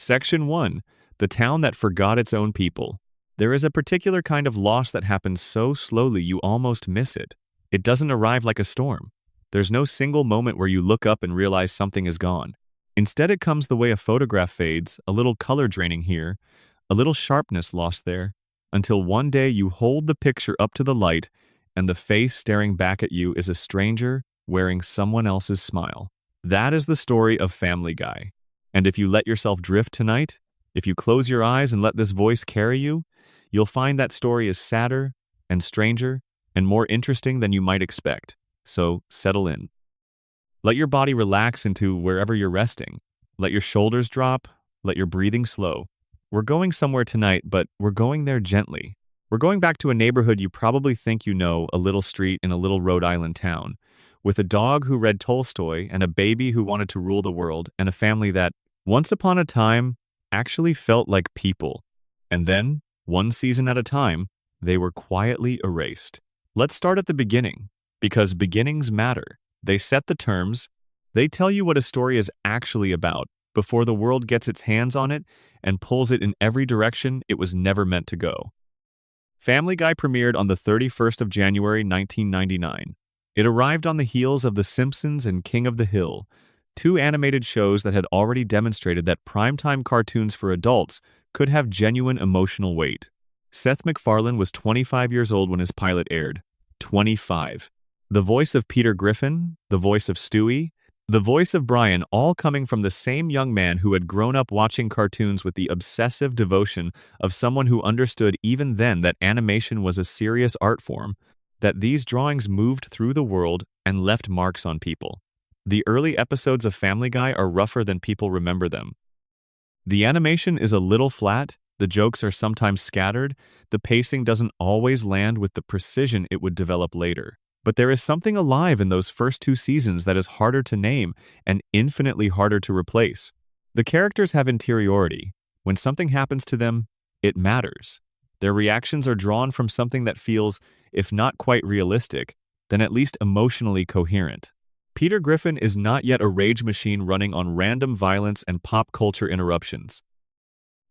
Section 1. The town that forgot its own people. There is a particular kind of loss that happens so slowly you almost miss it. It doesn't arrive like a storm. There's no single moment where you look up and realize something is gone. Instead, it comes the way a photograph fades, a little color draining here, a little sharpness lost there, until one day you hold the picture up to the light and the face staring back at you is a stranger wearing someone else's smile. That is the story of Family Guy. And if you let yourself drift tonight, if you close your eyes and let this voice carry you, you'll find that story is sadder and stranger and more interesting than you might expect. So settle in. Let your body relax into wherever you're resting. Let your shoulders drop. Let your breathing slow. We're going somewhere tonight, but we're going there gently. We're going back to a neighborhood you probably think you know, a little street in a little Rhode Island town, with a dog who read Tolstoy and a baby who wanted to rule the world and a family that, once upon a time, actually felt like people. And then, one season at a time, they were quietly erased. Let's start at the beginning, because beginnings matter. They set the terms. They tell you what a story is actually about before the world gets its hands on it and pulls it in every direction it was never meant to go. Family Guy premiered on the 31st of January 1999. It arrived on the heels of The Simpsons and King of the Hill, two animated shows that had already demonstrated that primetime cartoons for adults could have genuine emotional weight. Seth MacFarlane was 25 years old when his pilot aired. 25. The voice of Peter Griffin, the voice of Stewie, the voice of Brian, all coming from the same young man who had grown up watching cartoons with the obsessive devotion of someone who understood even then that animation was a serious art form, that these drawings moved through the world and left marks on people. The early episodes of Family Guy are rougher than people remember them. The animation is a little flat, the jokes are sometimes scattered, the pacing doesn't always land with the precision it would develop later. But there is something alive in those first two seasons that is harder to name and infinitely harder to replace. The characters have interiority. When something happens to them, it matters. Their reactions are drawn from something that feels, if not quite realistic, then at least emotionally coherent. Peter Griffin is not yet a rage machine running on random violence and pop culture interruptions.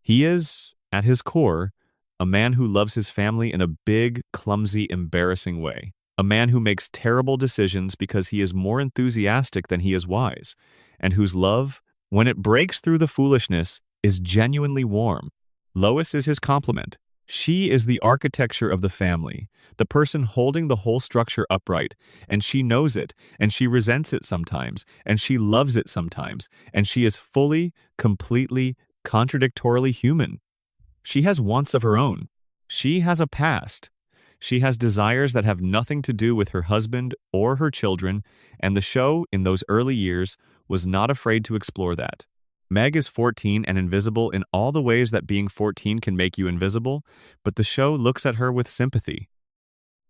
He is, at his core, a man who loves his family in a big, clumsy, embarrassing way. A man who makes terrible decisions because he is more enthusiastic than he is wise, and whose love, when it breaks through the foolishness, is genuinely warm. Lois is his complement. She is the architecture of the family, the person holding the whole structure upright, and she knows it, and she resents it sometimes, and she loves it sometimes, and she is fully, completely, contradictorily human. She has wants of her own. She has a past. She has desires that have nothing to do with her husband or her children, and the show, in those early years, was not afraid to explore that. Meg is 14 and invisible in all the ways that being 14 can make you invisible, but the show looks at her with sympathy.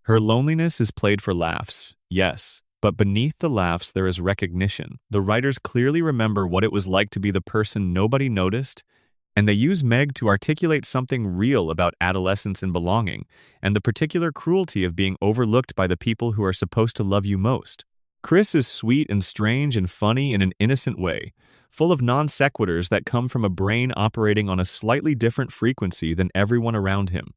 Her loneliness is played for laughs, yes, but beneath the laughs there is recognition. The writers clearly remember what it was like to be the person nobody noticed, and they use Meg to articulate something real about adolescence and belonging, and the particular cruelty of being overlooked by the people who are supposed to love you most. Chris is sweet and strange and funny in an innocent way, full of non sequiturs that come from a brain operating on a slightly different frequency than everyone around him.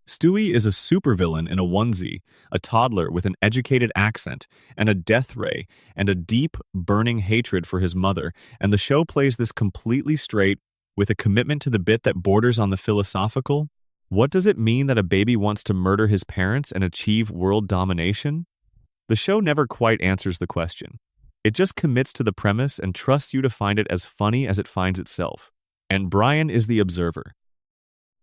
Stewie is a supervillain in a onesie, a toddler with an educated accent, and a death ray, and a deep, burning hatred for his mother, and the show plays this completely straight, with a commitment to the bit that borders on the philosophical. What does it mean that a baby wants to murder his parents and achieve world domination? The show never quite answers the question. It just commits to the premise and trusts you to find it as funny as it finds itself. And Brian is the observer.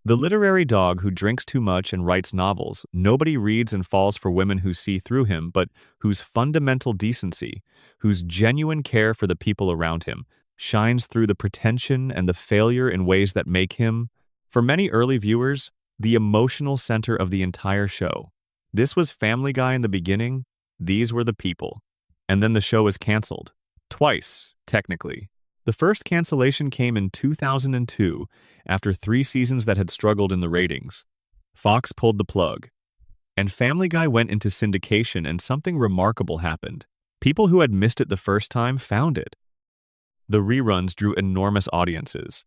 The literary dog who drinks too much and writes novels, nobody reads and falls for women who see through him, but whose fundamental decency, whose genuine care for the people around him, shines through the pretension and the failure in ways that make him, for many early viewers, the emotional center of the entire show. This was Family Guy in the beginning, these were the people. And then the show was canceled. Twice, technically. The first cancellation came in 2002, after 3 seasons that had struggled in the ratings. Fox pulled the plug. And Family Guy went into syndication and something remarkable happened. People who had missed it the first time found it. The reruns drew enormous audiences.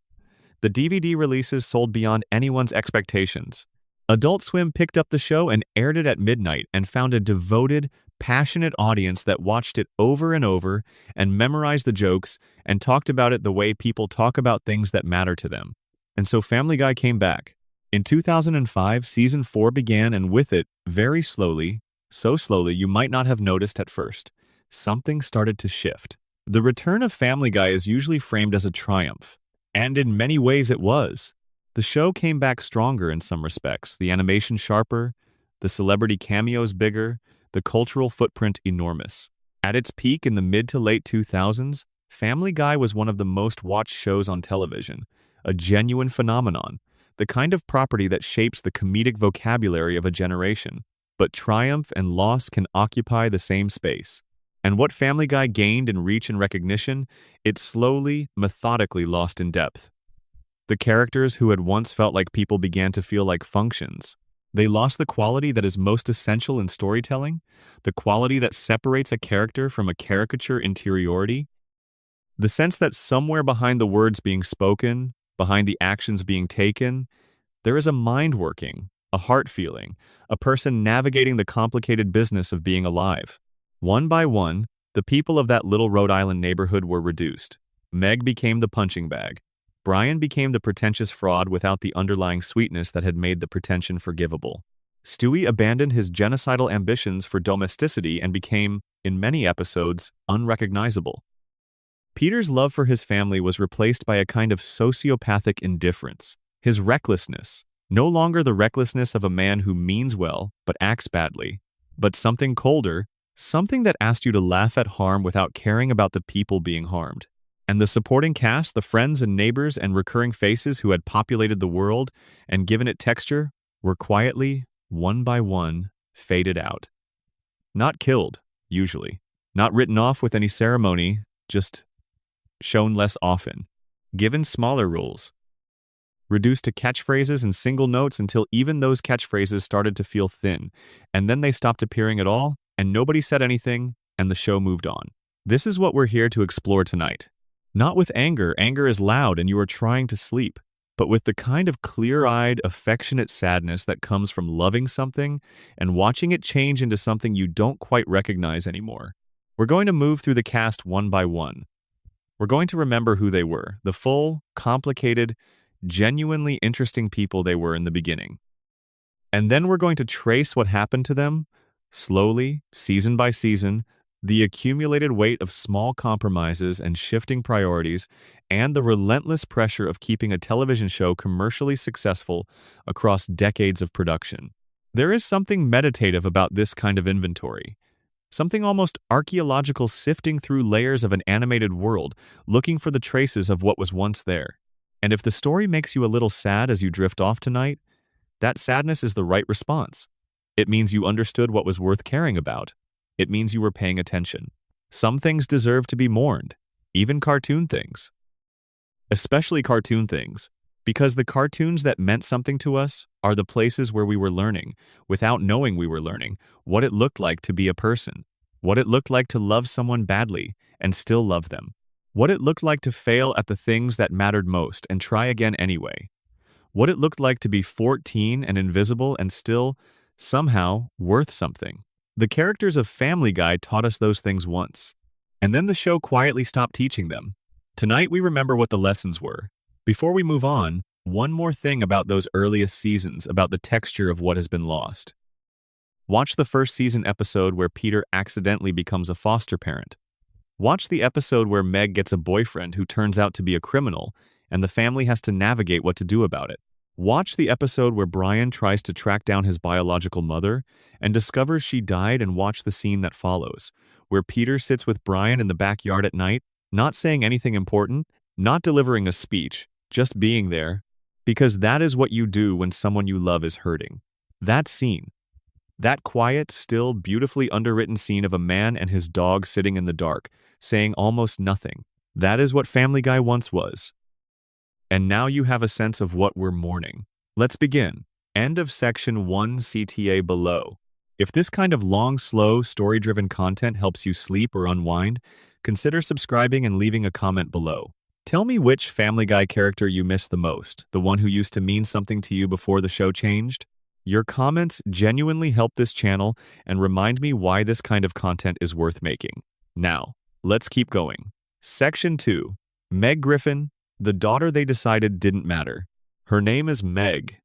The DVD releases sold beyond anyone's expectations. Adult Swim picked up the show and aired it at midnight and found a devoted, passionate audience that watched it over and over and memorized the jokes and talked about it the way people talk about things that matter to them. And so Family Guy came back. In 2005, Season 4 began, and with it, very slowly, so slowly you might not have noticed at first, something started to shift. The return of Family Guy is usually framed as a triumph, and in many ways it was. The show came back stronger in some respects, the animation sharper, the celebrity cameos bigger, the cultural footprint enormous. At its peak in the mid to late 2000s, Family Guy was one of the most watched shows on television, a genuine phenomenon, the kind of property that shapes the comedic vocabulary of a generation. But triumph and loss can occupy the same space. And what Family Guy gained in reach and recognition, it slowly, methodically lost in depth. The characters who had once felt like people began to feel like functions. They lost the quality that is most essential in storytelling, the quality that separates a character from a caricature interiority, the sense that somewhere behind the words being spoken, behind the actions being taken, there is a mind working, a heart feeling, a person navigating the complicated business of being alive. One by one, the people of that little Rhode Island neighborhood were reduced. Meg became the punching bag. Brian became the pretentious fraud without the underlying sweetness that had made the pretension forgivable. Stewie abandoned his genocidal ambitions for domesticity and became, in many episodes, unrecognizable. Peter's love for his family was replaced by a kind of sociopathic indifference. His recklessness, no longer the recklessness of a man who means well but acts badly, but something colder, something that asked you to laugh at harm without caring about the people being harmed. And the supporting cast, the friends and neighbors and recurring faces who had populated the world and given it texture, were quietly, one by one, faded out. Not killed, usually. Not written off with any ceremony, just shown less often. Given smaller roles. Reduced to catchphrases and single notes until even those catchphrases started to feel thin, and then they stopped appearing at all, and nobody said anything, and the show moved on. This is what we're here to explore tonight. Not with anger, anger is loud and you are trying to sleep, but with the kind of clear-eyed, affectionate sadness that comes from loving something and watching it change into something you don't quite recognize anymore. We're going to move through the cast one by one. We're going to remember who they were, the full, complicated, genuinely interesting people they were in the beginning. And then we're going to trace what happened to them, slowly, season by season, the accumulated weight of small compromises and shifting priorities, and the relentless pressure of keeping a television show commercially successful across decades of production. There is something meditative about this kind of inventory, something almost archaeological sifting through layers of an animated world, looking for the traces of what was once there. And if the story makes you a little sad as you drift off tonight, that sadness is the right response. It means you understood what was worth caring about. It means you were paying attention. Some things deserve to be mourned, even cartoon things. Especially cartoon things, because the cartoons that meant something to us are the places where we were learning, without knowing we were learning, what it looked like to be a person, what it looked like to love someone badly and still love them, what it looked like to fail at the things that mattered most and try again anyway, what it looked like to be 14 and invisible and still, somehow, worth something. The characters of Family Guy taught us those things once, and then the show quietly stopped teaching them. Tonight we remember what the lessons were. Before we move on, one more thing about those earliest seasons, about the texture of what has been lost. Watch the first season episode where Peter accidentally becomes a foster parent. Watch the episode where Meg gets a boyfriend who turns out to be a criminal, and the family has to navigate what to do about it. Watch the episode where Brian tries to track down his biological mother and discovers she died, and watch the scene that follows, where Peter sits with Brian in the backyard at night, not saying anything important, not delivering a speech, just being there, because that is what you do when someone you love is hurting. That scene, that quiet, still, beautifully underwritten scene of a man and his dog sitting in the dark, saying almost nothing, that is what Family Guy once was. And now you have a sense of what we're mourning. Let's begin. End of section 1 CTA below. If this kind of long, slow, story-driven content helps you sleep or unwind, consider subscribing and leaving a comment below. Tell me which Family Guy character you miss the most, the one who used to mean something to you before the show changed? Your comments genuinely help this channel and remind me why this kind of content is worth making. Now, let's keep going. Section 2. Meg Griffin, the daughter they decided didn't matter. Her name is Meg.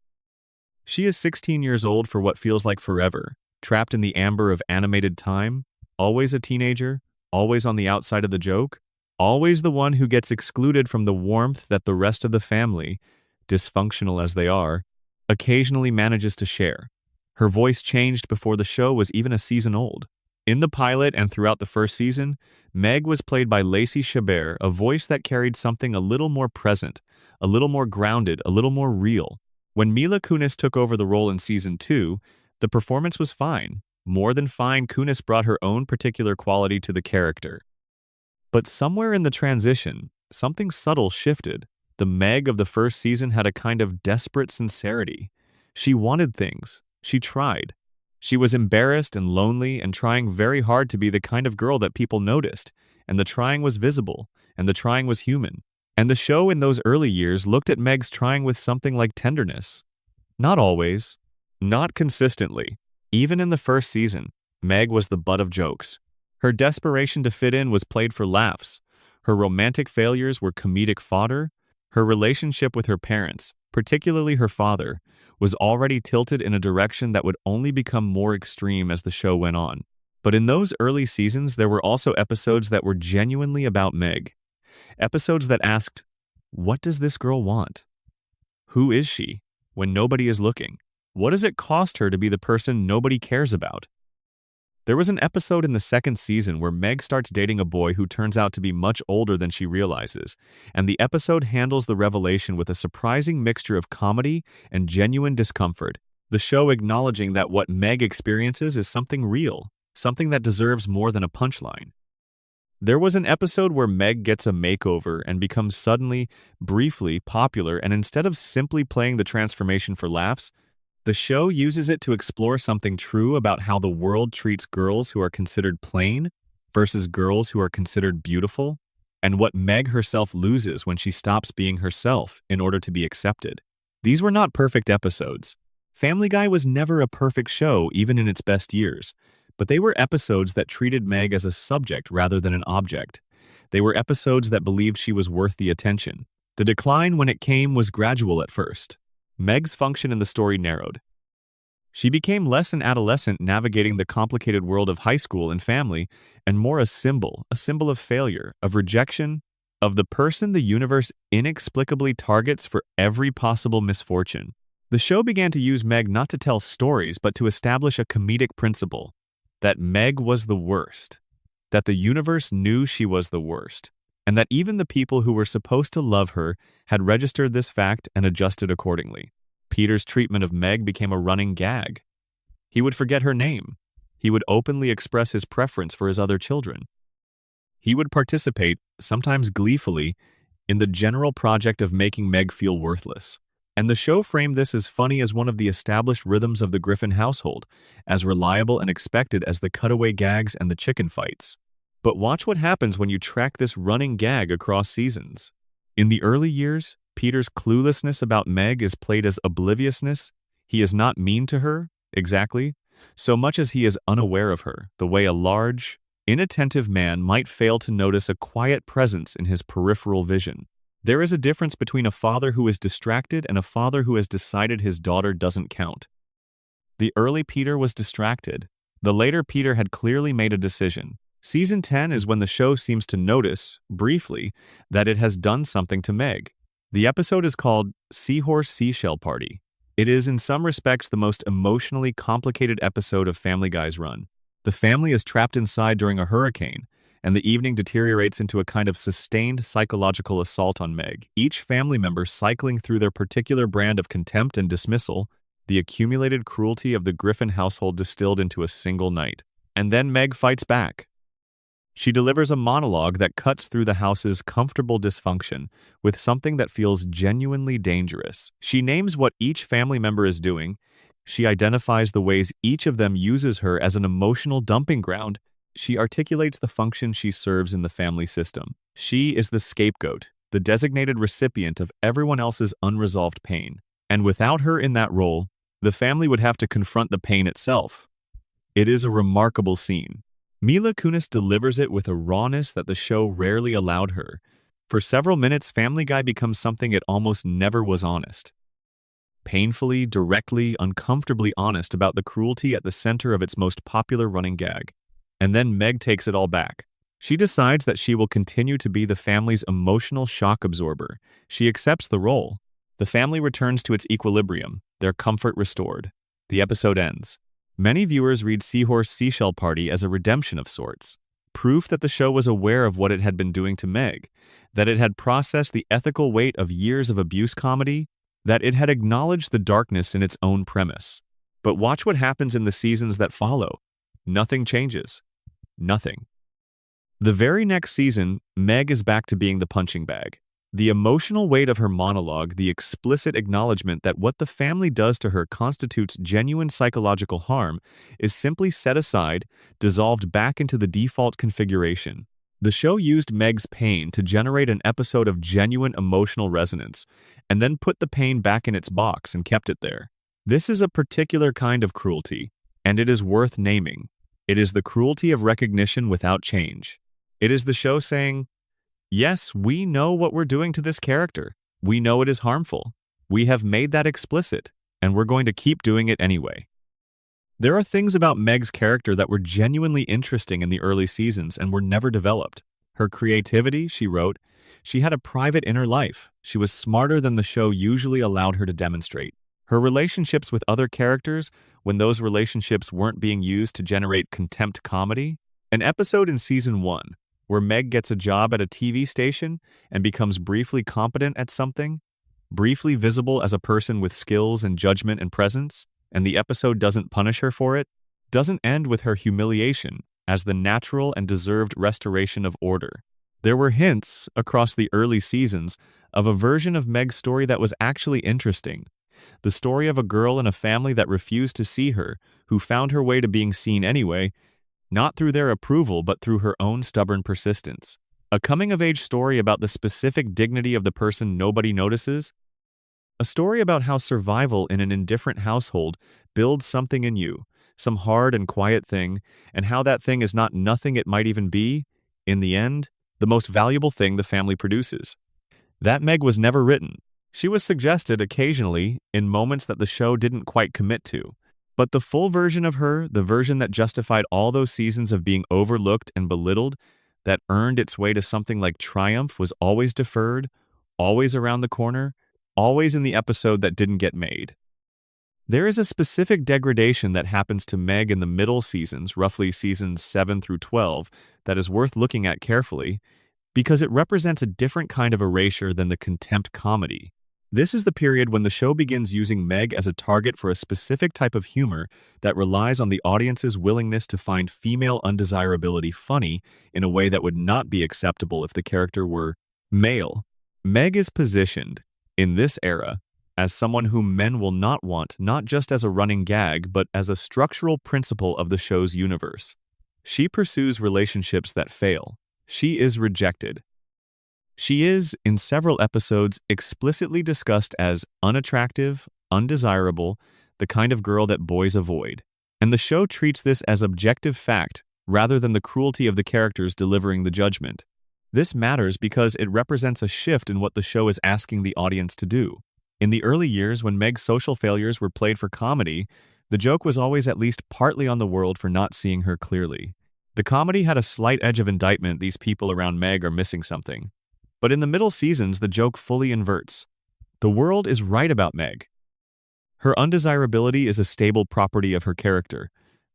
She is 16 years old for what feels like forever, trapped in the amber of animated time, always a teenager, always on the outside of the joke, always the one who gets excluded from the warmth that the rest of the family, dysfunctional as they are, occasionally manages to share. Her voice changed before the show was even a season old. In the pilot and throughout the first season, Meg was played by Lacey Chabert, a voice that carried something a little more present, a little more grounded, a little more real. When Mila Kunis took over the role in season 2, the performance was fine. More than fine, Kunis brought her own particular quality to the character. But somewhere in the transition, something subtle shifted. The Meg of the first season had a kind of desperate sincerity. She wanted things. She tried. She was embarrassed and lonely and trying very hard to be the kind of girl that people noticed, and the trying was visible, and the trying was human. And the show in those early years looked at Meg's trying with something like tenderness. Not always. Not consistently. Even in the first season, Meg was the butt of jokes. Her desperation to fit in was played for laughs. Her romantic failures were comedic fodder. Her relationship with her parents, particularly her father, was already tilted in a direction that would only become more extreme as the show went on. But in those early seasons, there were also episodes that were genuinely about Meg. Episodes that asked, what does this girl want? Who is she when nobody is looking? What does it cost her to be the person nobody cares about? There was an episode in the second season where Meg starts dating a boy who turns out to be much older than she realizes, and the episode handles the revelation with a surprising mixture of comedy and genuine discomfort, the show acknowledging that what Meg experiences is something real, something that deserves more than a punchline. There was an episode where Meg gets a makeover and becomes suddenly, briefly popular, and instead of simply playing the transformation for laughs, the show uses it to explore something true about how the world treats girls who are considered plain versus girls who are considered beautiful, and what Meg herself loses when she stops being herself in order to be accepted. These were not perfect episodes. Family Guy was never a perfect show, even in its best years, but they were episodes that treated Meg as a subject rather than an object. They were episodes that believed she was worth the attention. The decline when it came was gradual at first. Meg's function in the story narrowed. She became less an adolescent navigating the complicated world of high school and family, and more a symbol of failure, of rejection, of the person the universe inexplicably targets for every possible misfortune. The show began to use Meg not to tell stories, but to establish a comedic principle, that Meg was the worst, that the universe knew she was the worst, and that even the people who were supposed to love her had registered this fact and adjusted accordingly. Peter's treatment of Meg became a running gag. He would forget her name. He would openly express his preference for his other children. He would participate, sometimes gleefully, in the general project of making Meg feel worthless. And the show framed this as funny as one of the established rhythms of the Griffin household, as reliable and expected as the cutaway gags and the chicken fights. But watch what happens when you track this running gag across seasons. In the early years, Peter's cluelessness about Meg is played as obliviousness. He is not mean to her, exactly, so much as he is unaware of her, the way a large, inattentive man might fail to notice a quiet presence in his peripheral vision. There is a difference between a father who is distracted and a father who has decided his daughter doesn't count. The early Peter was distracted. The later Peter had clearly made a decision. Season 10 is when the show seems to notice, briefly, that it has done something to Meg. The episode is called Seahorse Seashell Party. It is in some respects the most emotionally complicated episode of Family Guy's run. The family is trapped inside during a hurricane, and the evening deteriorates into a kind of sustained psychological assault on Meg, each family member cycling through their particular brand of contempt and dismissal, the accumulated cruelty of the Griffin household distilled into a single night. And then Meg fights back. She delivers a monologue that cuts through the house's comfortable dysfunction with something that feels genuinely dangerous. She names what each family member is doing. She identifies the ways each of them uses her as an emotional dumping ground. She articulates the function she serves in the family system. She is the scapegoat. the designated recipient of everyone else's unresolved pain. And without her in that role, the family would have to confront the pain itself. It is a remarkable scene. Mila Kunis delivers it with a rawness that the show rarely allowed her. For several minutes, Family Guy becomes something it almost never was honest. Painfully, directly, uncomfortably honest about the cruelty at the center of its most popular running gag. And then Meg takes it all back. She decides that she will continue to be the family's emotional shock absorber. She accepts the role. The family returns to its equilibrium, their comfort restored. The episode ends. Many viewers read Seahorse Seashell Party as a redemption of sorts. Proof that the show was aware of what it had been doing to Meg, that it had processed the ethical weight of years of abuse comedy, that it had acknowledged the darkness in its own premise. But watch what happens in the seasons that follow. Nothing changes. Nothing. The very next season, Meg is back to being the punching bag. The emotional weight of her monologue, the explicit acknowledgement that what the family does to her constitutes genuine psychological harm, is simply set aside, dissolved back into the default configuration. The show used Meg's pain to generate an episode of genuine emotional resonance, and then put the pain back in its box and kept it there. This is a particular kind of cruelty, and it is worth naming. It is the cruelty of recognition without change. It is the show saying, yes, we know what we're doing to this character. We know it is harmful. We have made that explicit, and we're going to keep doing it anyway. There are things about Meg's character that were genuinely interesting in the early seasons and were never developed. Her creativity, she wrote, she had a private inner life. She was smarter than the show usually allowed her to demonstrate. Her relationships with other characters, when those relationships weren't being used to generate contempt comedy. An episode in season 1, where Meg gets a job at a TV station and becomes briefly competent at something, briefly visible as a person with skills and judgment and presence, and the episode doesn't punish her for it, doesn't end with her humiliation as the natural and deserved restoration of order. There were hints across the early seasons of a version of Meg's story that was actually interesting. The story of a girl in a family that refused to see her, who found her way to being seen anyway, not through their approval but through her own stubborn persistence. A coming-of-age story about the specific dignity of the person nobody notices. A story about how survival in an indifferent household builds something in you, some hard and quiet thing, and how that thing is not nothing it might even be, in the end, the most valuable thing the family produces. That Meg was never written. She was suggested occasionally in moments that the show didn't quite commit to. But the full version of her, the version that justified all those seasons of being overlooked and belittled, that earned its way to something like triumph, was always deferred, always around the corner, always in the episode that didn't get made. There is a specific degradation that happens to Meg in the middle seasons, roughly seasons 7 through 12, that is worth looking at carefully, because it represents a different kind of erasure than the contempt comedy. This is the period when the show begins using Meg as a target for a specific type of humor that relies on the audience's willingness to find female undesirability funny in a way that would not be acceptable if the character were male. Meg is positioned, in this era, as someone whom men will not want, not just as a running gag, but as a structural principle of the show's universe. She pursues relationships that fail. She is rejected. She is, in several episodes, explicitly discussed as unattractive, undesirable, the kind of girl that boys avoid. And the show treats this as objective fact rather than the cruelty of the characters delivering the judgment. This matters because it represents a shift in what the show is asking the audience to do. In the early years, when Meg's social failures were played for comedy, the joke was always at least partly on the world for not seeing her clearly. The comedy had a slight edge of indictment: these people around Meg are missing something. But in the middle seasons, the joke fully inverts. The world is right about Meg. Her undesirability is a stable property of her character,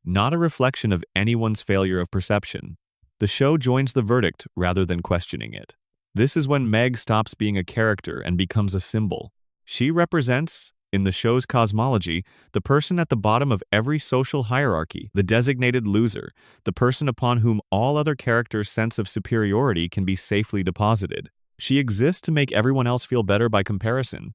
not a reflection of anyone's failure of perception. The show joins the verdict rather than questioning it. This is when Meg stops being a character and becomes a symbol. She represents, in the show's cosmology, the person at the bottom of every social hierarchy, the designated loser, the person upon whom all other characters' sense of superiority can be safely deposited. She exists to make everyone else feel better by comparison.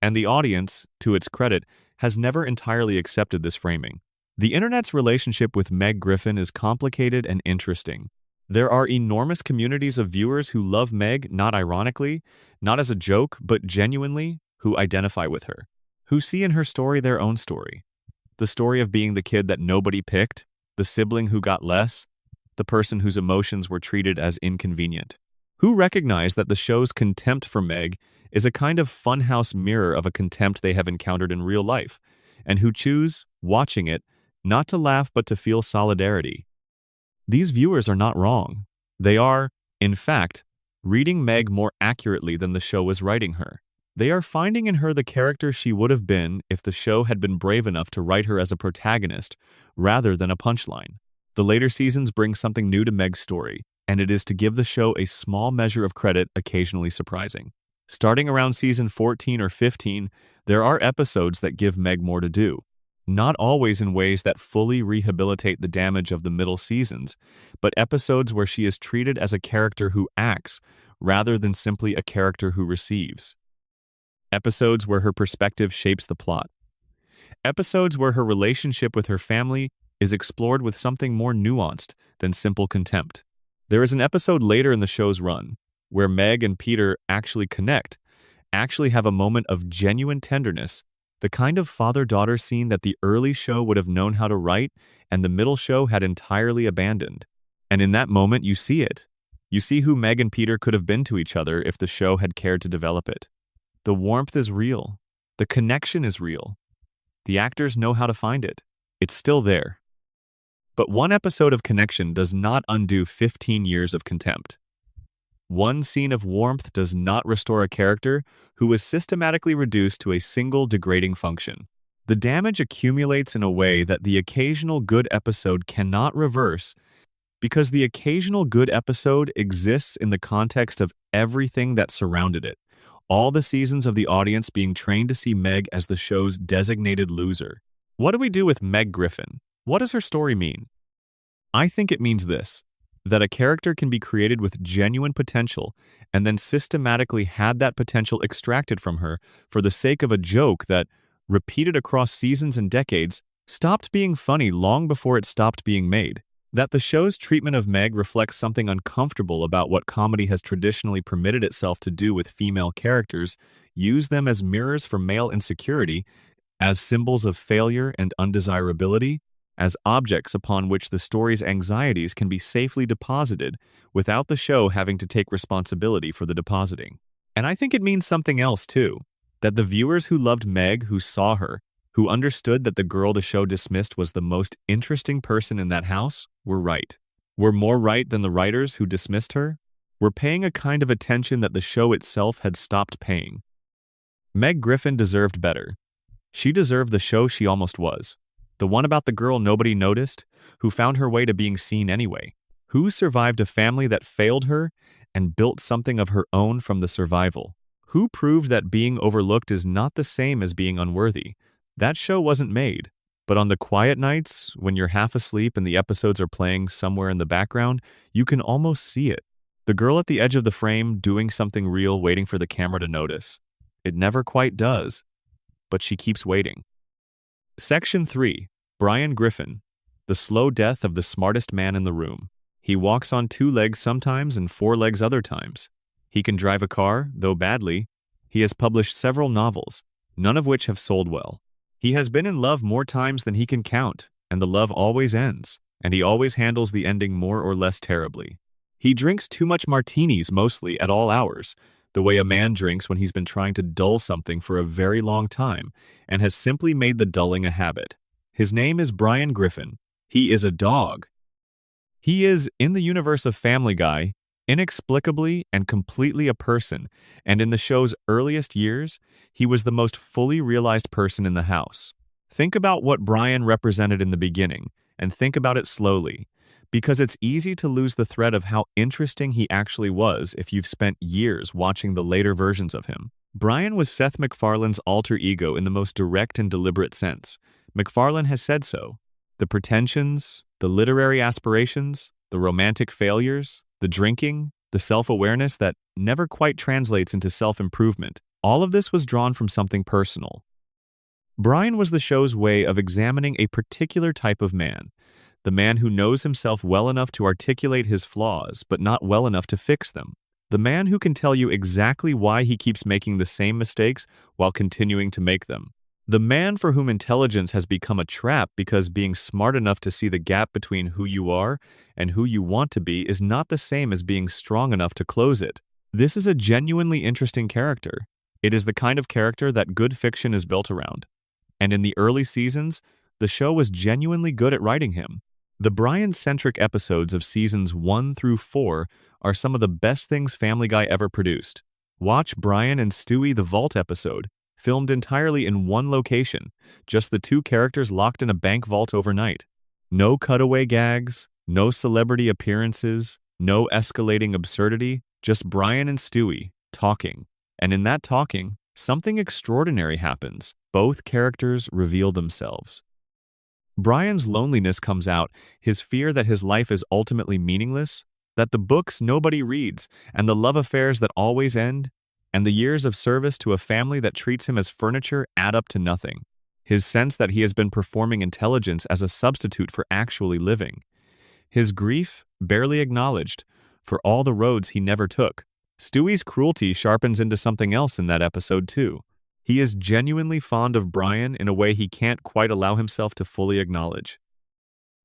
And the audience, to its credit, has never entirely accepted this framing. The internet's relationship with Meg Griffin is complicated and interesting. There are enormous communities of viewers who love Meg not ironically, not as a joke, but genuinely, who identify with her, who see in her story their own story. The story of being the kid that nobody picked, the sibling who got less, the person whose emotions were treated as inconvenient. Who recognize that the show's contempt for Meg is a kind of funhouse mirror of a contempt they have encountered in real life, and who choose, watching it, not to laugh but to feel solidarity. These viewers are not wrong. They are, in fact, reading Meg more accurately than the show is writing her. They are finding in her the character she would have been if the show had been brave enough to write her as a protagonist rather than a punchline. The later seasons bring something new to Meg's story, and it is to give the show a small measure of credit occasionally surprising. Starting around season 14 or 15, there are episodes that give Meg more to do. Not always in ways that fully rehabilitate the damage of the middle seasons, but episodes where she is treated as a character who acts rather than simply a character who receives. Episodes where her perspective shapes the plot. Episodes where her relationship with her family is explored with something more nuanced than simple contempt. There is an episode later in the show's run where Meg and Peter actually connect, actually have a moment of genuine tenderness, the kind of father-daughter scene that the early show would have known how to write and the middle show had entirely abandoned. And in that moment, you see it. You see who Meg and Peter could have been to each other if the show had cared to develop it. The warmth is real. The connection is real. The actors know how to find it. It's still there. But one episode of connection does not undo 15 years of contempt. One scene of warmth does not restore a character who was systematically reduced to a single degrading function. The damage accumulates in a way that the occasional good episode cannot reverse because the occasional good episode exists in the context of everything that surrounded it. All the seasons of the audience being trained to see Meg as the show's designated loser. What do we do with Meg Griffin? What does her story mean? I think it means this, that a character can be created with genuine potential and then systematically had that potential extracted from her for the sake of a joke that, repeated across seasons and decades, stopped being funny long before it stopped being made. That the show's treatment of Meg reflects something uncomfortable about what comedy has traditionally permitted itself to do with female characters, use them as mirrors for male insecurity, as symbols of failure and undesirability, as objects upon which the story's anxieties can be safely deposited without the show having to take responsibility for the depositing. And I think it means something else too, that the viewers who loved Meg, who saw her, who understood that the girl the show dismissed was the most interesting person in that house, were right. Were more right than the writers who dismissed her, were paying a kind of attention that the show itself had stopped paying. Meg Griffin deserved better. She deserved the show she almost was. The one about the girl nobody noticed, who found her way to being seen anyway, who survived a family that failed her and built something of her own from the survival, who proved that being overlooked is not the same as being unworthy. That show wasn't made, but on the quiet nights, when you're half asleep and the episodes are playing somewhere in the background, you can almost see it. The girl at the edge of the frame doing something real, waiting for the camera to notice. It never quite does, but she keeps waiting. Section 3. Brian Griffin. The slow death of the smartest man in the room. He walks on 2 legs sometimes and 4 legs other times. He can drive a car, though badly. He has published several novels, none of which have sold well. He has been in love more times than he can count, and the love always ends, and he always handles the ending more or less terribly. He drinks too much martinis mostly at all hours, the way a man drinks when he's been trying to dull something for a very long time, and has simply made the dulling a habit. His name is Brian Griffin. He is a dog. He is, in the universe of Family Guy, inexplicably and completely a person, and in the show's earliest years, he was the most fully realized person in the house. Think about what Brian represented in the beginning, and think about it slowly, because it's easy to lose the thread of how interesting he actually was if you've spent years watching the later versions of him. Brian was Seth MacFarlane's alter ego in the most direct and deliberate sense. MacFarlane has said so. The pretensions, the literary aspirations, the romantic failures, the drinking, the self-awareness that never quite translates into self-improvement, all of this was drawn from something personal. Brian was the show's way of examining a particular type of man, the man who knows himself well enough to articulate his flaws, but not well enough to fix them. The man who can tell you exactly why he keeps making the same mistakes while continuing to make them. The man for whom intelligence has become a trap because being smart enough to see the gap between who you are and who you want to be is not the same as being strong enough to close it. This is a genuinely interesting character. It is the kind of character that good fiction is built around. And in the early seasons, the show was genuinely good at writing him. The Brian-centric episodes of seasons 1 through 4 are some of the best things Family Guy ever produced. Watch Brian and Stewie the Vault episode, filmed entirely in one location, just the two characters locked in a bank vault overnight. No cutaway gags, no celebrity appearances, no escalating absurdity, just Brian and Stewie talking. And in that talking, something extraordinary happens. Both characters reveal themselves. Brian's loneliness comes out, his fear that his life is ultimately meaningless, that the books nobody reads, and the love affairs that always end, and the years of service to a family that treats him as furniture add up to nothing. His sense that he has been performing intelligence as a substitute for actually living. His grief, barely acknowledged, for all the roads he never took. Stewie's cruelty sharpens into something else in that episode too. He is genuinely fond of Brian in a way he can't quite allow himself to fully acknowledge.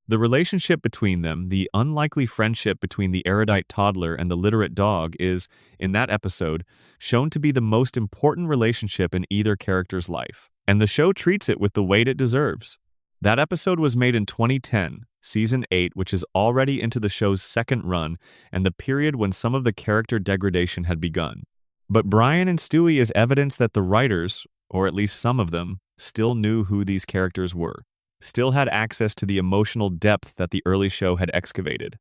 The relationship between them, the unlikely friendship between the erudite toddler and the literate dog is, in that episode, shown to be the most important relationship in either character's life, and the show treats it with the weight it deserves. That episode was made in 2010, Season 8, which is already into the show's second run and the period when some of the character degradation had begun. But Brian and Stewie is evidence that the writers, or at least some of them, still knew who these characters were, still had access to the emotional depth that the early show had excavated,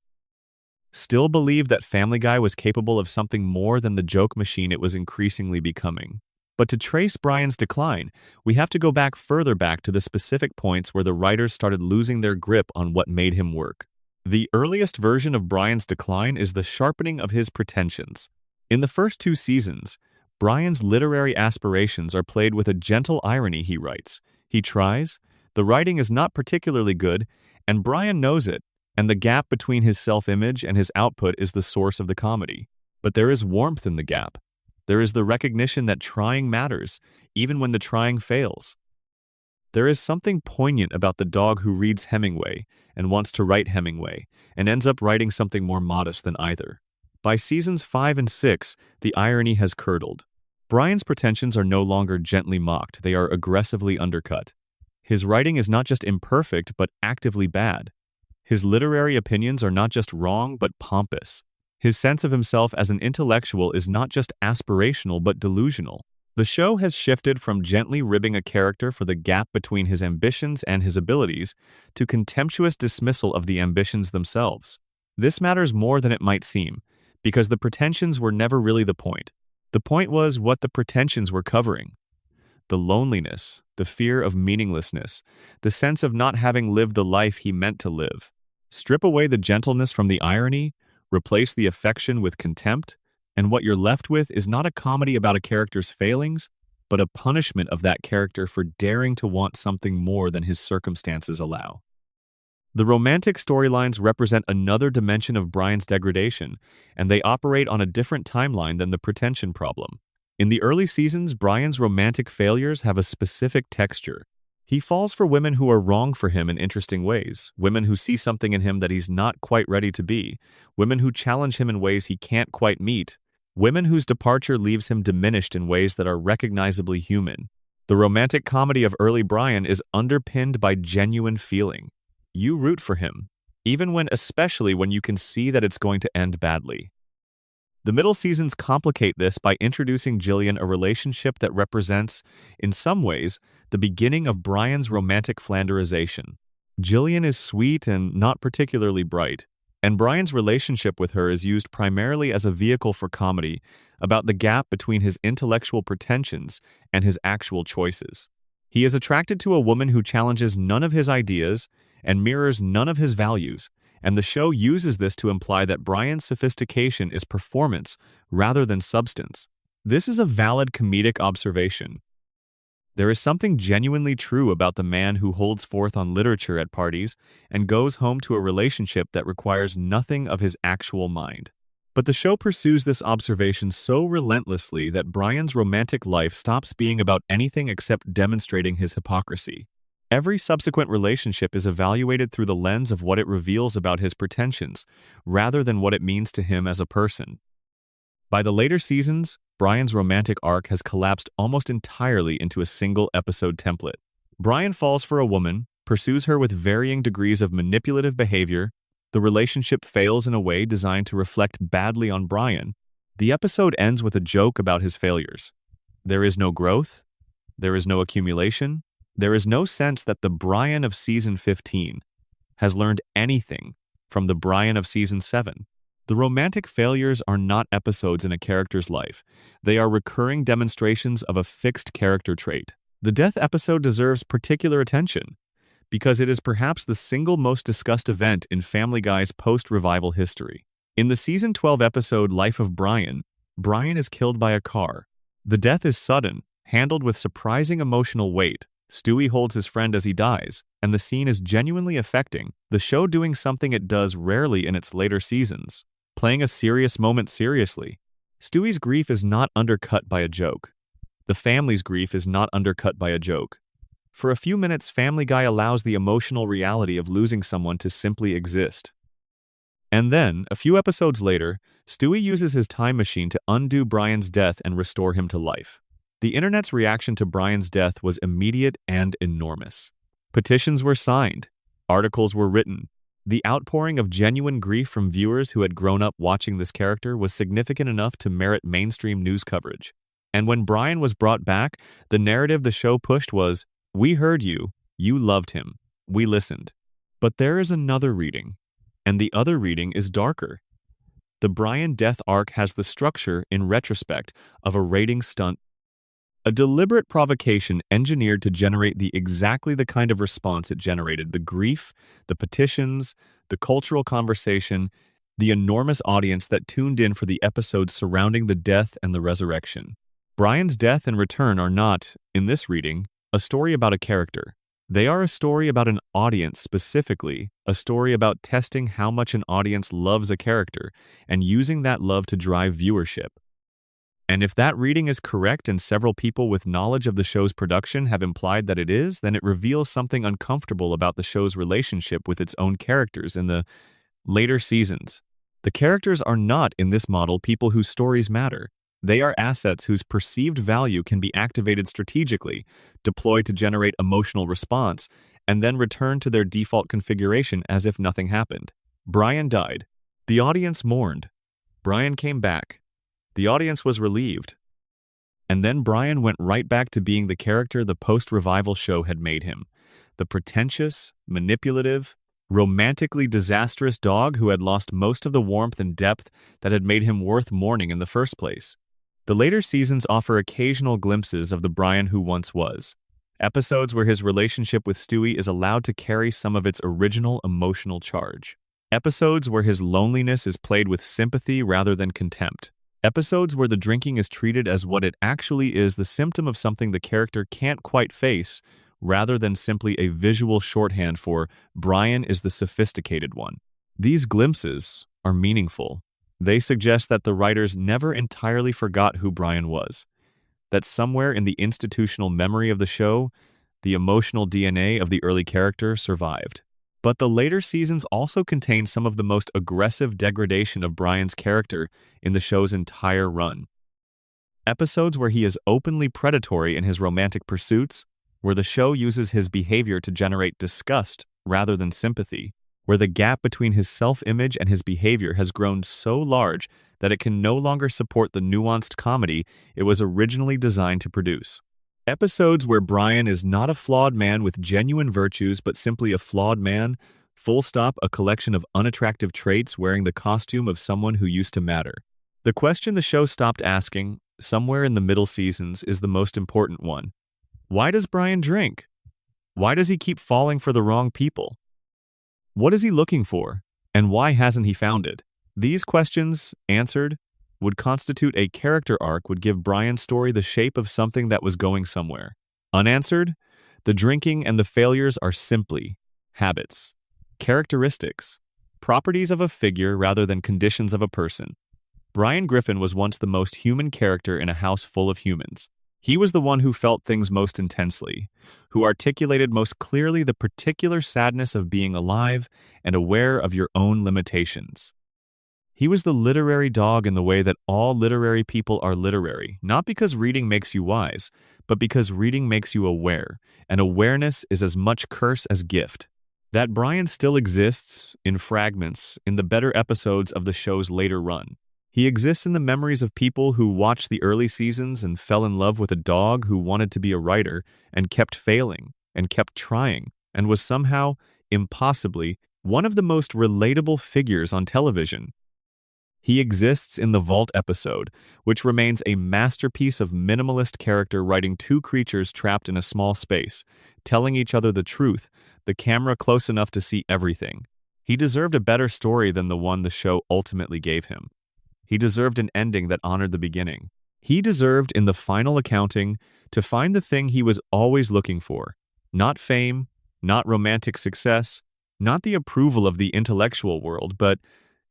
still believed that Family Guy was capable of something more than the joke machine it was increasingly becoming. But to trace Brian's decline, we have to go further back to the specific points where the writers started losing their grip on what made him work. The earliest version of Brian's decline is the sharpening of his pretensions. In the first 2 seasons, Brian's literary aspirations are played with a gentle irony, he writes. He tries, the writing is not particularly good, and Brian knows it, and the gap between his self-image and his output is the source of the comedy. But there is warmth in the gap. There is the recognition that trying matters, even when the trying fails. There is something poignant about the dog who reads Hemingway and wants to write Hemingway, and ends up writing something more modest than either. By seasons 5 and 6, the irony has curdled. Brian's pretensions are no longer gently mocked, they are aggressively undercut. His writing is not just imperfect, but actively bad. His literary opinions are not just wrong, but pompous. His sense of himself as an intellectual is not just aspirational, but delusional. The show has shifted from gently ribbing a character for the gap between his ambitions and his abilities to contemptuous dismissal of the ambitions themselves. This matters more than it might seem, because the pretensions were never really the point. The point was what the pretensions were covering. The loneliness, the fear of meaninglessness, the sense of not having lived the life he meant to live. Strip away the gentleness from the irony, replace the affection with contempt, and what you're left with is not a comedy about a character's failings, but a punishment of that character for daring to want something more than his circumstances allow. The romantic storylines represent another dimension of Brian's degradation, and they operate on a different timeline than the pretension problem. In the early seasons, Brian's romantic failures have a specific texture. He falls for women who are wrong for him in interesting ways, women who see something in him that he's not quite ready to be, women who challenge him in ways he can't quite meet, women whose departure leaves him diminished in ways that are recognizably human. The romantic comedy of early Brian is underpinned by genuine feeling. You root for him, especially when you can see that it's going to end badly. The middle seasons complicate this by introducing Jillian a relationship that represents, in some ways, the beginning of Brian's romantic Flanderization. Jillian is sweet and not particularly bright, and Brian's relationship with her is used primarily as a vehicle for comedy about the gap between his intellectual pretensions and his actual choices. He is attracted to a woman who challenges none of his ideas and mirrors none of his values, and the show uses this to imply that Brian's sophistication is performance rather than substance. This is a valid comedic observation. There is something genuinely true about the man who holds forth on literature at parties and goes home to a relationship that requires nothing of his actual mind. But the show pursues this observation so relentlessly that Brian's romantic life stops being about anything except demonstrating his hypocrisy. Every subsequent relationship is evaluated through the lens of what it reveals about his pretensions, rather than what it means to him as a person. By the later seasons, Brian's romantic arc has collapsed almost entirely into a single episode template. Brian falls for a woman, pursues her with varying degrees of manipulative behavior. The relationship fails in a way designed to reflect badly on Brian. The episode ends with a joke about his failures. There is no growth. There is no accumulation. There is no sense that the Brian of season 15 has learned anything from the Brian of season 7. The romantic failures are not episodes in a character's life. They are recurring demonstrations of a fixed character trait. The death episode deserves particular attention because it is perhaps the single most discussed event in Family Guy's post-revival history. In the season 12 episode Life of Brian, Brian is killed by a car. The death is sudden, handled with surprising emotional weight. Stewie holds his friend as he dies, and the scene is genuinely affecting, the show doing something it does rarely in its later seasons, playing a serious moment seriously. Stewie's grief is not undercut by a joke. The family's grief is not undercut by a joke. For a few minutes, Family Guy allows the emotional reality of losing someone to simply exist. And then, a few episodes later, Stewie uses his time machine to undo Brian's death and restore him to life. The internet's reaction to Brian's death was immediate and enormous. Petitions were signed. Articles were written. The outpouring of genuine grief from viewers who had grown up watching this character was significant enough to merit mainstream news coverage. And when Brian was brought back, the narrative the show pushed was, "We heard you. You loved him. We listened." But there is another reading, and the other reading is darker. The Brian death arc has the structure, in retrospect, of a rating stunt. A deliberate provocation engineered to generate exactly the kind of response it generated: the grief, the petitions, the cultural conversation, the enormous audience that tuned in for the episodes surrounding the death and the resurrection. Brian's death and return are not, in this reading, a story about a character. They are a story about an audience, specifically, a story about testing how much an audience loves a character and using that love to drive viewership. And if that reading is correct and several people with knowledge of the show's production have implied that it is, then it reveals something uncomfortable about the show's relationship with its own characters in the later seasons. The characters are not, in this model, people whose stories matter. They are assets whose perceived value can be activated strategically, deployed to generate emotional response, and then return to their default configuration as if nothing happened. Brian died. The audience mourned. Brian came back. The audience was relieved. And then Brian went right back to being the character the post-revival show had made him. The pretentious, manipulative, romantically disastrous dog who had lost most of the warmth and depth that had made him worth mourning in the first place. The later seasons offer occasional glimpses of the Brian who once was. Episodes where his relationship with Stewie is allowed to carry some of its original emotional charge. Episodes where his loneliness is played with sympathy rather than contempt. Episodes where the drinking is treated as what it actually is, the symptom of something the character can't quite face, rather than simply a visual shorthand for Brian is the sophisticated one. These glimpses are meaningful. They suggest that the writers never entirely forgot who Brian was, that somewhere in the institutional memory of the show, the emotional DNA of the early character survived. But the later seasons also contain some of the most aggressive degradation of Brian's character in the show's entire run. Episodes where he is openly predatory in his romantic pursuits, where the show uses his behavior to generate disgust rather than sympathy, where the gap between his self-image and his behavior has grown so large that it can no longer support the nuanced comedy it was originally designed to produce. Episodes where Brian is not a flawed man with genuine virtues but simply a flawed man, full stop, a collection of unattractive traits wearing the costume of someone who used to matter. The question the show stopped asking, somewhere in the middle seasons, is the most important one. Why does Brian drink? Why does he keep falling for the wrong people? What is he looking for, and why hasn't he found it? These questions, answered, would constitute a character arc, would give Brian's story the shape of something that was going somewhere. Unanswered, the drinking and the failures are simply habits, characteristics, properties of a figure rather than conditions of a person. Brian Griffin was once the most human character in a house full of humans. He was the one who felt things most intensely, who articulated most clearly the particular sadness of being alive and aware of your own limitations. He was the literary dog in the way that all literary people are literary, not because reading makes you wise, but because reading makes you aware, and awareness is as much curse as gift. That Brian still exists, in fragments, in the better episodes of the show's later run. He exists in the memories of people who watched the early seasons and fell in love with a dog who wanted to be a writer and kept failing and kept trying and was somehow, impossibly, one of the most relatable figures on television. He exists in the Vault episode, which remains a masterpiece of minimalist character writing two creatures trapped in a small space, telling each other the truth, the camera close enough to see everything. He deserved a better story than the one the show ultimately gave him. He deserved an ending that honored the beginning. He deserved, in the final accounting, to find the thing he was always looking for. Not fame, not romantic success, not the approval of the intellectual world, but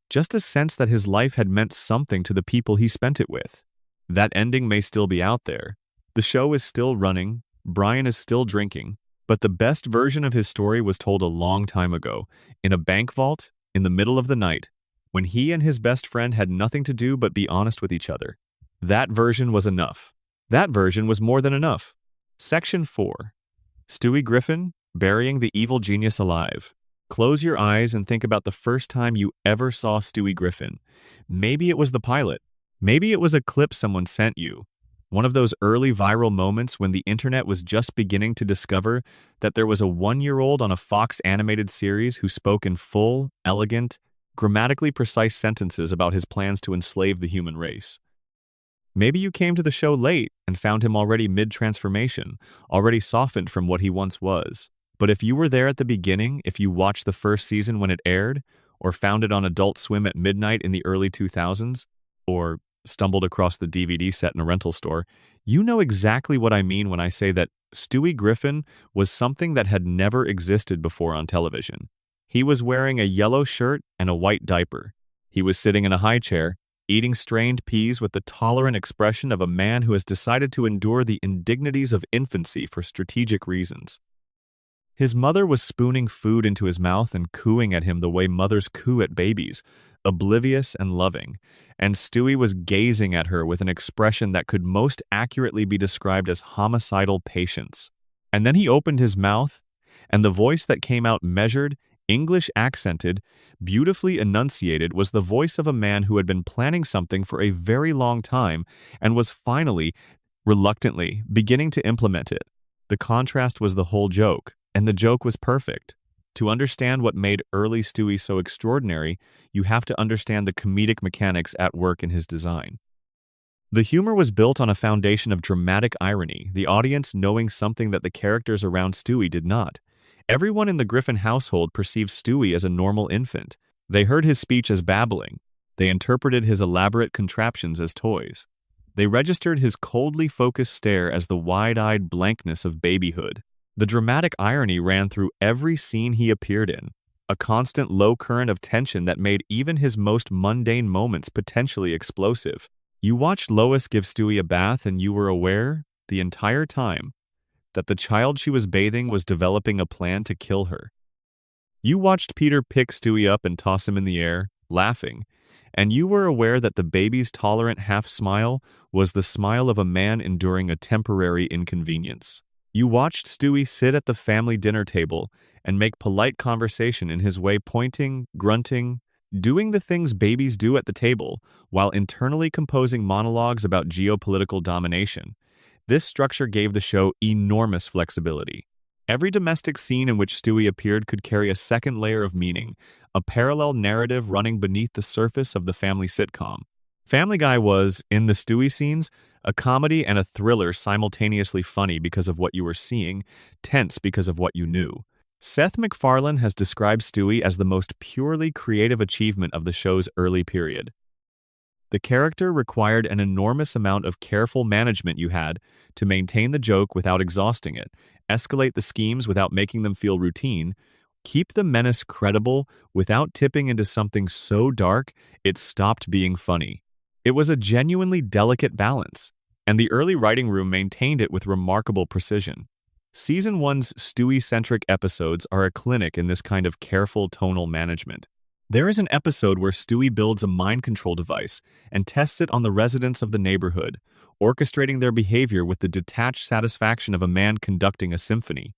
just a sense that his life had meant something to the people he spent it with. That ending may still be out there. The show is still running, Brian is still drinking, but the best version of his story was told a long time ago, in a bank vault, in the middle of the night, when he and his best friend had nothing to do but be honest with each other. That version was enough. That version was more than enough. Section 4. Stewie Griffin, burying the evil genius alive. Close your eyes and think about the first time you ever saw Stewie Griffin. Maybe it was the pilot. Maybe it was a clip someone sent you. One of those early viral moments when the internet was just beginning to discover that there was a 1-year-old on a Fox animated series who spoke in full, elegant, grammatically precise sentences about his plans to enslave the human race. Maybe you came to the show late and found him already mid-transformation, already softened from what he once was. But if you were there at the beginning, if you watched the first season when it aired, or found it on Adult Swim at midnight in the early 2000s, or stumbled across the DVD set in a rental store, you know exactly what I mean when I say that Stewie Griffin was something that had never existed before on television. He was wearing a yellow shirt and a white diaper. He was sitting in a high chair, eating strained peas with the tolerant expression of a man who has decided to endure the indignities of infancy for strategic reasons. His mother was spooning food into his mouth and cooing at him the way mothers coo at babies, oblivious and loving, and Stewie was gazing at her with an expression that could most accurately be described as homicidal patience. And then he opened his mouth, and the voice that came out measured, English accented, beautifully enunciated was the voice of a man who had been planning something for a very long time and was finally, reluctantly, beginning to implement it. The contrast was the whole joke. And the joke was perfect. To understand what made early Stewie so extraordinary, you have to understand the comedic mechanics at work in his design. The humor was built on a foundation of dramatic irony, the audience knowing something that the characters around Stewie did not. Everyone in the Griffin household perceived Stewie as a normal infant. They heard his speech as babbling. They interpreted his elaborate contraptions as toys. They registered his coldly focused stare as the wide-eyed blankness of babyhood. The dramatic irony ran through every scene he appeared in, a constant low current of tension that made even his most mundane moments potentially explosive. You watched Lois give Stewie a bath and you were aware, the entire time, that the child she was bathing was developing a plan to kill her. You watched Peter pick Stewie up and toss him in the air, laughing, and you were aware that the baby's tolerant half-smile was the smile of a man enduring a temporary inconvenience. You watched Stewie sit at the family dinner table and make polite conversation in his way, pointing, grunting, doing the things babies do at the table, while internally composing monologues about geopolitical domination. This structure gave the show enormous flexibility. Every domestic scene in which Stewie appeared could carry a second layer of meaning, a parallel narrative running beneath the surface of the family sitcom. Family Guy was, in the Stewie scenes, a comedy and a thriller simultaneously funny because of what you were seeing, tense because of what you knew. Seth MacFarlane has described Stewie as the most purely creative achievement of the show's early period. The character required an enormous amount of careful management you had to maintain the joke without exhausting it, escalate the schemes without making them feel routine, keep the menace credible without tipping into something so dark it stopped being funny. It was a genuinely delicate balance, and the early writing room maintained it with remarkable precision. Season 1's Stewie-centric episodes are a clinic in this kind of careful tonal management. There is an episode where Stewie builds a mind control device and tests it on the residents of the neighborhood, orchestrating their behavior with the detached satisfaction of a man conducting a symphony.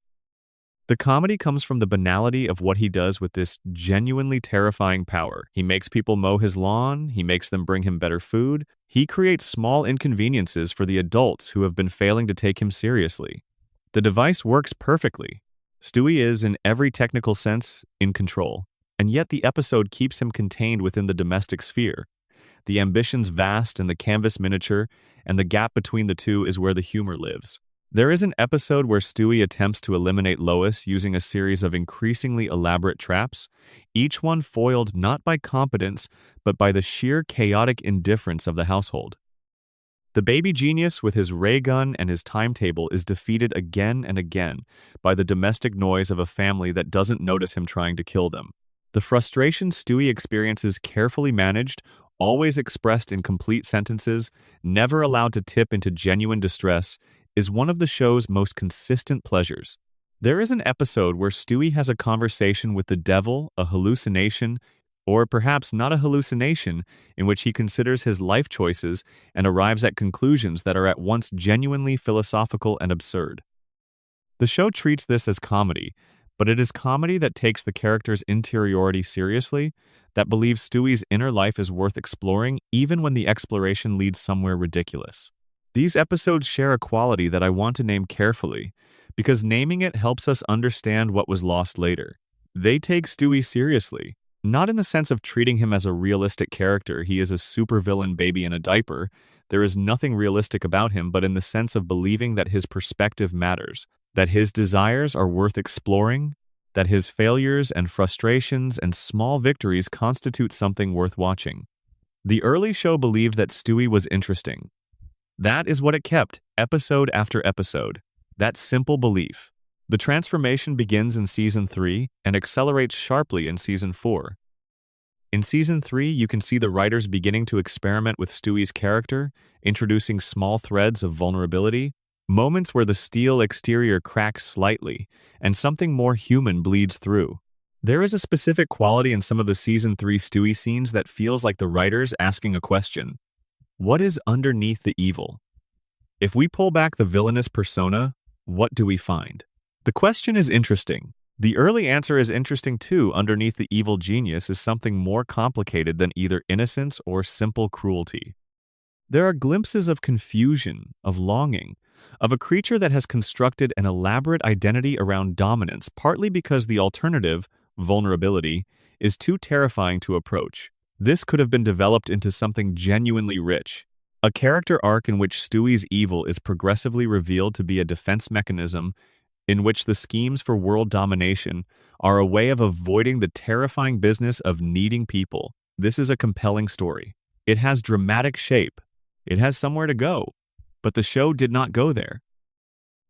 The comedy comes from the banality of what he does with this genuinely terrifying power. He makes people mow his lawn, he makes them bring him better food, he creates small inconveniences for the adults who have been failing to take him seriously. The device works perfectly. Stewie is, in every technical sense, in control, and yet the episode keeps him contained within the domestic sphere. The ambition's vast and the canvas miniature, and the gap between the two is where the humor lives. There is an episode where Stewie attempts to eliminate Lois using a series of increasingly elaborate traps, each one foiled not by competence, but by the sheer chaotic indifference of the household. The baby genius with his ray gun and his timetable is defeated again and again by the domestic noise of a family that doesn't notice him trying to kill them. The frustration Stewie experiences carefully managed, always expressed in complete sentences, never allowed to tip into genuine distress, is one of the show's most consistent pleasures. There is an episode where Stewie has a conversation with the devil, a hallucination, or perhaps not a hallucination, in which he considers his life choices and arrives at conclusions that are at once genuinely philosophical and absurd. The show treats this as comedy, but it is comedy that takes the character's interiority seriously, that believes Stewie's inner life is worth exploring even when the exploration leads somewhere ridiculous. These episodes share a quality that I want to name carefully, because naming it helps us understand what was lost later. They take Stewie seriously, not in the sense of treating him as a realistic character. He is a supervillain baby in a diaper. There is nothing realistic about him, but in the sense of believing that his perspective matters, that his desires are worth exploring, that his failures and frustrations and small victories constitute something worth watching. The early show believed that Stewie was interesting. That is what it kept, episode after episode. That simple belief. The transformation begins in Season 3 and accelerates sharply in Season 4. In Season 3, you can see the writers beginning to experiment with Stewie's character, introducing small threads of vulnerability, moments where the steel exterior cracks slightly, and something more human bleeds through. There is a specific quality in some of the Season 3 Stewie scenes that feels like the writers asking a question. What is underneath the evil? If we pull back the villainous persona, what do we find? The question is interesting. The early answer is interesting too. Underneath the evil genius is something more complicated than either innocence or simple cruelty. There are glimpses of confusion, of longing, of a creature that has constructed an elaborate identity around dominance, partly because the alternative, vulnerability, is too terrifying to approach. This could have been developed into something genuinely rich. A character arc in which Stewie's evil is progressively revealed to be a defense mechanism, in which the schemes for world domination are a way of avoiding the terrifying business of needing people. This is a compelling story. It has dramatic shape. It has somewhere to go. But the show did not go there.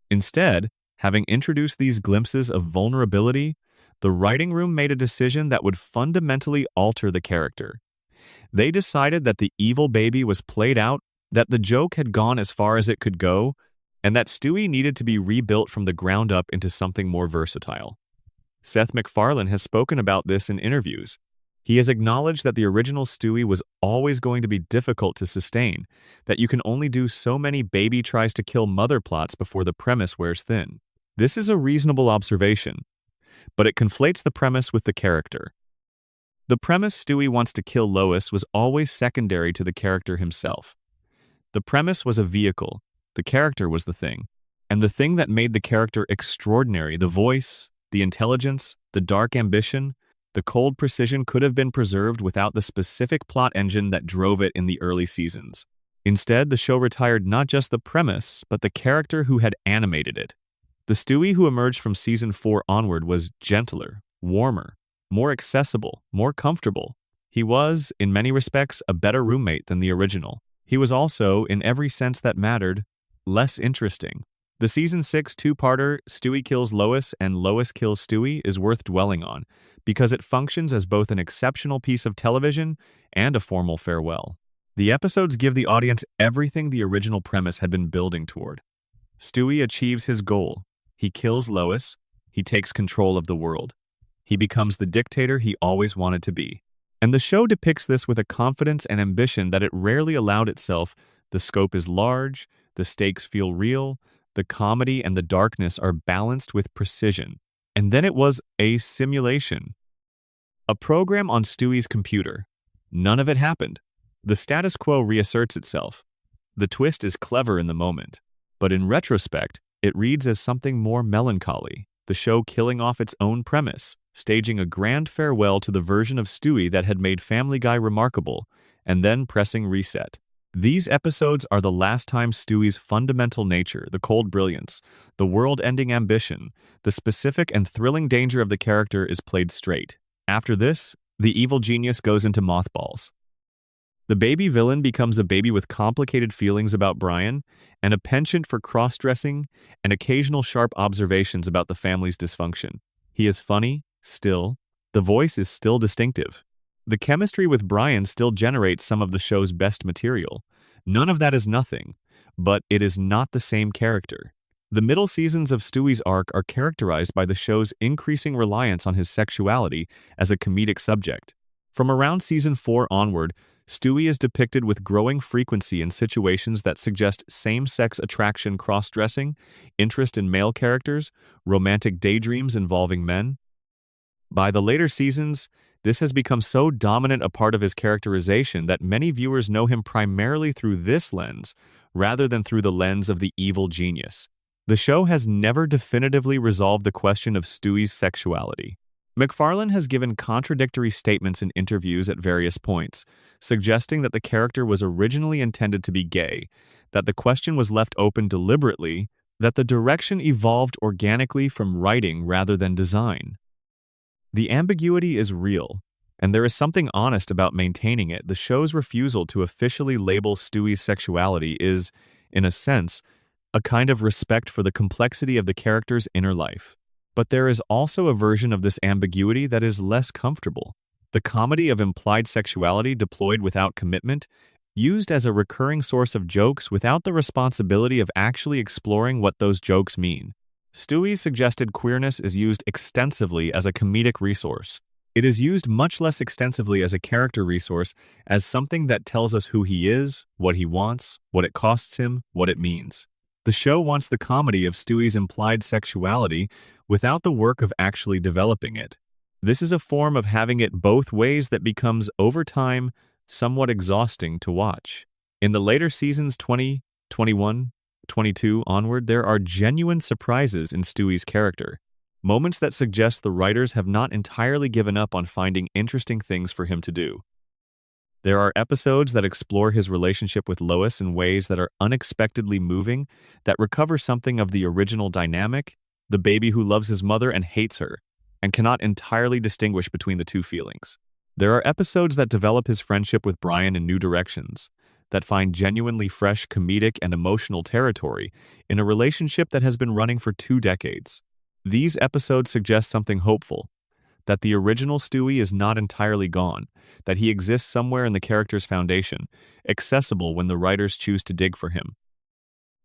Instead, having introduced these glimpses of vulnerability, the writing room made a decision that would fundamentally alter the character. They decided that the evil baby was played out, that the joke had gone as far as it could go, and that Stewie needed to be rebuilt from the ground up into something more versatile. Seth MacFarlane has spoken about this in interviews. He has acknowledged that the original Stewie was always going to be difficult to sustain, that you can only do so many baby tries to kill mother plots before the premise wears thin. This is a reasonable observation, but it conflates the premise with the character. The premise Stewie wants to kill Lois was always secondary to the character himself. The premise was a vehicle, the character was the thing. And the thing that made the character extraordinary, the voice, the intelligence, the dark ambition, the cold precision could have been preserved without the specific plot engine that drove it in the early seasons. Instead, the show retired not just the premise, but the character who had animated it. The Stewie who emerged from Season 4 onward was gentler, warmer, more accessible, more comfortable. He was, in many respects, a better roommate than the original. He was also, in every sense that mattered, less interesting. The Season 6 two-parter, Stewie Kills Lois and Lois Kills Stewie, is worth dwelling on, because it functions as both an exceptional piece of television and a formal farewell. The episodes give the audience everything the original premise had been building toward. Stewie achieves his goal. He kills Lois. He takes control of the world. He becomes the dictator he always wanted to be. And the show depicts this with a confidence and ambition that it rarely allowed itself. The scope is large, the stakes feel real, the comedy and the darkness are balanced with precision. And then it was a simulation. A program on Stewie's computer. None of it happened. The status quo reasserts itself. The twist is clever in the moment, but in retrospect, it reads as something more melancholy, the show killing off its own premise, staging a grand farewell to the version of Stewie that had made Family Guy remarkable, and then pressing reset. These episodes are the last time Stewie's fundamental nature, the cold brilliance, the world-ending ambition, the specific and thrilling danger of the character is played straight. After this, the evil genius goes into mothballs. The baby villain becomes a baby with complicated feelings about Brian and a penchant for cross-dressing and occasional sharp observations about the family's dysfunction. He is funny, still. The voice is still distinctive. The chemistry with Brian still generates some of the show's best material. None of that is nothing, but it is not the same character. The middle seasons of Stewie's arc are characterized by the show's increasing reliance on his sexuality as a comedic subject. From around Season 4 onward, Stewie is depicted with growing frequency in situations that suggest same-sex attraction cross-dressing, interest in male characters, romantic daydreams involving men. By the later seasons, this has become so dominant a part of his characterization that many viewers know him primarily through this lens, rather than through the lens of the evil genius. The show has never definitively resolved the question of Stewie's sexuality. MacFarlane has given contradictory statements in interviews at various points, suggesting that the character was originally intended to be gay, that the question was left open deliberately, that the direction evolved organically from writing rather than design. The ambiguity is real, and there is something honest about maintaining it. The show's refusal to officially label Stewie's sexuality is, in a sense, a kind of respect for the complexity of the character's inner life. But there is also a version of this ambiguity that is less comfortable. The comedy of implied sexuality deployed without commitment, used as a recurring source of jokes without the responsibility of actually exploring what those jokes mean. Stewie's suggested queerness is used extensively as a comedic resource. It is used much less extensively as a character resource, as something that tells us who he is, what he wants, what it costs him, what it means. The show wants the comedy of Stewie's implied sexuality without the work of actually developing it. This is a form of having it both ways that becomes, over time, somewhat exhausting to watch. In the later seasons 20, 21, 22 onward, there are genuine surprises in Stewie's character, moments that suggest the writers have not entirely given up on finding interesting things for him to do. There are episodes that explore his relationship with Lois in ways that are unexpectedly moving, that recover something of the original dynamic, the baby who loves his mother and hates her, and cannot entirely distinguish between the two feelings. There are episodes that develop his friendship with Brian in new directions, that find genuinely fresh comedic and emotional territory in a relationship that has been running for 2 decades. These episodes suggest something hopeful, that the original Stewie is not entirely gone, that he exists somewhere in the character's foundation, accessible when the writers choose to dig for him.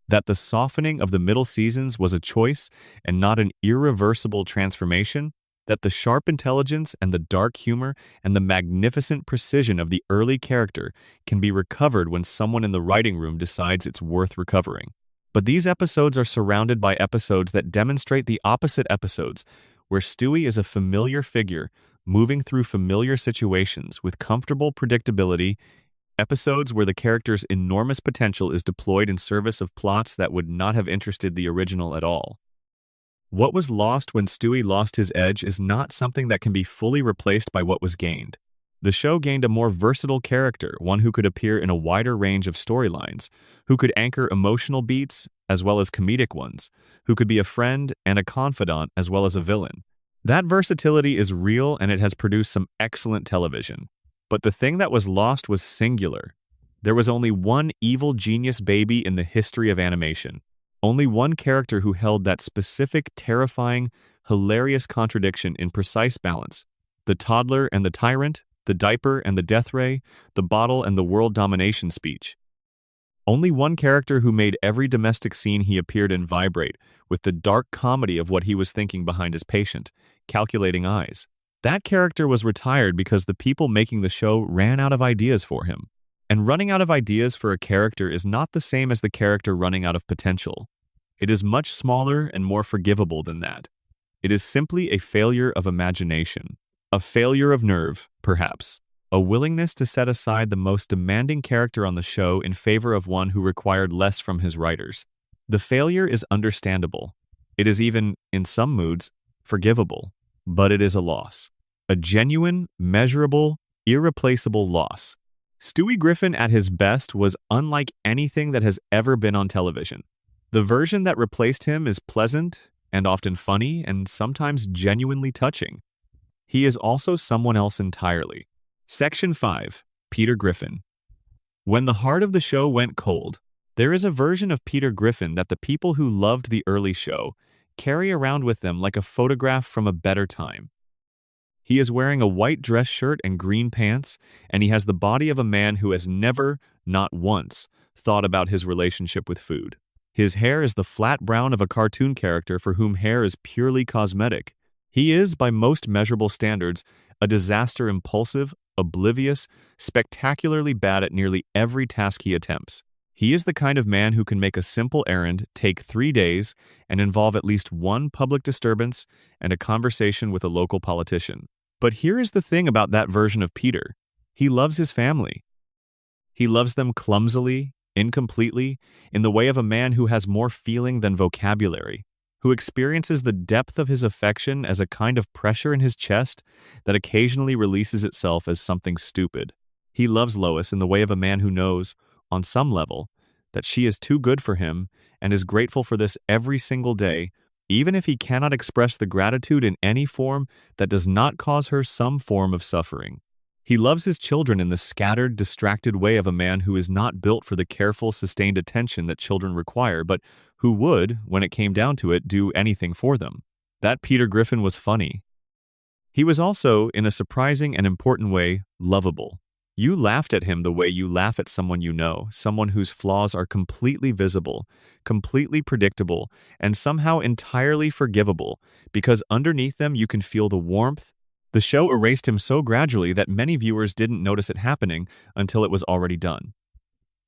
That the softening of the middle seasons was a choice and not an irreversible transformation, that the sharp intelligence and the dark humor and the magnificent precision of the early character can be recovered when someone in the writing room decides it's worth recovering. But these episodes are surrounded by episodes that demonstrate the opposite episodes, where Stewie is a familiar figure, moving through familiar situations with comfortable predictability, episodes where the character's enormous potential is deployed in service of plots that would not have interested the original at all. What was lost when Stewie lost his edge is not something that can be fully replaced by what was gained. The show gained a more versatile character, one who could appear in a wider range of storylines, who could anchor emotional beats as well as comedic ones, who could be a friend and a confidant as well as a villain. That versatility is real and it has produced some excellent television. But the thing that was lost was singular. There was only one evil genius baby in the history of animation. Only one character who held that specific, terrifying, hilarious contradiction in precise balance. The toddler and the tyrant, the diaper and the death ray, the bottle and the world domination speech. Only one character who made every domestic scene he appeared in vibrate with the dark comedy of what he was thinking behind his patient, calculating eyes. That character was retired because the people making the show ran out of ideas for him. And running out of ideas for a character is not the same as the character running out of potential. It is much smaller and more forgivable than that. It is simply a failure of imagination. A failure of nerve, perhaps. A willingness to set aside the most demanding character on the show in favor of one who required less from his writers. The failure is understandable. It is even, in some moods, forgivable. But it is a loss. A genuine, measurable, irreplaceable loss. Stewie Griffin at his best was unlike anything that has ever been on television. The version that replaced him is pleasant and often funny and sometimes genuinely touching. He is also someone else entirely. Section 5. Peter Griffin. When the heart of the show went cold, there is a version of Peter Griffin that the people who loved the early show carry around with them like a photograph from a better time. He is wearing a white dress shirt and green pants, and he has the body of a man who has never, not once, thought about his relationship with food. His hair is the flat brown of a cartoon character for whom hair is purely cosmetic. He is, by most measurable standards, a disaster impulsive, oblivious, spectacularly bad at nearly every task he attempts. He is the kind of man who can make a simple errand take 3 days and involve at least one public disturbance and a conversation with a local politician. But here is the thing about that version of Peter. He loves his family. He loves them clumsily, incompletely, in the way of a man who has more feeling than vocabulary, who experiences the depth of his affection as a kind of pressure in his chest that occasionally releases itself as something stupid. He loves Lois in the way of a man who knows, on some level, that she is too good for him and is grateful for this every single day, even if he cannot express the gratitude in any form that does not cause her some form of suffering. He loves his children in the scattered, distracted way of a man who is not built for the careful, sustained attention that children require, but who would, when it came down to it, do anything for them. That Peter Griffin was funny. He was also, in a surprising and important way, lovable. You laughed at him the way you laugh at someone you know, someone whose flaws are completely visible, completely predictable, and somehow entirely forgivable, because underneath them you can feel the warmth. The show erased him so gradually that many viewers didn't notice it happening until it was already done.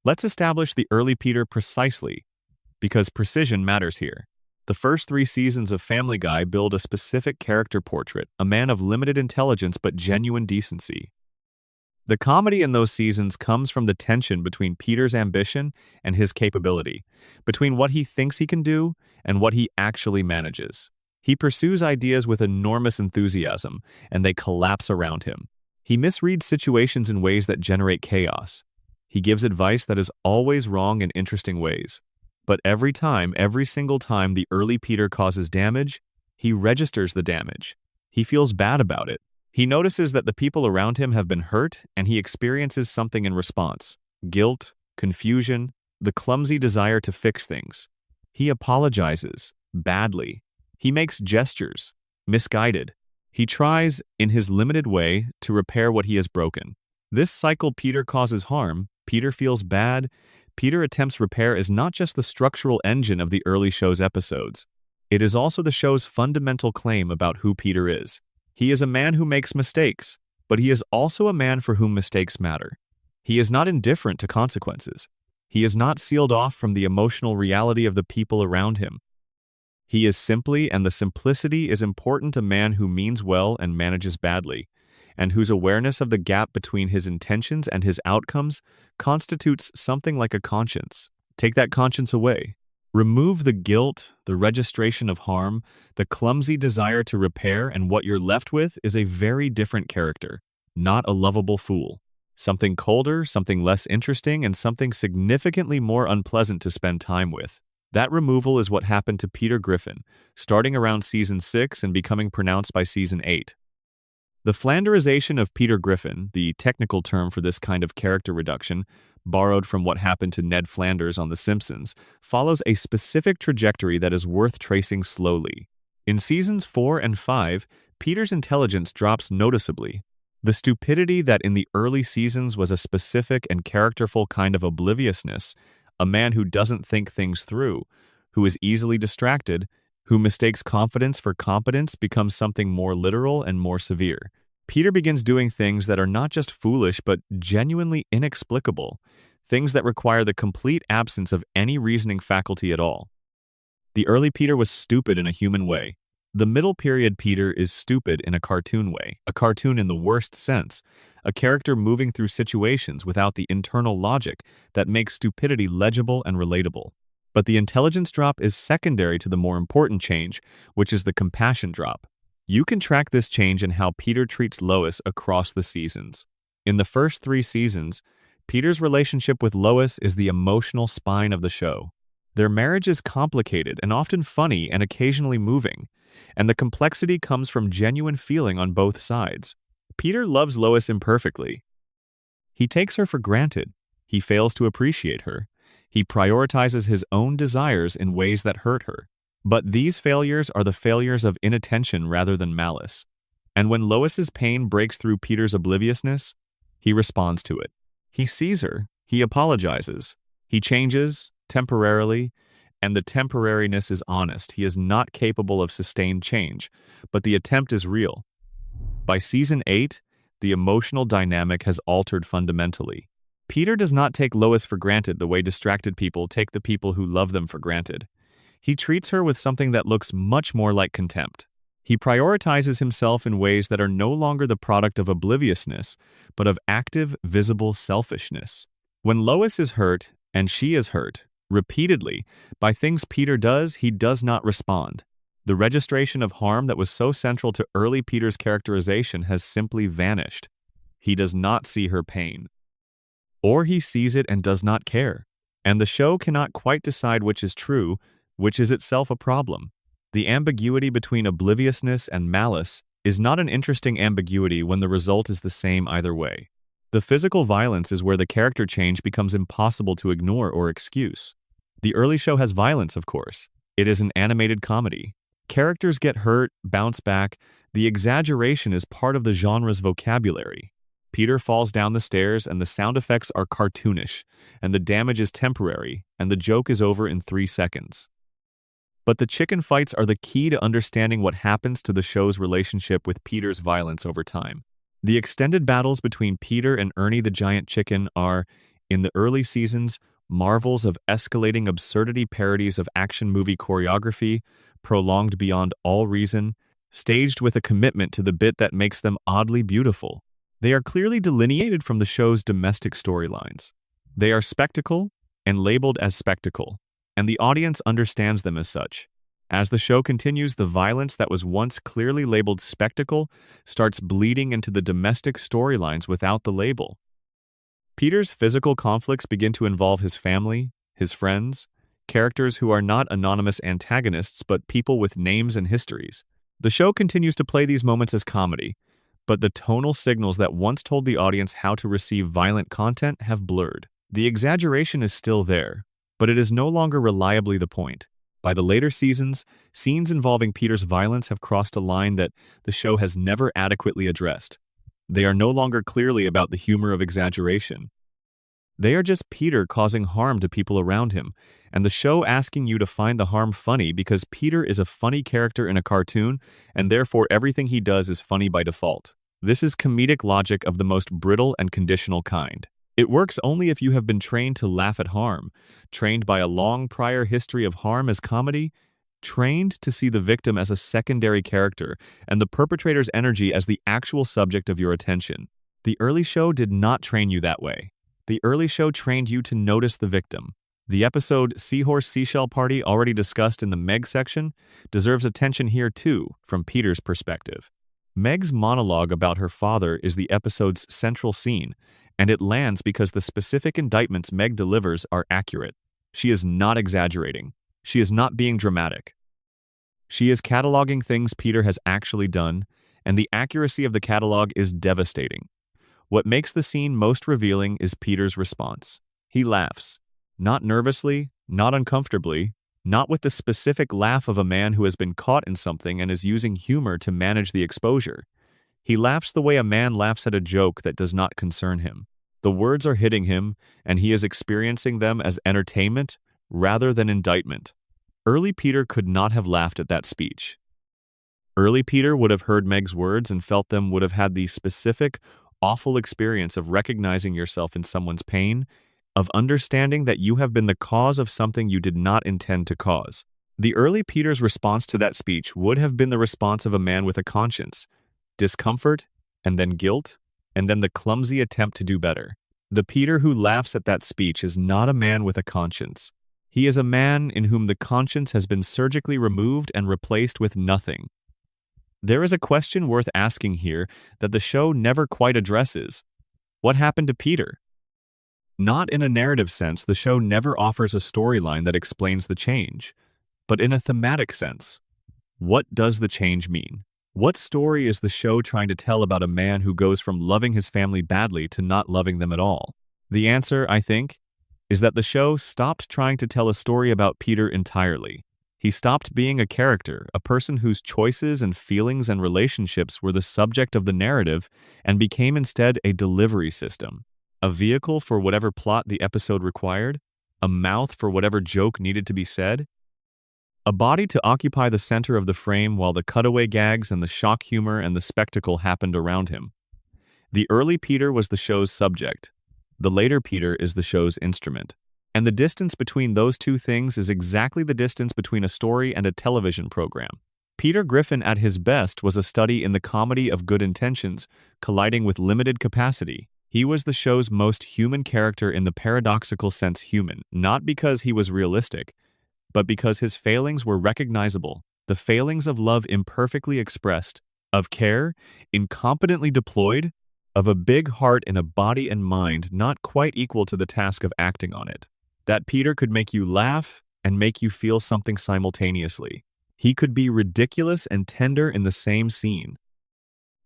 Let's establish the early Peter precisely, because precision matters here. The first 3 seasons of Family Guy build a specific character portrait, a man of limited intelligence but genuine decency. The comedy in those seasons comes from the tension between Peter's ambition and his capability, between what he thinks he can do and what he actually manages. He pursues ideas with enormous enthusiasm, and they collapse around him. He misreads situations in ways that generate chaos. He gives advice that is always wrong in interesting ways. But every single time the early Peter causes damage, he registers the damage. He feels bad about it. He notices that the people around him have been hurt, and he experiences something in response: guilt, confusion, the clumsy desire to fix things. He apologizes, badly. He makes gestures, misguided. He tries, in his limited way, to repair what he has broken. This cycle: Peter causes harm, Peter feels bad, Peter attempts repair is not just the structural engine of the early show's episodes. It is also the show's fundamental claim about who Peter is. He is a man who makes mistakes, but he is also a man for whom mistakes matter. He is not indifferent to consequences. He is not sealed off from the emotional reality of the people around him. He is simply, and the simplicity is important, a man who means well and manages badly, and whose awareness of the gap between his intentions and his outcomes constitutes something like a conscience. Take that conscience away. Remove the guilt, the registration of harm, the clumsy desire to repair, and what you're left with is a very different character, not a lovable fool. Something colder, something less interesting, and something significantly more unpleasant to spend time with. That removal is what happened to Peter Griffin, starting around season 6 and becoming pronounced by season 8. The Flanderization of Peter Griffin, the technical term for this kind of character reduction, borrowed from what happened to Ned Flanders on The Simpsons, follows a specific trajectory that is worth tracing slowly. In seasons 4 and 5, Peter's intelligence drops noticeably. The stupidity that in the early seasons was a specific and characterful kind of obliviousness, a man who doesn't think things through, who is easily distracted, who mistakes confidence for competence, becomes something more literal and more severe. Peter begins doing things that are not just foolish but genuinely inexplicable, things that require the complete absence of any reasoning faculty at all. The early Peter was stupid in a human way. The middle period Peter is stupid in a cartoon way, a cartoon in the worst sense, a character moving through situations without the internal logic that makes stupidity legible and relatable. But the intelligence drop is secondary to the more important change, which is the compassion drop. You can track this change in how Peter treats Lois across the seasons. In the first 3 seasons, Peter's relationship with Lois is the emotional spine of the show. Their marriage is complicated and often funny and occasionally moving, and the complexity comes from genuine feeling on both sides. Peter loves Lois imperfectly. He takes her for granted. He fails to appreciate her. He prioritizes his own desires in ways that hurt her. But these failures are the failures of inattention rather than malice. And when Lois's pain breaks through Peter's obliviousness, he responds to it. He sees her. He apologizes. He changes, temporarily, and the temporariness is honest. He is not capable of sustained change, but the attempt is real. By season 8, the emotional dynamic has altered fundamentally. Peter does not take Lois for granted the way distracted people take the people who love them for granted. He treats her with something that looks much more like contempt. He prioritizes himself in ways that are no longer the product of obliviousness, but of active, visible selfishness. When Lois is hurt, and she is hurt, repeatedly, by things Peter does, he does not respond. The registration of harm that was so central to early Peter's characterization has simply vanished. He does not see her pain. Or he sees it and does not care. And the show cannot quite decide which is true, which is itself a problem. The ambiguity between obliviousness and malice is not an interesting ambiguity when the result is the same either way. The physical violence is where the character change becomes impossible to ignore or excuse. The early show has violence, of course. It is an animated comedy. Characters get hurt, bounce back. The exaggeration is part of the genre's vocabulary. Peter falls down the stairs and the sound effects are cartoonish, and the damage is temporary, and the joke is over in 3 seconds. But the chicken fights are the key to understanding what happens to the show's relationship with Peter's violence over time. The extended battles between Peter and Ernie the Giant Chicken are, in the early seasons, marvels of escalating absurdity, parodies of action movie choreography, prolonged beyond all reason, staged with a commitment to the bit that makes them oddly beautiful. They are clearly delineated from the show's domestic storylines. They are spectacle and labeled as spectacle, and the audience understands them as such. As the show continues, the violence that was once clearly labeled spectacle starts bleeding into the domestic storylines without the label. Peter's physical conflicts begin to involve his family, his friends, characters who are not anonymous antagonists but people with names and histories. The show continues to play these moments as comedy, but the tonal signals that once told the audience how to receive violent content have blurred. The exaggeration is still there, but it is no longer reliably the point. By the later seasons, scenes involving Peter's violence have crossed a line that the show has never adequately addressed. They are no longer clearly about the humor of exaggeration. They are just Peter causing harm to people around him, and the show asking you to find the harm funny because Peter is a funny character in a cartoon, and therefore everything he does is funny by default. This is comedic logic of the most brittle and conditional kind. It works only if you have been trained to laugh at harm, trained by a long prior history of harm as comedy, trained to see the victim as a secondary character and the perpetrator's energy as the actual subject of your attention. The early show did not train you that way. The early show trained you to notice the victim. The episode Seahorse Seashell Party, already discussed in the Meg section, deserves attention here too, from Peter's perspective. Meg's monologue about her father is the episode's central scene, and it lands because the specific indictments Meg delivers are accurate. She is not exaggerating. She is not being dramatic. She is cataloging things Peter has actually done, and the accuracy of the catalog is devastating. What makes the scene most revealing is Peter's response. He laughs. Not nervously, not uncomfortably, not with the specific laugh of a man who has been caught in something and is using humor to manage the exposure. He laughs the way a man laughs at a joke that does not concern him. The words are hitting him, and he is experiencing them as entertainment rather than indictment. Early Peter could not have laughed at that speech. Early Peter would have heard Meg's words and felt them, would have had the specific, awful experience of recognizing yourself in someone's pain, of understanding that you have been the cause of something you did not intend to cause. The early Peter's response to that speech would have been the response of a man with a conscience: discomfort, and then guilt, and then the clumsy attempt to do better. The Peter who laughs at that speech is not a man with a conscience. He is a man in whom the conscience has been surgically removed and replaced with nothing. There is a question worth asking here that the show never quite addresses. What happened to Peter? Not in a narrative sense, the show never offers a storyline that explains the change, but in a thematic sense. What does the change mean? What story is the show trying to tell about a man who goes from loving his family badly to not loving them at all? The answer, I think, is that the show stopped trying to tell a story about Peter entirely. He stopped being a character, a person whose choices and feelings and relationships were the subject of the narrative, and became instead a delivery system. A vehicle for whatever plot the episode required, a mouth for whatever joke needed to be said, a body to occupy the center of the frame while the cutaway gags and the shock humor and the spectacle happened around him. The early Peter was the show's subject. The later Peter is the show's instrument. And the distance between those two things is exactly the distance between a story and a television program. Peter Griffin at his best was a study in the comedy of good intentions colliding with limited capacity. He was the show's most human character in the paradoxical sense human, not because he was realistic, but because his failings were recognizable, the failings of love imperfectly expressed, of care, incompetently deployed, of a big heart and a body and mind not quite equal to the task of acting on it. That Peter could make you laugh and make you feel something simultaneously. He could be ridiculous and tender in the same scene.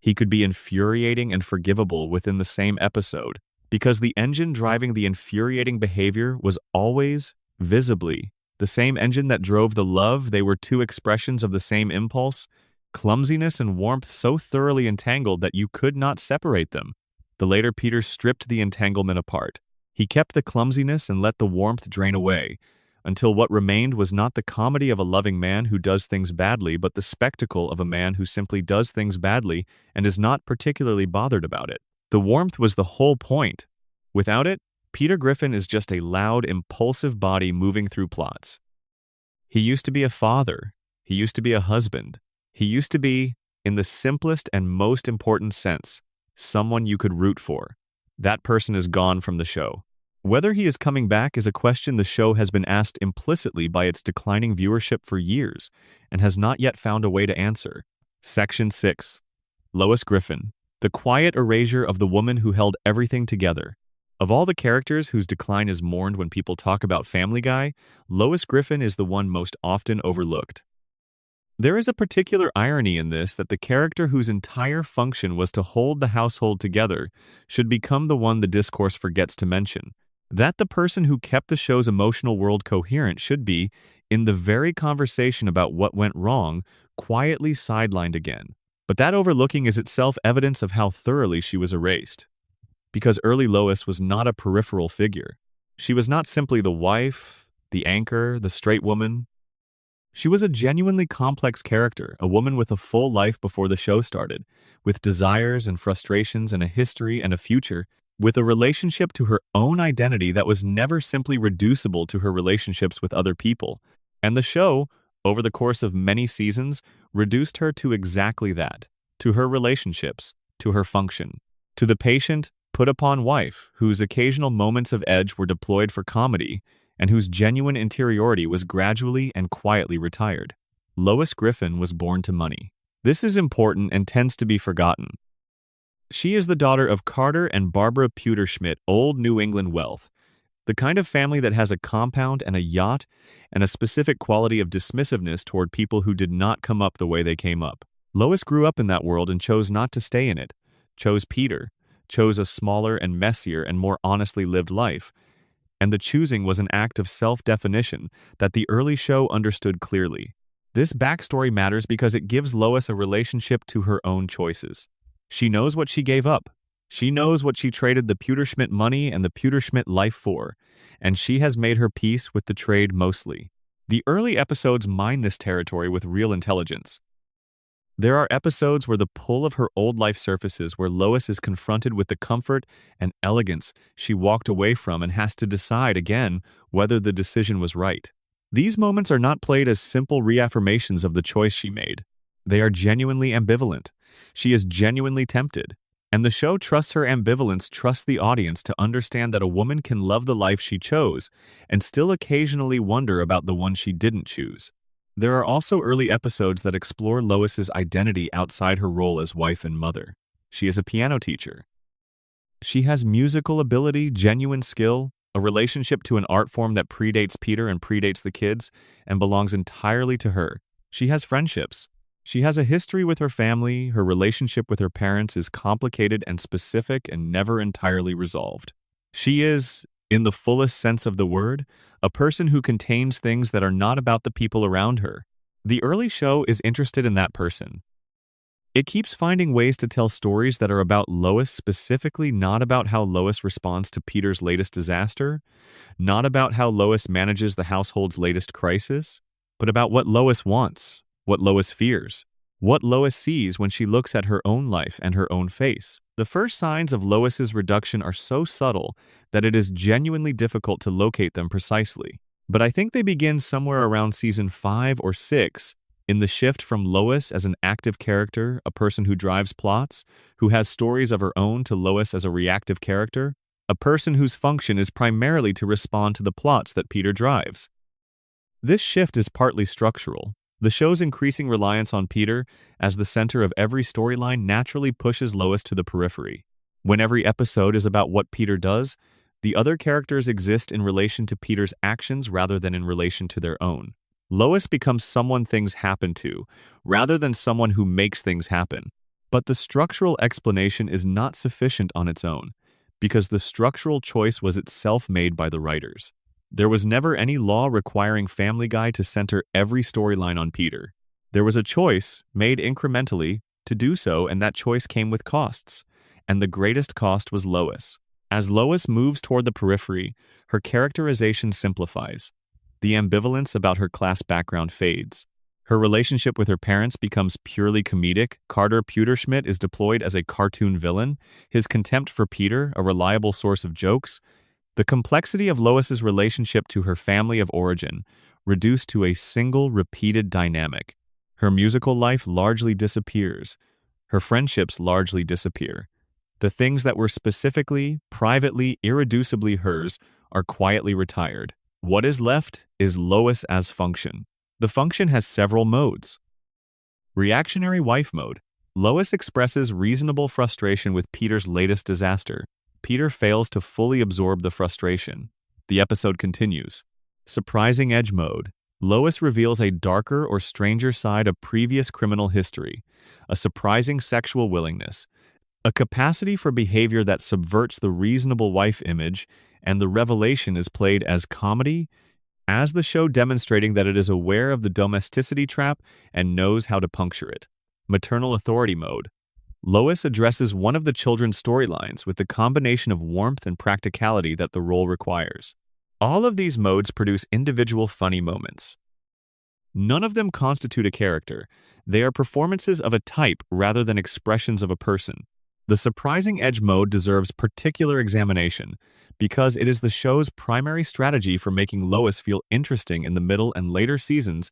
He could be infuriating and forgivable within the same episode, because the engine driving the infuriating behavior was always, visibly, the same engine that drove the love. They were two expressions of the same impulse, clumsiness and warmth so thoroughly entangled that you could not separate them. The later Peter stripped the entanglement apart. He kept the clumsiness and let the warmth drain away, until what remained was not the comedy of a loving man who does things badly, but the spectacle of a man who simply does things badly and is not particularly bothered about it. The warmth was the whole point. Without it, Peter Griffin is just a loud, impulsive body moving through plots. He used to be a father. He used to be a husband. He used to be, in the simplest and most important sense, someone you could root for. That person is gone from the show. Whether he is coming back is a question the show has been asked implicitly by its declining viewership for years and has not yet found a way to answer. Section 6. Lois Griffin, the quiet erasure of the woman who held everything together. Of all the characters whose decline is mourned when people talk about Family Guy, Lois Griffin is the one most often overlooked. There is a particular irony in this that the character whose entire function was to hold the household together should become the one the discourse forgets to mention. That the person who kept the show's emotional world coherent should be, in the very conversation about what went wrong, quietly sidelined again. But that overlooking is itself evidence of how thoroughly she was erased. Because early Lois was not a peripheral figure. She was not simply the wife, the anchor, the straight woman. She was a genuinely complex character, a woman with a full life before the show started, with desires and frustrations and a history and a future, with a relationship to her own identity that was never simply reducible to her relationships with other people. And the show, over the course of many seasons, reduced her to exactly that, to her relationships, to her function, to the patient, put-upon wife, whose occasional moments of edge were deployed for comedy, and whose genuine interiority was gradually and quietly retired. Lois Griffin was born to money. This is important and tends to be forgotten. She is the daughter of Carter and Barbara Pewter-Schmidt, old New England wealth, the kind of family that has a compound and a yacht and a specific quality of dismissiveness toward people who did not come up the way they came up. Lois grew up in that world and chose not to stay in it, chose Peter, chose a smaller and messier and more honestly lived life, and the choosing was an act of self-definition that the early show understood clearly. This backstory matters because it gives Lois a relationship to her own choices. She knows what she gave up. She knows what she traded the Pewterschmidt money and the Pewterschmidt life for, and she has made her peace with the trade mostly. The early episodes mine this territory with real intelligence. There are episodes where the pull of her old life surfaces, where Lois is confronted with the comfort and elegance she walked away from and has to decide again whether the decision was right. These moments are not played as simple reaffirmations of the choice she made. They are genuinely ambivalent. She is genuinely tempted. And the show trusts her ambivalence, trusts the audience to understand that a woman can love the life she chose and still occasionally wonder about the one she didn't choose. There are also early episodes that explore Lois's identity outside her role as wife and mother. She is a piano teacher. She has musical ability, genuine skill, a relationship to an art form that predates Peter and predates the kids and belongs entirely to her. She has friendships. She has a history with her family. Her relationship with her parents is complicated and specific and never entirely resolved. She is, in the fullest sense of the word, a person who contains things that are not about the people around her. The early show is interested in that person. It keeps finding ways to tell stories that are about Lois specifically, not about how Lois responds to Peter's latest disaster, not about how Lois manages the household's latest crisis, but about what Lois wants, what Lois fears, what Lois sees when she looks at her own life and her own face. The first signs of Lois's reduction are so subtle that it is genuinely difficult to locate them precisely. But I think they begin somewhere around season 5 or 6, in the shift from Lois as an active character, a person who drives plots, who has stories of her own, to Lois as a reactive character, a person whose function is primarily to respond to the plots that Peter drives. This shift is partly structural. The show's increasing reliance on Peter as the center of every storyline naturally pushes Lois to the periphery. When every episode is about what Peter does, the other characters exist in relation to Peter's actions rather than in relation to their own. Lois becomes someone things happen to, rather than someone who makes things happen. But the structural explanation is not sufficient on its own, because the structural choice was itself made by the writers. There was never any law requiring Family Guy to center every storyline on Peter. There was a choice, made incrementally, to do so, and that choice came with costs. And the greatest cost was Lois. As Lois moves toward the periphery, her characterization simplifies. The ambivalence about her class background fades. Her relationship with her parents becomes purely comedic. Carter Pewterschmidt is deployed as a cartoon villain, his contempt for Peter a reliable source of jokes. The complexity of Lois's relationship to her family of origin reduced to a single repeated dynamic. Her musical life largely disappears. Her friendships largely disappear. The things that were specifically, privately, irreducibly hers are quietly retired. What is left is Lois as function. The function has several modes. Reactionary wife mode. Lois expresses reasonable frustration with Peter's latest disaster. Peter fails to fully absorb the frustration. The episode continues. Surprising edge mode. Lois reveals a darker or stranger side of previous criminal history, a surprising sexual willingness, a capacity for behavior that subverts the reasonable wife image, and the revelation is played as comedy, as the show demonstrating that it is aware of the domesticity trap and knows how to puncture it. Maternal authority mode. Lois addresses one of the children's storylines with the combination of warmth and practicality that the role requires. All of these modes produce individual funny moments. None of them constitute a character. They are performances of a type rather than expressions of a person. The surprising edge mode deserves particular examination because it is the show's primary strategy for making Lois feel interesting in the middle and later seasons,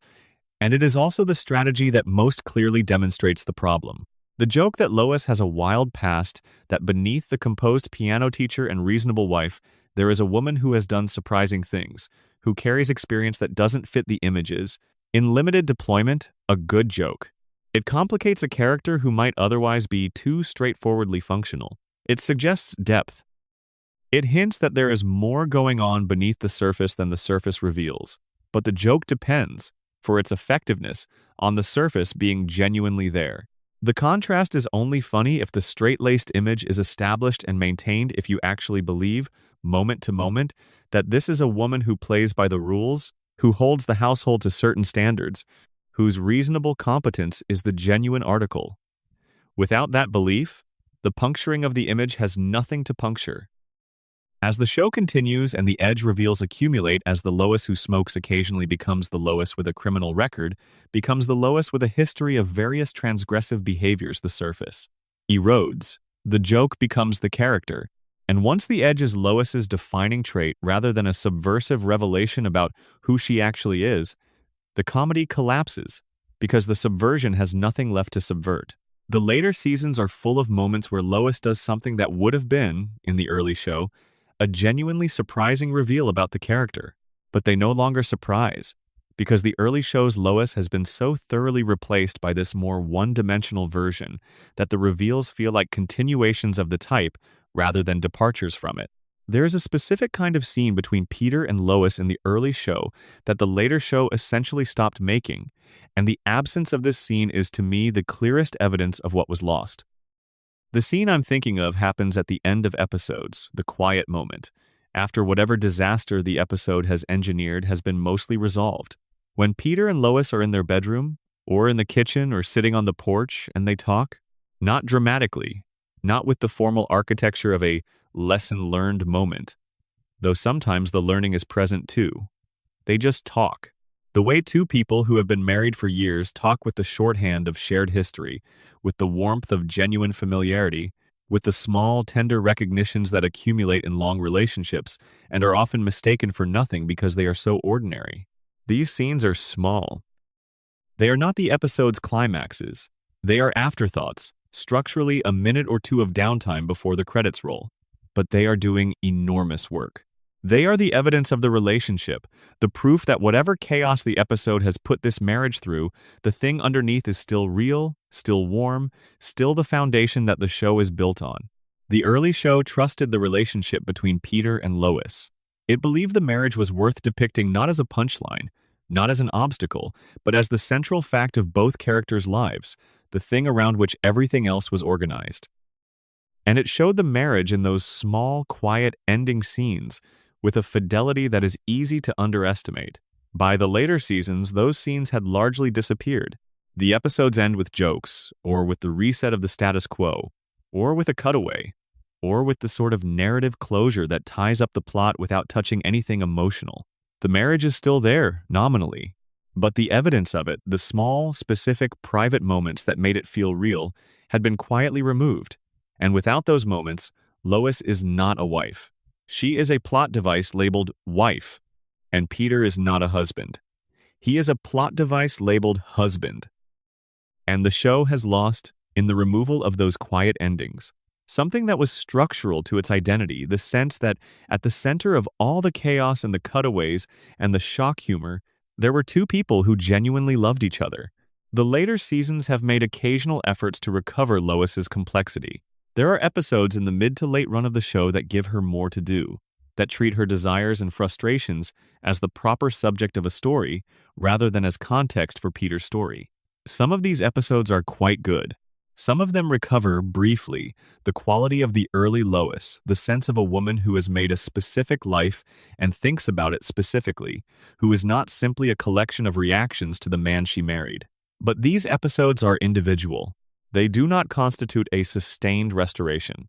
and it is also the strategy that most clearly demonstrates the problem. The joke that Lois has a wild past, that beneath the composed piano teacher and reasonable wife, there is a woman who has done surprising things, who carries experience that doesn't fit the images. In limited deployment, a good joke. It complicates a character who might otherwise be too straightforwardly functional. It suggests depth. It hints that there is more going on beneath the surface than the surface reveals. But the joke depends. for its effectiveness on the surface being genuinely there. The contrast is only funny if the straight-laced image is established and maintained if you actually believe, moment to moment, that this is a woman who plays by the rules, who holds the household to certain standards, whose reasonable competence is the genuine article. Without that belief, the puncturing of the image has nothing to puncture. As the show continues and the edge reveals accumulate as the Lois who smokes occasionally becomes the Lois with a criminal record, becomes the Lois with a history of various transgressive behaviors, the surface erodes. The joke becomes the character. And once the edge is Lois's defining trait rather than a subversive revelation about who she actually is, the comedy collapses because the subversion has nothing left to subvert. The later seasons are full of moments where Lois does something that would have been, in the early show, a genuinely surprising reveal about the character, but they no longer surprise, because the early show's Lois has been so thoroughly replaced by this more one-dimensional version that the reveals feel like continuations of the type rather than departures from it. There is a specific kind of scene between Peter and Lois in the early show that the later show essentially stopped making, and the absence of this scene is to me the clearest evidence of what was lost. The scene I'm thinking of happens at the end of episodes, the quiet moment, after whatever disaster the episode has engineered has been mostly resolved. When Peter and Lois are in their bedroom, or in the kitchen, or sitting on the porch, and they talk, not dramatically, not with the formal architecture of a lesson-learned moment, though sometimes the learning is present too. They just talk. The way two people who have been married for years talk with the shorthand of shared history, with the warmth of genuine familiarity, with the small, tender recognitions that accumulate in long relationships and are often mistaken for nothing because they are so ordinary. These scenes are small. They are not the episode's climaxes. They are afterthoughts, structurally a minute or two of downtime before the credits roll. But they are doing enormous work. They are the evidence of the relationship, the proof that whatever chaos the episode has put this marriage through, the thing underneath is still real, still warm, still the foundation that the show is built on. The early show trusted the relationship between Peter and Lois. It believed the marriage was worth depicting not as a punchline, not as an obstacle, but as the central fact of both characters' lives, the thing around which everything else was organized. And it showed the marriage in those small, quiet ending scenes, with a fidelity that is easy to underestimate. By the later seasons, those scenes had largely disappeared. The episodes end with jokes, or with the reset of the status quo, or with a cutaway, or with the sort of narrative closure that ties up the plot without touching anything emotional. The marriage is still there, nominally, but the evidence of it, the small, specific, private moments that made it feel real, had been quietly removed. And without those moments, Lois is not a wife. She is a plot device labeled wife, and Peter is not a husband. He is a plot device labeled husband. And the show has lost, in the removal of those quiet endings, something that was structural to its identity, the sense that at the center of all the chaos and the cutaways and the shock humor, there were two people who genuinely loved each other. The later seasons have made occasional efforts to recover Lois's complexity. There are episodes in the mid to late run of the show that give her more to do, that treat her desires and frustrations as the proper subject of a story rather than as context for Peter's story. Some of these episodes are quite good. Some of them recover, briefly, the quality of the early Lois, the sense of a woman who has made a specific life and thinks about it specifically, who is not simply a collection of reactions to the man she married. But these episodes are individual. They do not constitute a sustained restoration.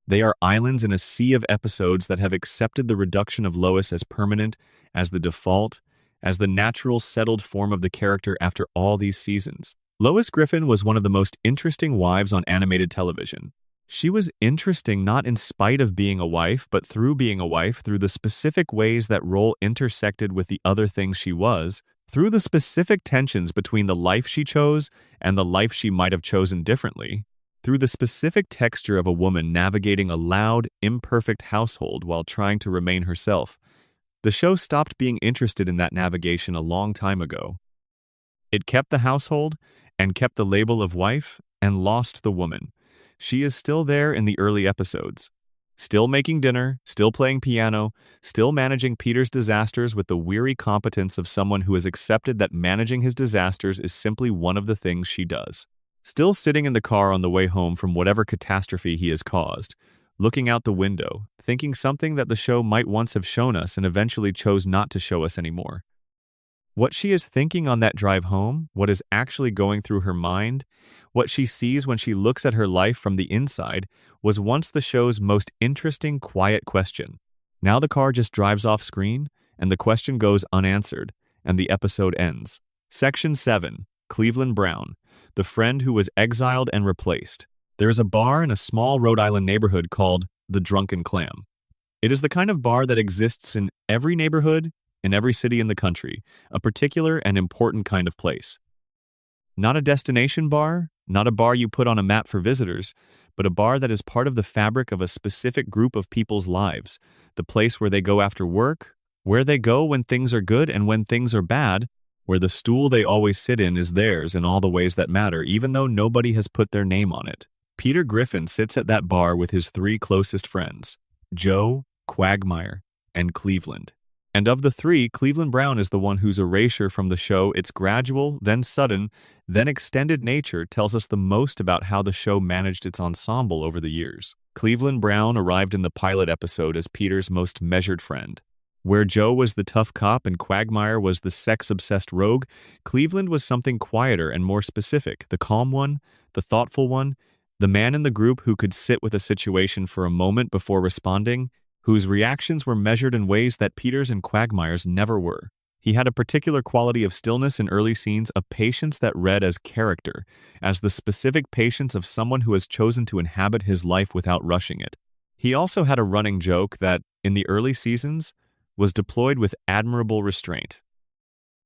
They are islands in a sea of episodes that have accepted the reduction of Lois as permanent, as the default, as the natural settled form of the character after all these seasons. Lois Griffin was one of the most interesting wives on animated television. She was interesting not in spite of being a wife, but through being a wife, through the specific ways that role intersected with the other things she was, through the specific tensions between the life she chose and the life she might have chosen differently, through the specific texture of a woman navigating a loud, imperfect household while trying to remain herself. The show stopped being interested in that navigation a long time ago. It kept the household and kept the label of wife and lost the woman. She is still there in the early episodes. Still making dinner, still playing piano, still managing Peter's disasters with the weary competence of someone who has accepted that managing his disasters is simply one of the things she does. Still sitting in the car on the way home from whatever catastrophe he has caused, looking out the window, thinking something that the show might once have shown us and eventually chose not to show us anymore. What she is thinking on that drive home, what is actually going through her mind, what she sees when she looks at her life from the inside, was once the show's most interesting, quiet question. Now the car just drives off screen, and the question goes unanswered, and the episode ends. Section 7. Cleveland Brown, the friend who was exiled and replaced. There is a bar in a small Rhode Island neighborhood called the Drunken Clam. It is the kind of bar that exists in every neighborhood, in every city in the country, a particular and important kind of place. Not a destination bar, not a bar you put on a map for visitors, but a bar that is part of the fabric of a specific group of people's lives, the place where they go after work, where they go when things are good and when things are bad, where the stool they always sit in is theirs in all the ways that matter, even though nobody has put their name on it. Peter Griffin sits at that bar with his three closest friends, Joe, Quagmire, and Cleveland. And of the three, Cleveland Brown is the one whose erasure from the show, its gradual, then sudden, then extended nature tells us the most about how the show managed its ensemble over the years. Cleveland Brown arrived in the pilot episode as Peter's most measured friend. Where Joe was the tough cop and Quagmire was the sex-obsessed rogue, Cleveland was something quieter and more specific, the calm one, the thoughtful one, the man in the group who could sit with a situation for a moment before responding, whose reactions were measured in ways that Peter's and Quagmire's never were. He had a particular quality of stillness in early scenes, a patience that read as character, as the specific patience of someone who has chosen to inhabit his life without rushing it. He also had a running joke that, in the early seasons, was deployed with admirable restraint.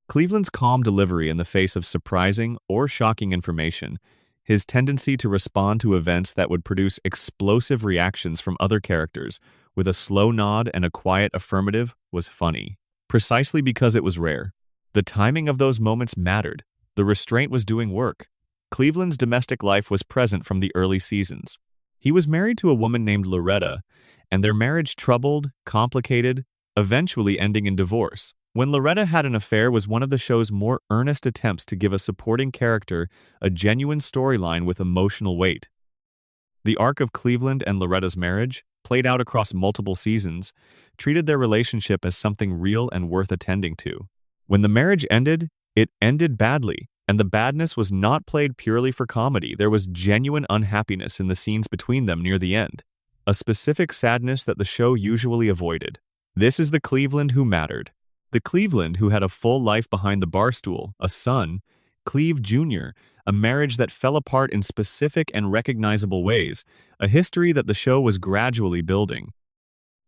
Cleveland's calm delivery in the face of surprising or shocking information, his tendency to respond to events that would produce explosive reactions from other characters with a slow nod and a quiet affirmative was funny, precisely because it was rare. The timing of those moments mattered. The restraint was doing work. Cleveland's domestic life was present from the early seasons. He was married to a woman named Loretta, and their marriage troubled, complicated, eventually ending in divorce. When Loretta Had an Affair was one of the show's more earnest attempts to give a supporting character a genuine storyline with emotional weight. The arc of Cleveland and Loretta's marriage, played out across multiple seasons, treated their relationship as something real and worth attending to. When the marriage ended, it ended badly, and the badness was not played purely for comedy. There was genuine unhappiness in the scenes between them near the end, a specific sadness that the show usually avoided. This is the Cleveland who mattered. The Cleveland who had a full life behind the barstool, a son, Cleve Jr., a marriage that fell apart in specific and recognizable ways, a history that the show was gradually building.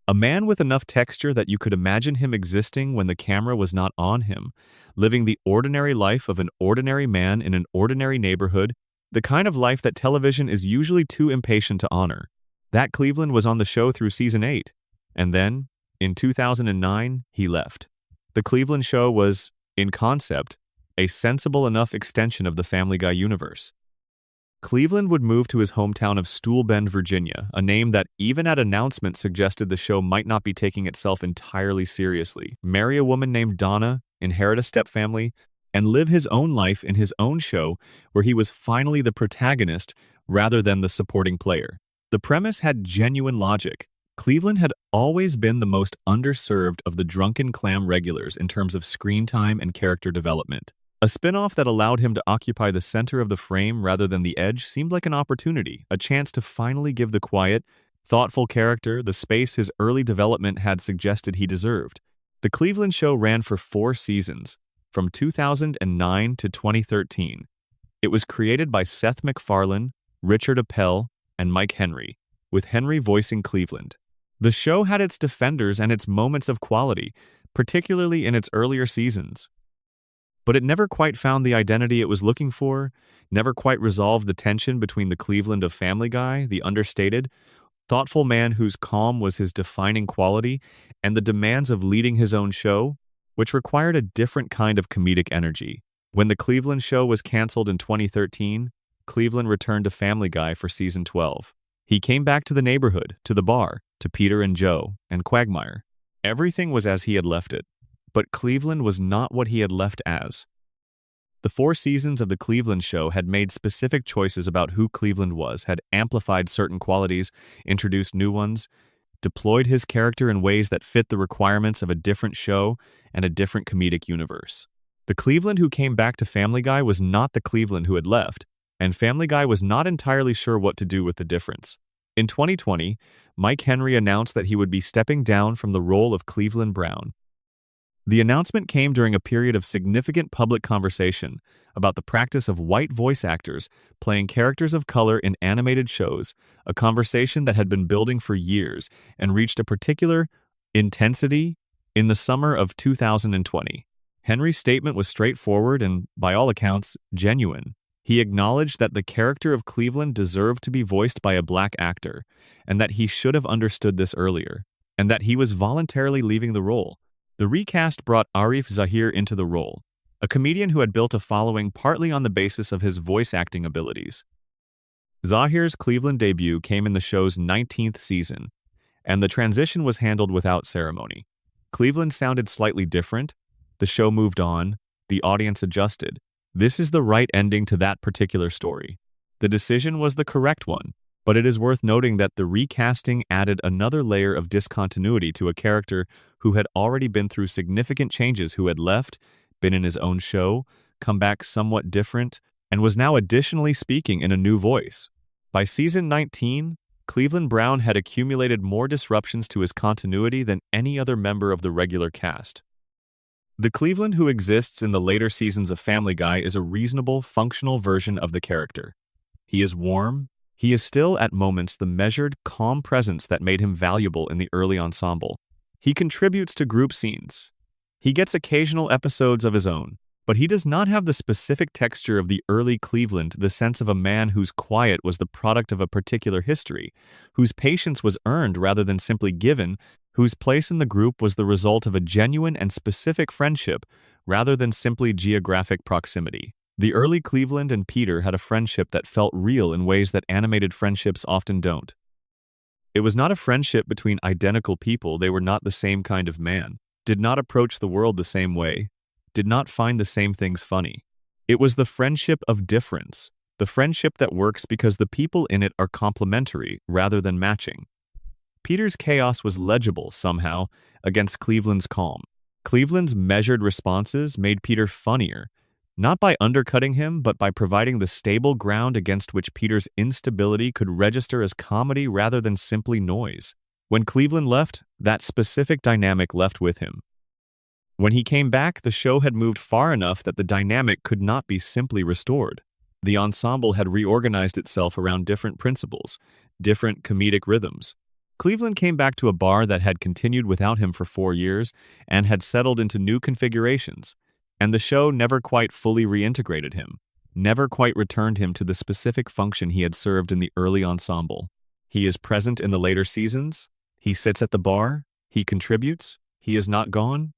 A man with enough texture that you could imagine him existing when the camera was not on him, living the ordinary life of an ordinary man in an ordinary neighborhood, the kind of life that television is usually too impatient to honor. That Cleveland was on the show through season 8, and then, in 2009, he left. The Cleveland show was, in concept, a sensible enough extension of the Family Guy universe. Cleveland would move to his hometown of Stool Bend, Virginia, a name that even at announcement suggested the show might not be taking itself entirely seriously, marry a woman named Donna, inherit a stepfamily, and live his own life in his own show where he was finally the protagonist rather than the supporting player. The premise had genuine logic. Cleveland had always been the most underserved of the Drunken Clam regulars in terms of screen time and character development. A spin-off that allowed him to occupy the center of the frame rather than the edge seemed like an opportunity, a chance to finally give the quiet, thoughtful character the space his early development had suggested he deserved. The Cleveland show ran for 4 seasons, from 2009 to 2013. It was created by Seth MacFarlane, Richard Appel, and Mike Henry, with Henry voicing Cleveland. The show had its defenders and its moments of quality, particularly in its earlier seasons. But it never quite found the identity it was looking for, never quite resolved the tension between the Cleveland of Family Guy, the understated, thoughtful man whose calm was his defining quality, and the demands of leading his own show, which required a different kind of comedic energy. When the Cleveland show was canceled in 2013, Cleveland returned to Family Guy for season 12. He came back to the neighborhood, to the bar, to Peter and Joe, and Quagmire. Everything was as he had left it. But Cleveland was not what he had left as. The 4 seasons of the Cleveland Show had made specific choices about who Cleveland was, had amplified certain qualities, introduced new ones, deployed his character in ways that fit the requirements of a different show and a different comedic universe. The Cleveland who came back to Family Guy was not the Cleveland who had left, and Family Guy was not entirely sure what to do with the difference. In 2020, Mike Henry announced that he would be stepping down from the role of Cleveland Brown. The announcement came during a period of significant public conversation about the practice of white voice actors playing characters of color in animated shows, a conversation that had been building for years and reached a particular intensity in the summer of 2020. Henry's statement was straightforward and, by all accounts, genuine. He acknowledged that the character of Cleveland deserved to be voiced by a black actor, and that he should have understood this earlier, and that he was voluntarily leaving the role. The recast brought Arif Zahir into the role, a comedian who had built a following partly on the basis of his voice acting abilities. Zahir's Cleveland debut came in the show's 19th season, and the transition was handled without ceremony. Cleveland sounded slightly different, the show moved on, the audience adjusted. This is the right ending to that particular story. The decision was the correct one, but it is worth noting that the recasting added another layer of discontinuity to a character who had already been through significant changes, who had left, been in his own show, come back somewhat different, and was now additionally speaking in a new voice. By season 19, Cleveland Brown had accumulated more disruptions to his continuity than any other member of the regular cast. The Cleveland who exists in the later seasons of Family Guy is a reasonable, functional version of the character. He is warm. He is still, at moments, the measured, calm presence that made him valuable in the early ensemble. He contributes to group scenes. He gets occasional episodes of his own, but he does not have the specific texture of the early Cleveland, the sense of a man whose quiet was the product of a particular history, whose patience was earned rather than simply given, whose place in the group was the result of a genuine and specific friendship rather than simply geographic proximity. The early Cleveland and Peter had a friendship that felt real in ways that animated friendships often don't. It was not a friendship between identical people. They were not the same kind of man, did not approach the world the same way, did not find the same things funny. It was the friendship of difference, the friendship that works because the people in it are complementary rather than matching. Peter's chaos was legible somehow against Cleveland's calm. Cleveland's measured responses made Peter funnier, not by undercutting him, but by providing the stable ground against which Peter's instability could register as comedy rather than simply noise. When Cleveland left, that specific dynamic left with him. When he came back, the show had moved far enough that the dynamic could not be simply restored. The ensemble had reorganized itself around different principles, different comedic rhythms. Cleveland came back to a bar that had continued without him for 4 years and had settled into new configurations. And the show never quite fully reintegrated him, never quite returned him to the specific function he had served in the early ensemble. He is present in the later seasons, he sits at the bar, he contributes, he is not gone.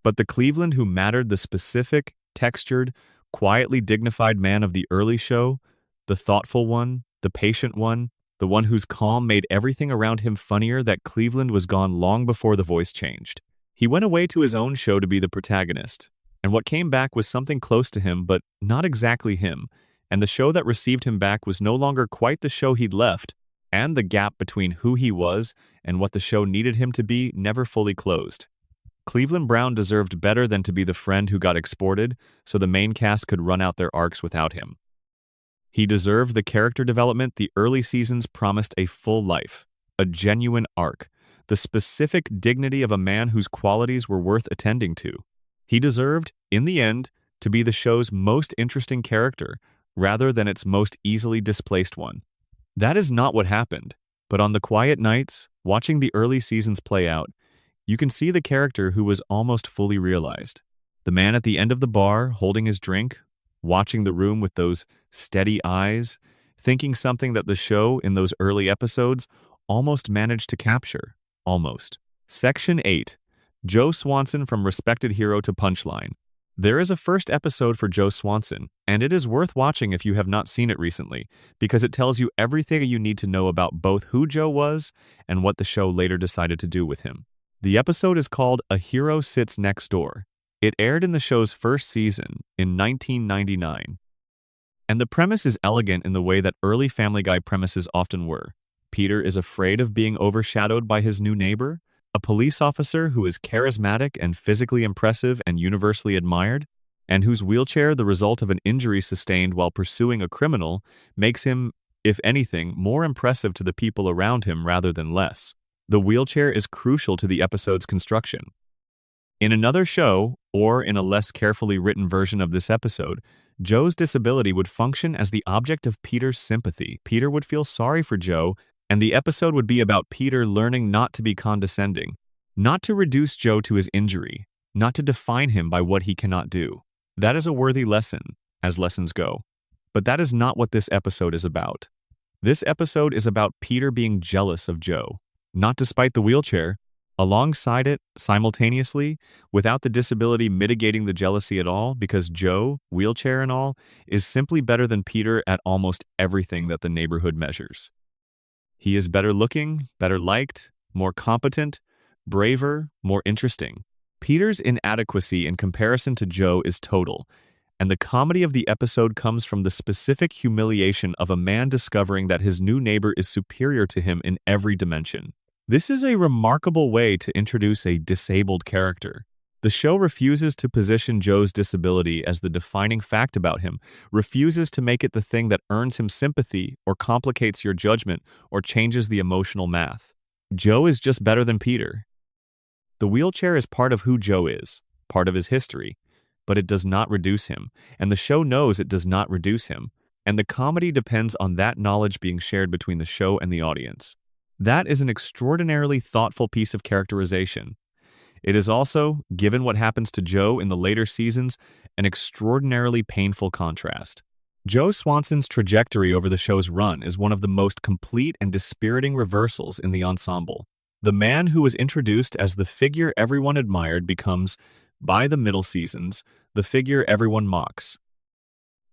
But the Cleveland who mattered, the specific, textured, quietly dignified man of the early show, the thoughtful one, the patient one, the one whose calm made everything around him funnier, that Cleveland was gone long before the voice changed. He went away to his own show to be the protagonist. And what came back was something close to him, but not exactly him, and the show that received him back was no longer quite the show he'd left, and the gap between who he was and what the show needed him to be never fully closed. Cleveland Brown deserved better than to be the friend who got exported so the main cast could run out their arcs without him. He deserved the character development the early seasons promised, a full life, a genuine arc, the specific dignity of a man whose qualities were worth attending to. He deserved, in the end, to be the show's most interesting character, rather than its most easily displaced one. That is not what happened, but on the quiet nights, watching the early seasons play out, you can see the character who was almost fully realized. The man at the end of the bar, holding his drink, watching the room with those steady eyes, thinking something that the show, in those early episodes, almost managed to capture. Almost. Section 8. Joe Swanson from Respected Hero to Punchline. There is a first episode for Joe Swanson, and it is worth watching if you have not seen it recently, because it tells you everything you need to know about both who Joe was and what the show later decided to do with him. The episode is called A Hero Sits Next Door. It aired in the show's first season in 1999. And the premise is elegant in the way that early Family Guy premises often were. Peter is afraid of being overshadowed by his new neighbor, a police officer who is charismatic and physically impressive and universally admired, and whose wheelchair, the result of an injury sustained while pursuing a criminal, makes him, if anything, more impressive to the people around him rather than less. The wheelchair is crucial to the episode's construction. In another show, or in a less carefully written version of this episode, Joe's disability would function as the object of Peter's sympathy. Peter would feel sorry for Joe, and the episode would be about Peter learning not to be condescending, not to reduce Joe to his injury, not to define him by what he cannot do. That is a worthy lesson, as lessons go. But that is not what this episode is about. This episode is about Peter being jealous of Joe, not despite the wheelchair, alongside it, simultaneously, without the disability mitigating the jealousy at all, because Joe, wheelchair and all, is simply better than Peter at almost everything that the neighborhood measures. He is better looking, better liked, more competent, braver, more interesting. Peter's inadequacy in comparison to Joe is total, and the comedy of the episode comes from the specific humiliation of a man discovering that his new neighbor is superior to him in every dimension. This is a remarkable way to introduce a disabled character. The show refuses to position Joe's disability as the defining fact about him, refuses to make it the thing that earns him sympathy or complicates your judgment or changes the emotional math. Joe is just better than Peter. The wheelchair is part of who Joe is, part of his history, but it does not reduce him, and the show knows it does not reduce him, and the comedy depends on that knowledge being shared between the show and the audience. That is an extraordinarily thoughtful piece of characterization. It is also, given what happens to Joe in the later seasons, an extraordinarily painful contrast. Joe Swanson's trajectory over the show's run is one of the most complete and dispiriting reversals in the ensemble. The man who was introduced as the figure everyone admired becomes, by the middle seasons, the figure everyone mocks.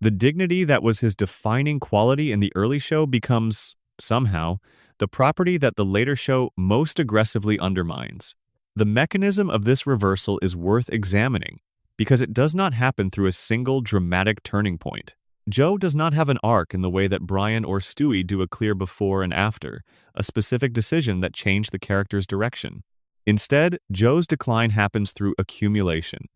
The dignity that was his defining quality in the early show becomes, somehow, the property that the later show most aggressively undermines. The mechanism of this reversal is worth examining, because it does not happen through a single dramatic turning point. Joe does not have an arc in the way that Brian or Stewie do a clear before and after, a specific decision that changed the character's direction. Instead, Joe's decline happens through accumulation,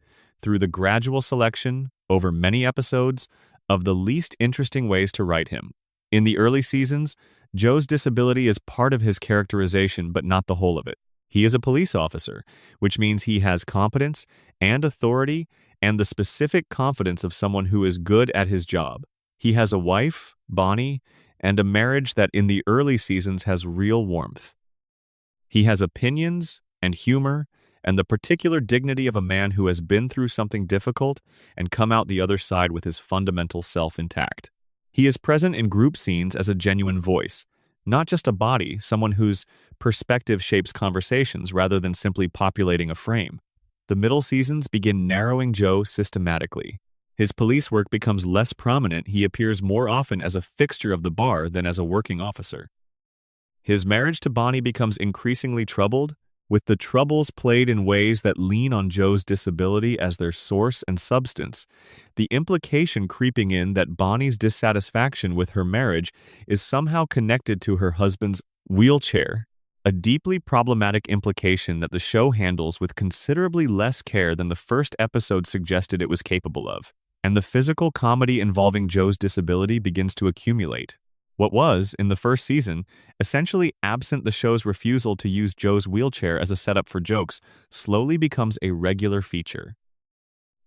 through the gradual selection, over many episodes, of the least interesting ways to write him. In the early seasons, Joe's disability is part of his characterization but not the whole of it. He is a police officer, which means he has competence and authority and the specific confidence of someone who is good at his job. He has a wife, Bonnie, and a marriage that in the early seasons has real warmth. He has opinions and humor and the particular dignity of a man who has been through something difficult and come out the other side with his fundamental self intact. He is present in group scenes as a genuine voice, not just a body, someone whose perspective shapes conversations rather than simply populating a frame. The middle seasons begin narrowing Joe systematically. His police work becomes less prominent. He appears more often as a fixture of the bar than as a working officer. His marriage to Bonnie becomes increasingly troubled, with the troubles played in ways that lean on Joe's disability as their source and substance, the implication creeping in that Bonnie's dissatisfaction with her marriage is somehow connected to her husband's wheelchair, a deeply problematic implication that the show handles with considerably less care than the first episode suggested it was capable of, and the physical comedy involving Joe's disability begins to accumulate. What was, in the first season, essentially absent the show's refusal to use Joe's wheelchair as a setup for jokes, slowly becomes a regular feature.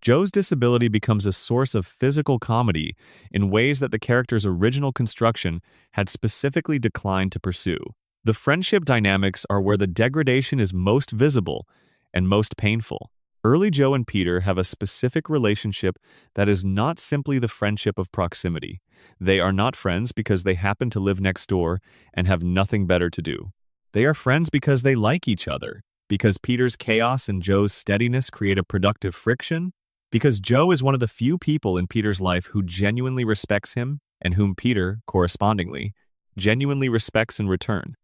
Joe's disability becomes a source of physical comedy in ways that the character's original construction had specifically declined to pursue. The friendship dynamics are where the degradation is most visible and most painful. Early Joe and Peter have a specific relationship that is not simply the friendship of proximity. They are not friends because they happen to live next door and have nothing better to do. They are friends because they like each other, because Peter's chaos and Joe's steadiness create a productive friction, Because Joe is one of the few people in Peter's life who genuinely respects him and whom Peter, correspondingly, genuinely respects in return.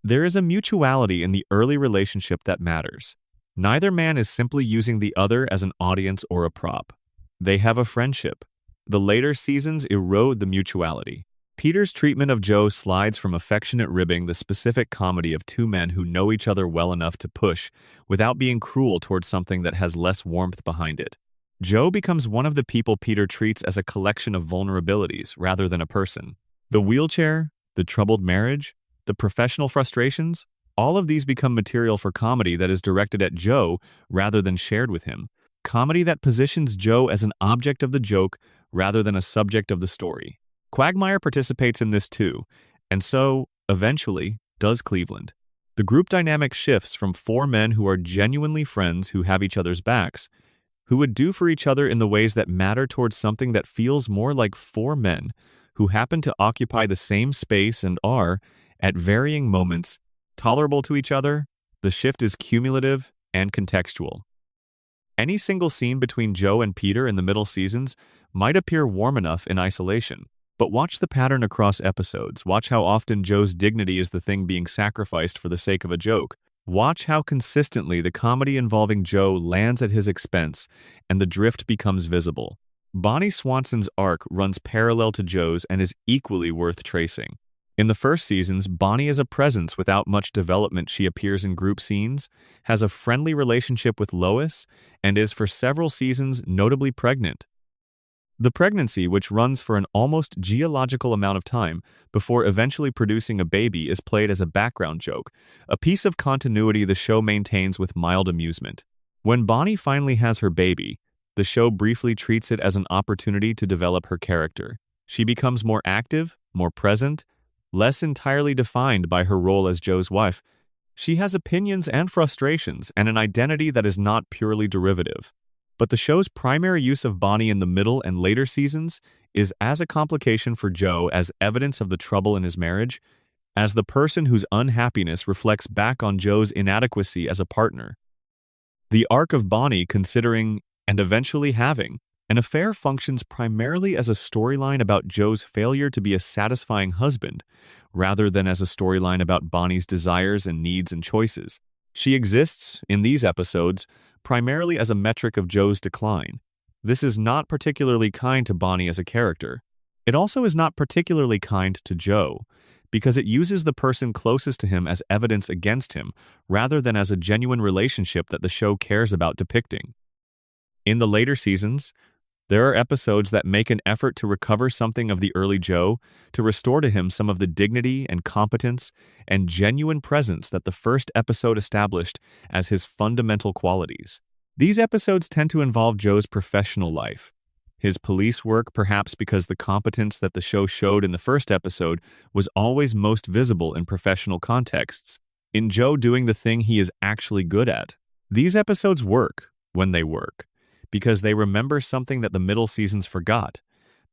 There is a mutuality in the early relationship that matters. Neither man is simply using the other as an audience or a prop. They have a friendship. The later seasons erode the mutuality. Peter's treatment of Joe slides from affectionate ribbing the specific comedy of two men who know each other well enough to push without being cruel towards something that has less warmth behind it. Joe becomes one of the people Peter treats as a collection of vulnerabilities rather than a person. The wheelchair, the troubled marriage, the professional frustrations, all of these become material for comedy that is directed at Joe rather than shared with him. Comedy that positions Joe as an object of the joke rather than a subject of the story. Quagmire participates in this too, and so, eventually, does Cleveland. The group dynamic shifts from four men who are genuinely friends who have each other's backs, who would do for each other in the ways that matter, towards something that feels more like four men who happen to occupy the same space and are, at varying moments, tolerable to each other. The shift is cumulative and contextual. Any single scene between Joe and Peter in the middle seasons might appear warm enough in isolation. But watch the pattern across episodes. Watch how often Joe's dignity is the thing being sacrificed for the sake of a joke. Watch how consistently the comedy involving Joe lands at his expense and the drift becomes visible. Bonnie Swanson's arc runs parallel to Joe's and is equally worth tracing. In the first seasons, Bonnie is a presence without much development. She appears in group scenes, has a friendly relationship with Lois, and is for several seasons notably pregnant. The pregnancy, which runs for an almost geological amount of time before eventually producing a baby, is played as a background joke, a piece of continuity the show maintains with mild amusement. When Bonnie finally has her baby, the show briefly treats it as an opportunity to develop her character. She becomes more active, more present, less entirely defined by her role as Joe's wife. She has opinions and frustrations and an identity that is not purely derivative. But the show's primary use of Bonnie in the middle and later seasons is as a complication for Joe, as evidence of the trouble in his marriage, as the person whose unhappiness reflects back on Joe's inadequacy as a partner. The arc of Bonnie considering, and eventually having, an affair functions primarily as a storyline about Joe's failure to be a satisfying husband, rather than as a storyline about Bonnie's desires and needs and choices. She exists, in these episodes, primarily as a metric of Joe's decline. This is not particularly kind to Bonnie as a character. It also is not particularly kind to Joe, because it uses the person closest to him as evidence against him, rather than as a genuine relationship that the show cares about depicting. In the later seasons, there are episodes that make an effort to recover something of the early Joe, to restore to him some of the dignity and competence and genuine presence that the first episode established as his fundamental qualities. These episodes tend to involve Joe's professional life, his police work, perhaps because the competence that the show showed in the first episode was always most visible in professional contexts, in Joe doing the thing he is actually good at. These episodes work when they work, because they remember something that the middle seasons forgot.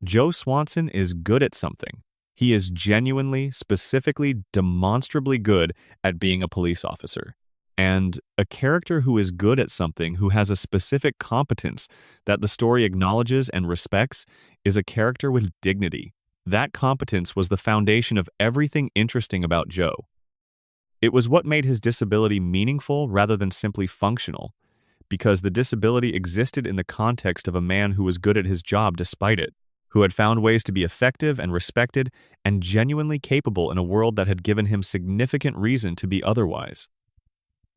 Joe Swanson is good at something. He is genuinely, specifically, demonstrably good at being a police officer. And a character who is good at something, who has a specific competence that the story acknowledges and respects, is a character with dignity. That competence was the foundation of everything interesting about Joe. It was what made his disability meaningful rather than simply functional, because the disability existed in the context of a man who was good at his job despite it, who had found ways to be effective and respected and genuinely capable in a world that had given him significant reason to be otherwise.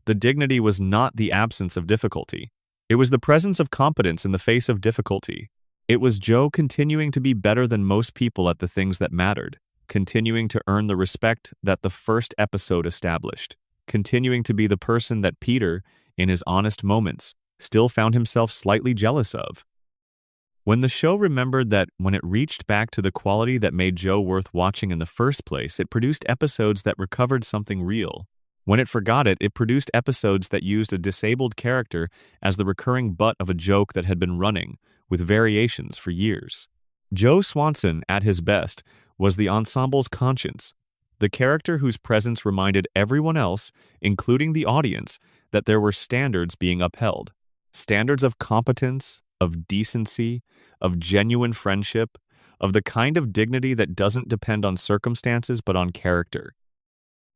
The dignity was not the absence of difficulty. It was the presence of competence in the face of difficulty. It was Joe continuing to be better than most people at the things that mattered, continuing to earn the respect that the first episode established, continuing to be the person that Peter, in his honest moments, still found himself slightly jealous of. When the show remembered that when it reached back to the quality that made Joe worth watching in the first place, it produced episodes that recovered something real. When it forgot it, it produced episodes that used a disabled character as the recurring butt of a joke that had been running, with variations, for years. Joe Swanson, at his best, was the ensemble's conscience, the character whose presence reminded everyone else, including the audience, that there were standards being upheld. Standards of competence, of decency, of genuine friendship, of the kind of dignity that doesn't depend on circumstances but on character.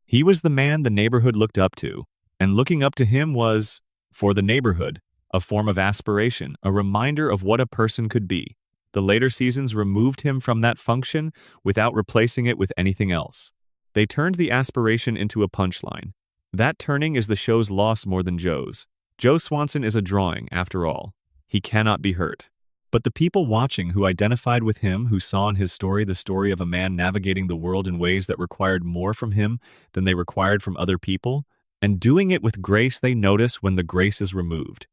He was the man the neighborhood looked up to, and looking up to him was, for the neighborhood, a form of aspiration, a reminder of what a person could be. The later seasons removed him from that function without replacing it with anything else. They turned the aspiration into a punchline. That turning is the show's loss more than Joe's. Joe Swanson is a drawing, after all. He cannot be hurt. But the people watching who identified with him, who saw in his story the story of a man navigating the world in ways that required more from him than they required from other people, and doing it with grace they notice when the grace is removed.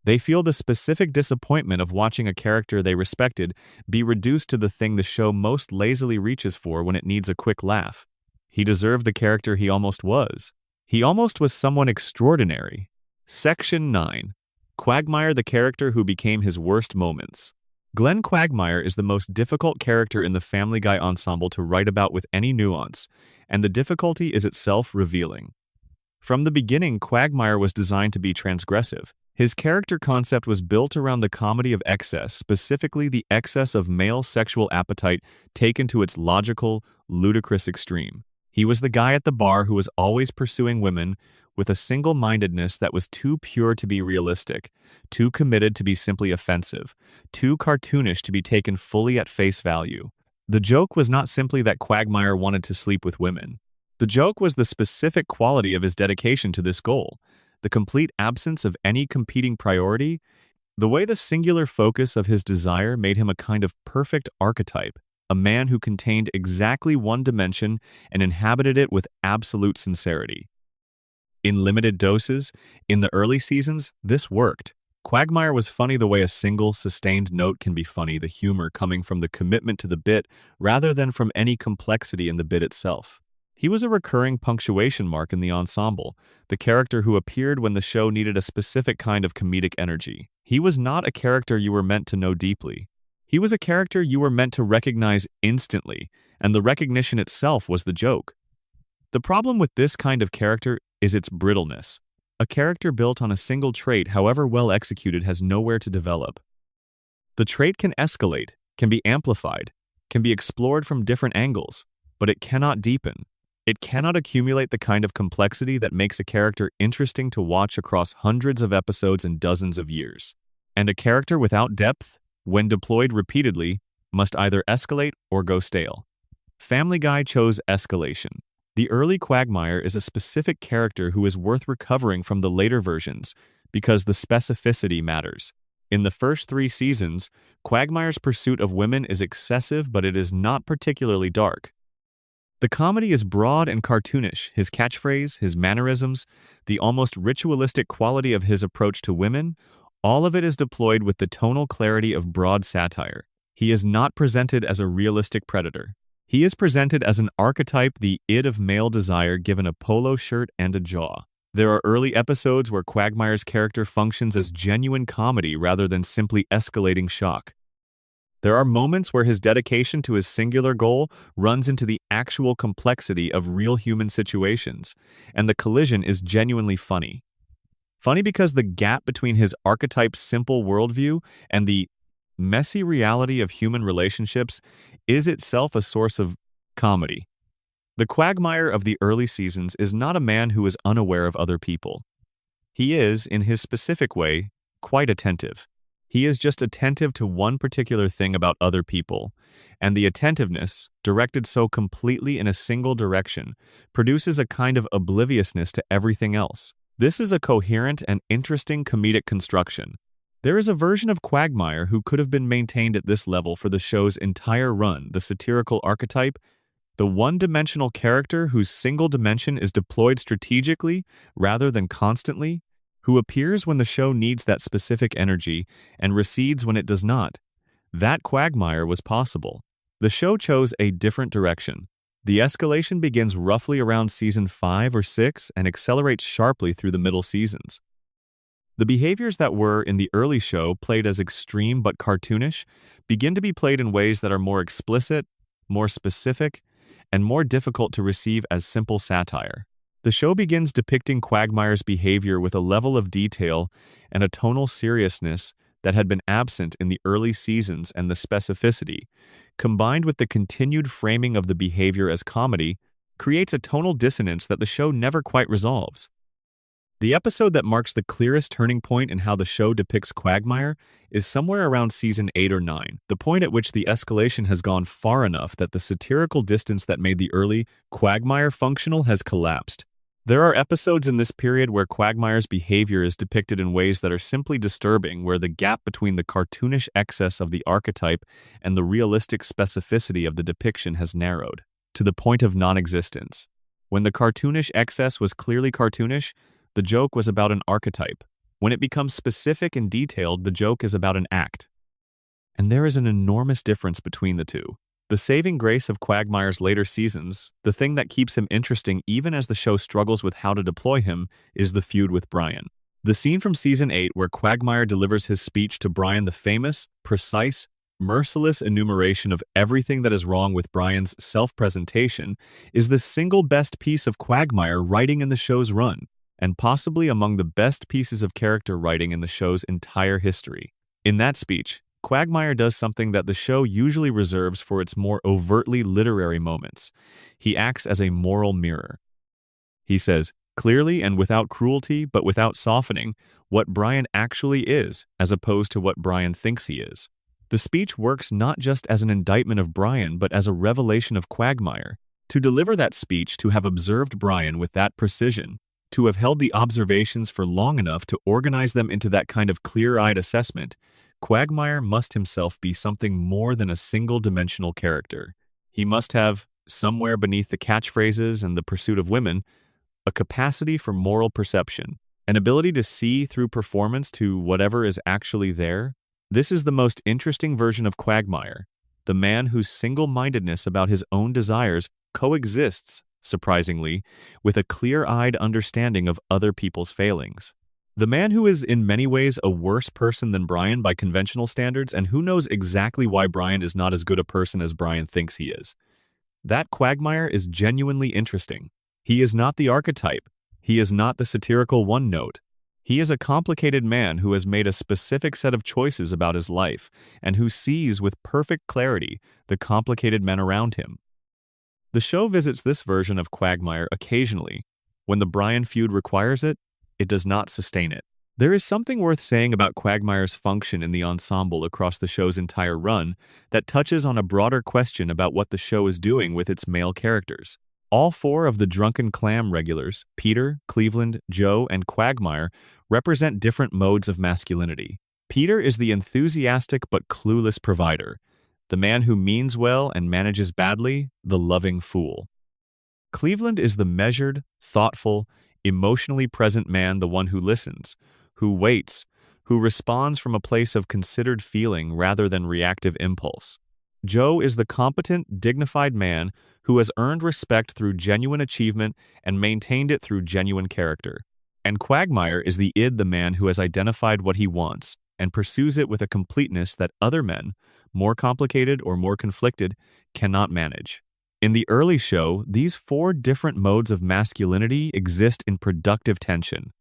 They feel the specific disappointment of watching a character they respected be reduced to the thing the show most lazily reaches for when it needs a quick laugh. He deserved the character he almost was. He almost was someone extraordinary. Section 9. Quagmire, the character who became his worst moments. Glenn Quagmire is the most difficult character in the Family Guy ensemble to write about with any nuance, and the difficulty is itself revealing. From the beginning, Quagmire was designed to be transgressive. His character concept was built around the comedy of excess, specifically the excess of male sexual appetite taken to its logical, ludicrous extreme. He was the guy at the bar who was always pursuing women with a single-mindedness that was too pure to be realistic, too committed to be simply offensive, too cartoonish to be taken fully at face value. The joke was not simply that Quagmire wanted to sleep with women. The joke was the specific quality of his dedication to this goal, the complete absence of any competing priority, the way the singular focus of his desire made him a kind of perfect archetype, a man who contained exactly one dimension and inhabited it with absolute sincerity. In limited doses, in the early seasons, this worked. Quagmire was funny the way a single, sustained note can be funny, the humor coming from the commitment to the bit rather than from any complexity in the bit itself. He was a recurring punctuation mark in the ensemble, the character who appeared when the show needed a specific kind of comedic energy. He was not a character you were meant to know deeply. He was a character you were meant to recognize instantly, and the recognition itself was the joke. The problem with this kind of character is its brittleness. A character built on a single trait, however well executed, has nowhere to develop. The trait can escalate, can be amplified, can be explored from different angles, but it cannot deepen. It cannot accumulate the kind of complexity that makes a character interesting to watch across hundreds of episodes and dozens of years. And a character without depth, when deployed repeatedly, must either escalate or go stale. Family Guy chose escalation. The early Quagmire is a specific character who is worth recovering from the later versions because the specificity matters. In the first 3 seasons, Quagmire's pursuit of women is excessive, but it is not particularly dark. The comedy is broad and cartoonish. His catchphrase, his mannerisms, the almost ritualistic quality of his approach to women, all of it is deployed with the tonal clarity of broad satire. He is not presented as a realistic predator. He is presented as an archetype, the id of male desire given a polo shirt and a jaw. There are early episodes where Quagmire's character functions as genuine comedy rather than simply escalating shock. There are moments where his dedication to his singular goal runs into the actual complexity of real human situations, and the collision is genuinely funny. Funny because the gap between his archetype's simple worldview and the messy reality of human relationships is itself a source of comedy. The Quagmire of the early seasons is not a man who is unaware of other people. He is, in his specific way, quite attentive. He is just attentive to one particular thing about other people, and the attentiveness, directed so completely in a single direction, produces a kind of obliviousness to everything else. This is a coherent and interesting comedic construction. There is a version of Quagmire who could have been maintained at this level for the show's entire run, the satirical archetype, the one-dimensional character whose single dimension is deployed strategically rather than constantly, who appears when the show needs that specific energy and recedes when it does not. That Quagmire was possible. The show chose a different direction. The escalation begins roughly around season 5 or 6 and accelerates sharply through the middle seasons. The behaviors that were, in the early show, played as extreme but cartoonish, begin to be played in ways that are more explicit, more specific, and more difficult to receive as simple satire. The show begins depicting Quagmire's behavior with a level of detail and a tonal seriousness that had been absent in the early seasons, and the specificity, combined with the continued framing of the behavior as comedy, creates a tonal dissonance that the show never quite resolves. The episode that marks the clearest turning point in how the show depicts Quagmire is somewhere around season 8 or 9, the point at which the escalation has gone far enough that the satirical distance that made the early Quagmire functional has collapsed. There are episodes in this period where Quagmire's behavior is depicted in ways that are simply disturbing, where the gap between the cartoonish excess of the archetype and the realistic specificity of the depiction has narrowed to the point of non-existence. When the cartoonish excess was clearly cartoonish, the joke was about an archetype. When it becomes specific and detailed, the joke is about an act. And there is an enormous difference between the two. The saving grace of Quagmire's later seasons, the thing that keeps him interesting even as the show struggles with how to deploy him, is the feud with Brian. The scene from season 8 where Quagmire delivers his speech to Brian, the famous, precise, merciless enumeration of everything that is wrong with Brian's self-presentation, is the single best piece of Quagmire writing in the show's run, and possibly among the best pieces of character writing in the show's entire history. In that speech, Quagmire does something that the show usually reserves for its more overtly literary moments. He acts as a moral mirror. He says, clearly and without cruelty, but without softening, what Brian actually is, as opposed to what Brian thinks he is. The speech works not just as an indictment of Brian, but as a revelation of Quagmire. To deliver that speech, to have observed Brian with that precision, to have held the observations for long enough to organize them into that kind of clear-eyed assessment, Quagmire must himself be something more than a single-dimensional character. He must have, somewhere beneath the catchphrases and the pursuit of women, a capacity for moral perception, an ability to see through performance to whatever is actually there. This is the most interesting version of Quagmire, the man whose single-mindedness about his own desires coexists, surprisingly, with a clear-eyed understanding of other people's failings. The man who is in many ways a worse person than Brian by conventional standards, and who knows exactly why Brian is not as good a person as Brian thinks he is. That Quagmire is genuinely interesting. He is not the archetype. He is not the satirical one note. He is a complicated man who has made a specific set of choices about his life, and who sees with perfect clarity the complicated men around him. The show visits this version of Quagmire occasionally. When the Brian feud requires it, it does not sustain it. There is something worth saying about Quagmire's function in the ensemble across the show's entire run that touches on a broader question about what the show is doing with its male characters. All four of the Drunken Clam regulars, Peter, Cleveland, Joe, and Quagmire, represent different modes of masculinity. Peter is the enthusiastic but clueless provider, the man who means well and manages badly, the loving fool. Cleveland is the measured, thoughtful, emotionally present man, the one who listens, who waits, who responds from a place of considered feeling rather than reactive impulse. Joe is the competent, dignified man who has earned respect through genuine achievement and maintained it through genuine character. And Quagmire is the id, the man who has identified what he wants and pursues it with a completeness that other men, more complicated or more conflicted, cannot manage. In the early show, these four different modes of masculinity exist in productive tension.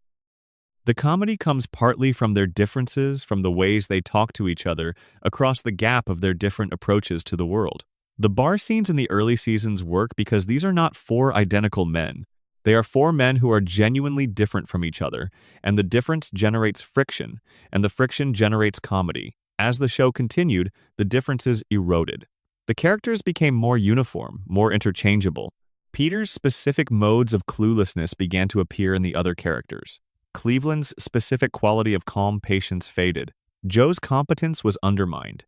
The comedy comes partly from their differences, from the ways they talk to each other, across the gap of their different approaches to the world. The bar scenes in the early seasons work because these are not four identical men. They are four men who are genuinely different from each other, and the difference generates friction, and the friction generates comedy. As the show continued, the differences eroded. The characters became more uniform, more interchangeable. Peter's specific modes of cluelessness began to appear in the other characters. Cleveland's specific quality of calm patience faded. Joe's competence was undermined.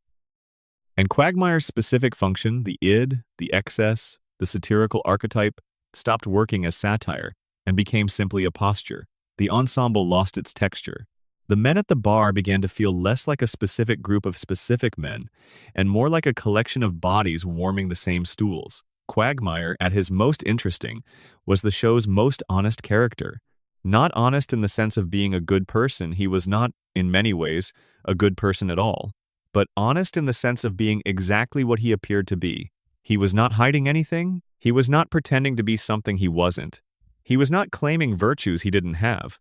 And Quagmire's specific function, the id, the excess, the satirical archetype, stopped working as satire and became simply a posture. The ensemble lost its texture. The men at the bar began to feel less like a specific group of specific men and more like a collection of bodies warming the same stools. Quagmire, at his most interesting, was the show's most honest character. Not honest in the sense of being a good person, he was not, in many ways, a good person at all, but honest in the sense of being exactly what he appeared to be. He was not hiding anything. He was not pretending to be something he wasn't. He was not claiming virtues he didn't have.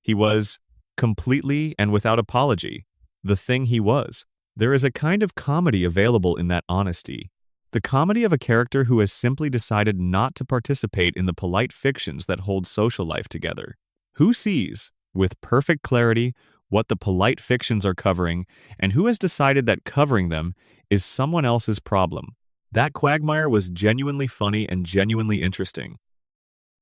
He was, completely and without apology, the thing he was. There is a kind of comedy available in that honesty. The comedy of a character who has simply decided not to participate in the polite fictions that hold social life together. Who sees, with perfect clarity, what the polite fictions are covering, and who has decided that covering them is someone else's problem. That Quagmire was genuinely funny and genuinely interesting.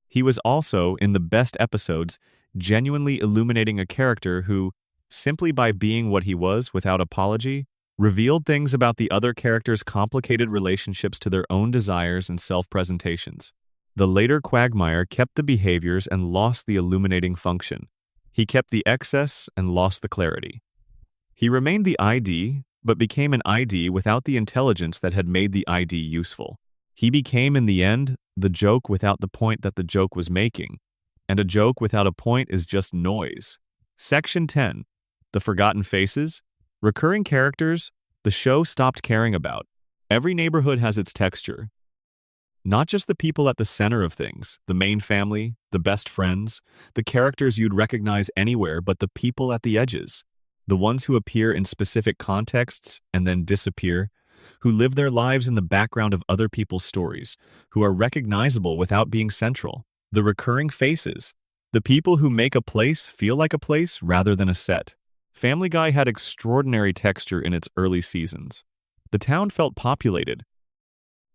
He was also, in the best episodes, genuinely illuminating a character who, simply by being what he was without apology, revealed things about the other characters' complicated relationships to their own desires and self-presentations. The later Quagmire kept the behaviors and lost the illuminating function. He kept the excess and lost the clarity. He remained the ID, but became an ID without the intelligence that had made the ID useful. He became, in the end, the joke without the point that the joke was making. And a joke without a point is just noise. Section 10. The Forgotten Faces. Recurring characters, the show stopped caring about. Every neighborhood has its texture. Not just the people at the center of things, the main family, the best friends, the characters you'd recognize anywhere, but the people at the edges. The ones who appear in specific contexts and then disappear, who live their lives in the background of other people's stories, who are recognizable without being central. The recurring faces. The people who make a place feel like a place rather than a set. Family Guy had extraordinary texture in its early seasons. The town felt populated.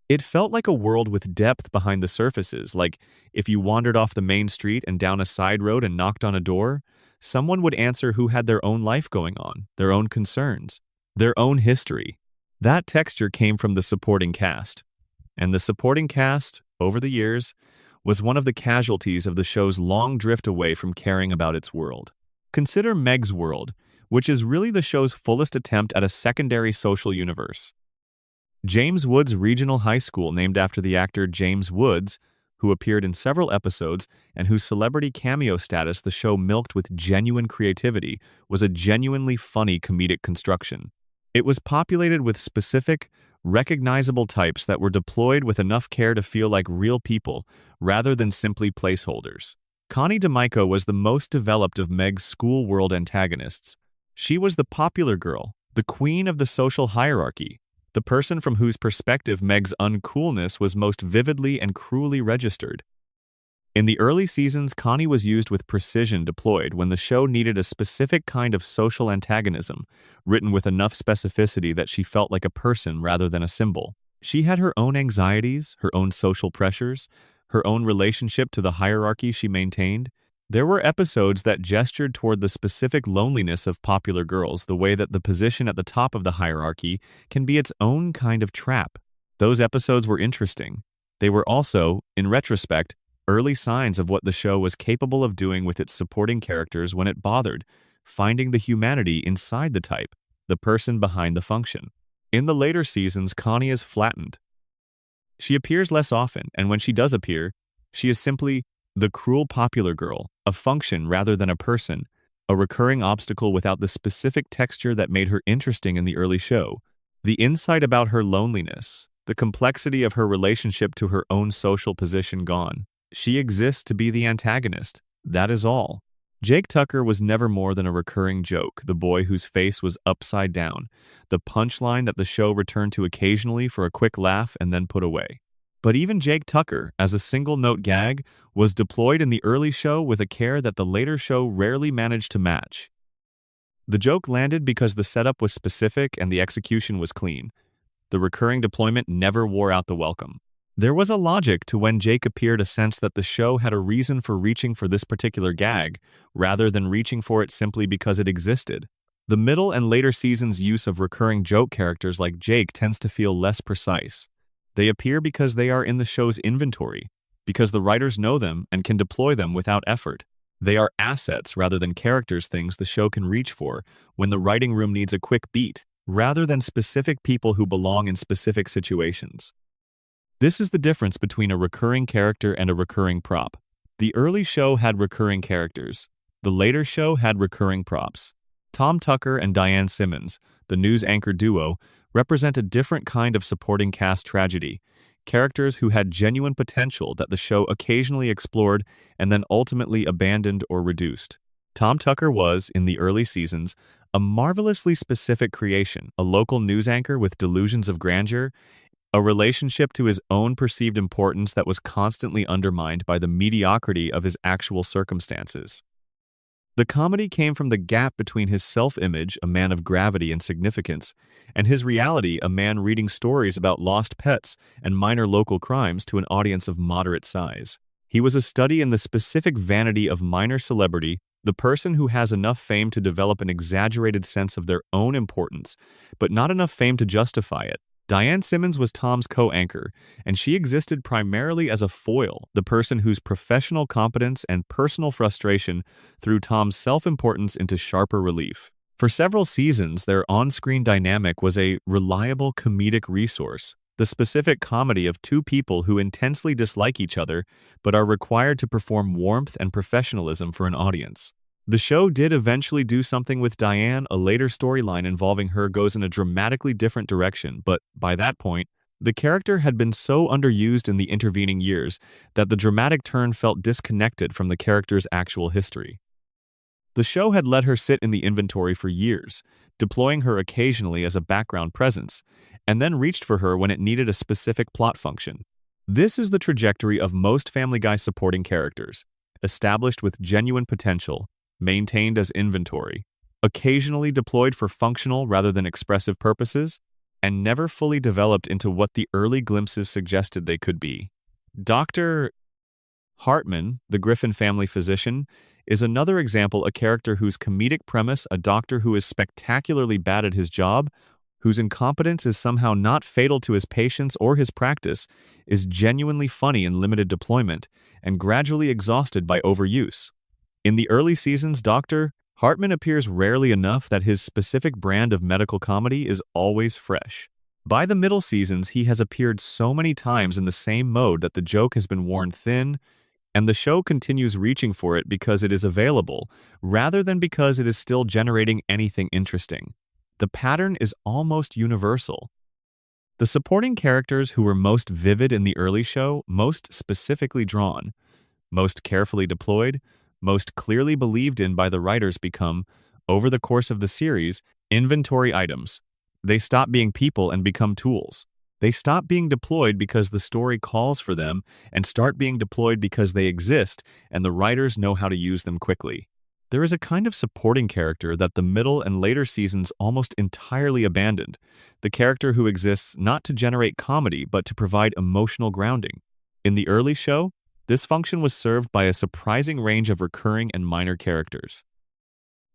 It felt like a world with depth behind the surfaces, like if you wandered off the main street and down a side road and knocked on a door, someone would answer who had their own life going on, their own concerns, their own history. That texture came from the supporting cast. And the supporting cast, over the years, was one of the casualties of the show's long drift away from caring about its world. Consider Meg's World, which is really the show's fullest attempt at a secondary social universe. James Woods Regional High School, named after the actor James Woods, who appeared in several episodes and whose celebrity cameo status the show milked with genuine creativity, was a genuinely funny comedic construction. It was populated with specific, recognizable types that were deployed with enough care to feel like real people rather than simply placeholders. Connie DeMico was the most developed of Meg's school world antagonists. She was the popular girl, the queen of the social hierarchy, the person from whose perspective Meg's uncoolness was most vividly and cruelly registered. In the early seasons, Connie was used with precision deployed when the show needed a specific kind of social antagonism, written with enough specificity that she felt like a person rather than a symbol. She had her own anxieties, her own social pressures, her own relationship to the hierarchy she maintained. There were episodes that gestured toward the specific loneliness of popular girls, the way that the position at the top of the hierarchy can be its own kind of trap. Those episodes were interesting. They were also, in retrospect, early signs of what the show was capable of doing with its supporting characters when it bothered, finding the humanity inside the type, the person behind the function. In the later seasons, Connie is flattened. She appears less often, and when she does appear, she is simply the cruel popular girl, a function rather than a person, a recurring obstacle without the specific texture that made her interesting in the early show. The insight about her loneliness, the complexity of her relationship to her own social position gone. She exists to be the antagonist. That is all. Jake Tucker was never more than a recurring joke, the boy whose face was upside down, the punchline that the show returned to occasionally for a quick laugh and then put away. But even Jake Tucker, as a single-note gag, was deployed in the early show with a care that the later show rarely managed to match. The joke landed because the setup was specific and the execution was clean. The recurring deployment never wore out the welcome. There was a logic to when Jake appeared, a sense that the show had a reason for reaching for this particular gag, rather than reaching for it simply because it existed. The middle and later seasons' use of recurring joke characters like Jake tends to feel less precise. They appear because they are in the show's inventory, because the writers know them and can deploy them without effort. They are assets rather than characters, things the show can reach for when the writing room needs a quick beat, rather than specific people who belong in specific situations. This is the difference between a recurring character and a recurring prop. The early show had recurring characters. The later show had recurring props. Tom Tucker and Diane Simmons, the news anchor duo, represent a different kind of supporting cast tragedy, characters who had genuine potential that the show occasionally explored and then ultimately abandoned or reduced. Tom Tucker was, in the early seasons, a marvelously specific creation, a local news anchor with delusions of grandeur, a relationship to his own perceived importance that was constantly undermined by the mediocrity of his actual circumstances. The comedy came from the gap between his self-image, a man of gravity and significance, and his reality, a man reading stories about lost pets and minor local crimes to an audience of moderate size. He was a study in the specific vanity of minor celebrity, the person who has enough fame to develop an exaggerated sense of their own importance, but not enough fame to justify it. Diane Simmons was Tom's co-anchor, and she existed primarily as a foil, the person whose professional competence and personal frustration threw Tom's self-importance into sharper relief. For several seasons, their on-screen dynamic was a reliable comedic resource, the specific comedy of two people who intensely dislike each other but are required to perform warmth and professionalism for an audience. The show did eventually do something with Diane. A later storyline involving her goes in a dramatically different direction, but by that point, the character had been so underused in the intervening years that the dramatic turn felt disconnected from the character's actual history. The show had let her sit in the inventory for years, deploying her occasionally as a background presence, and then reached for her when it needed a specific plot function. This is the trajectory of most Family Guy supporting characters, established with genuine potential, maintained as inventory, occasionally deployed for functional rather than expressive purposes, and never fully developed into what the early glimpses suggested they could be. Dr. Hartman, the Griffin family physician, is another example, a character whose comedic premise, a doctor who is spectacularly bad at his job, whose incompetence is somehow not fatal to his patients or his practice, is genuinely funny in limited deployment and gradually exhausted by overuse. In the early seasons, Dr. Hartman appears rarely enough that his specific brand of medical comedy is always fresh. By the middle seasons, he has appeared so many times in the same mode that the joke has been worn thin, and the show continues reaching for it because it is available, rather than because it is still generating anything interesting. The pattern is almost universal. The supporting characters who were most vivid in the early show, most specifically drawn, most carefully deployed, most clearly believed in by the writers become, over the course of the series, inventory items. They stop being people and become tools. They stop being deployed because the story calls for them and start being deployed because they exist and the writers know how to use them quickly. There is a kind of supporting character that the middle and later seasons almost entirely abandoned, the character who exists not to generate comedy but to provide emotional grounding. In the early show, this function was served by a surprising range of recurring and minor characters.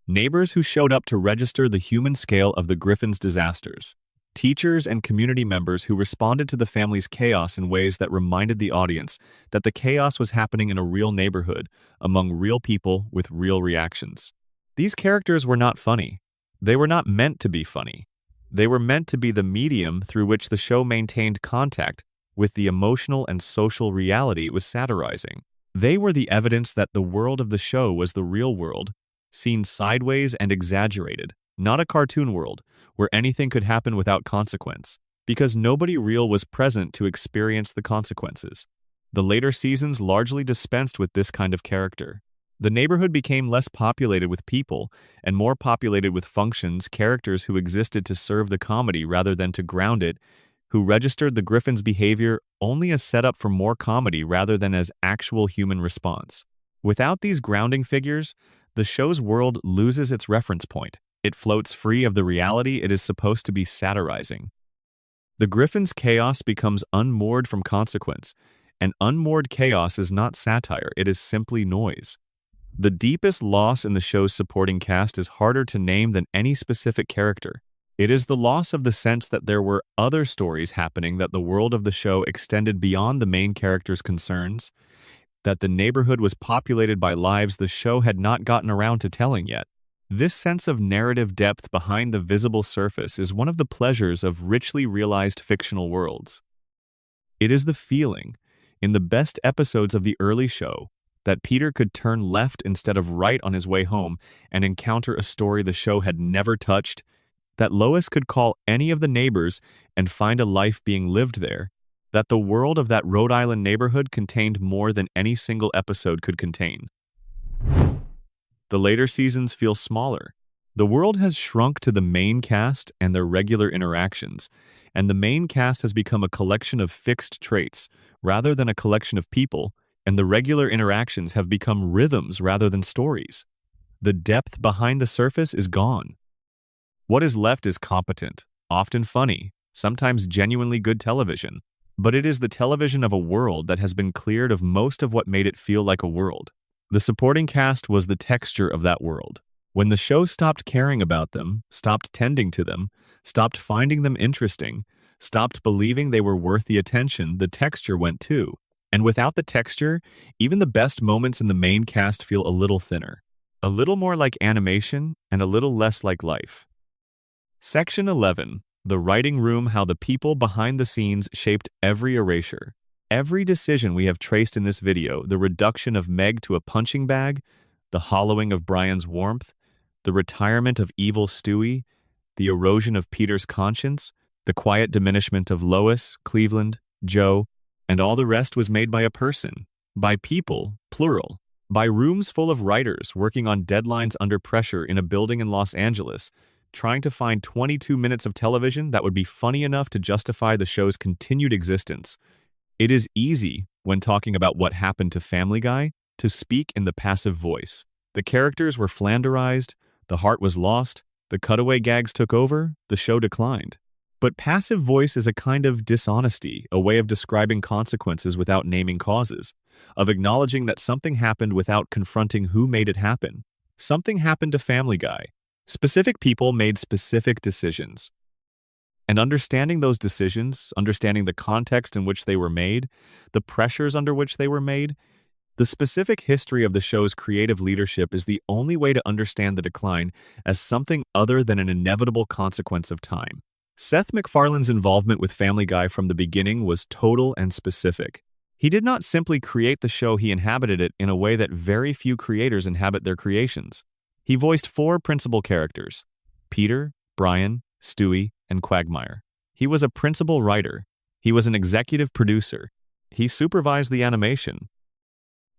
Neighbors who showed up to register the human scale of the Griffins' disasters. Teachers and community members who responded to the family's chaos in ways that reminded the audience that the chaos was happening in a real neighborhood, among real people with real reactions. These characters were not funny. They were not meant to be funny. They were meant to be the medium through which the show maintained contact with the emotional and social reality it was satirizing. They were the evidence that the world of the show was the real world, seen sideways and exaggerated, not a cartoon world where anything could happen without consequence, because nobody real was present to experience the consequences. The later seasons largely dispensed with this kind of character. The neighborhood became less populated with people and more populated with functions, characters who existed to serve the comedy rather than to ground it, who registered the Griffins' behavior only as setup for more comedy rather than as actual human response. Without these grounding figures, the show's world loses its reference point. It floats free of the reality it is supposed to be satirizing. The Griffins' chaos becomes unmoored from consequence, and unmoored chaos is not satire, it is simply noise. The deepest loss in the show's supporting cast is harder to name than any specific character. It is the loss of the sense that there were other stories happening, that the world of the show extended beyond the main character's concerns, that the neighborhood was populated by lives the show had not gotten around to telling yet. This sense of narrative depth behind the visible surface is one of the pleasures of richly realized fictional worlds. It is the feeling, in the best episodes of the early show, that Peter could turn left instead of right on his way home and encounter a story the show had never touched, that Lois could call any of the neighbors and find a life being lived there, that the world of that Rhode Island neighborhood contained more than any single episode could contain. The later seasons feel smaller. The world has shrunk to the main cast and their regular interactions, and the main cast has become a collection of fixed traits rather than a collection of people, and the regular interactions have become rhythms rather than stories. The depth behind the surface is gone. What is left is competent, often funny, sometimes genuinely good television, but it is the television of a world that has been cleared of most of what made it feel like a world. The supporting cast was the texture of that world. When the show stopped caring about them, stopped tending to them, stopped finding them interesting, stopped believing they were worth the attention, the texture went too. And without the texture, even the best moments in the main cast feel a little thinner, a little more like animation and a little less like life. Section 11. The writing room: how the people behind the scenes shaped every erasure. Every decision we have traced in this video, the reduction of Meg to a punching bag, the hollowing of Brian's warmth, the retirement of evil Stewie, the erosion of Peter's conscience, the quiet diminishment of Lois, Cleveland, Joe, and all the rest was made by a person, by people, plural, by rooms full of writers working on deadlines under pressure in a building in Los Angeles, trying to find 22 minutes of television that would be funny enough to justify the show's continued existence. It is easy, when talking about what happened to Family Guy, to speak in the passive voice. The characters were flanderized, the heart was lost, the cutaway gags took over, the show declined. But passive voice is a kind of dishonesty, a way of describing consequences without naming causes, of acknowledging that something happened without confronting who made it happen. Something happened to Family Guy. Specific people made specific decisions. And understanding those decisions, understanding the context in which they were made, the pressures under which they were made, the specific history of the show's creative leadership is the only way to understand the decline as something other than an inevitable consequence of time. Seth MacFarlane's involvement with Family Guy from the beginning was total and specific. He did not simply create the show, he inhabited it in a way that very few creators inhabit their creations. He voiced 4 principal characters: Peter, Brian, Stewie, and Quagmire. He was a principal writer. He was an executive producer. He supervised the animation.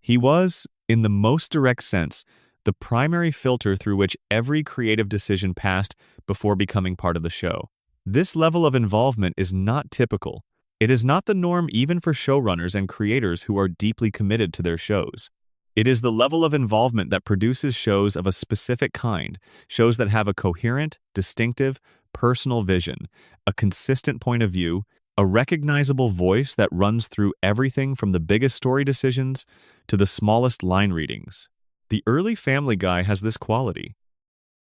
He was, in the most direct sense, the primary filter through which every creative decision passed before becoming part of the show. This level of involvement is not typical. It is not the norm even for showrunners and creators who are deeply committed to their shows. It is the level of involvement that produces shows of a specific kind, shows that have a coherent, distinctive, personal vision, a consistent point of view, a recognizable voice that runs through everything from the biggest story decisions to the smallest line readings. The early Family Guy has this quality.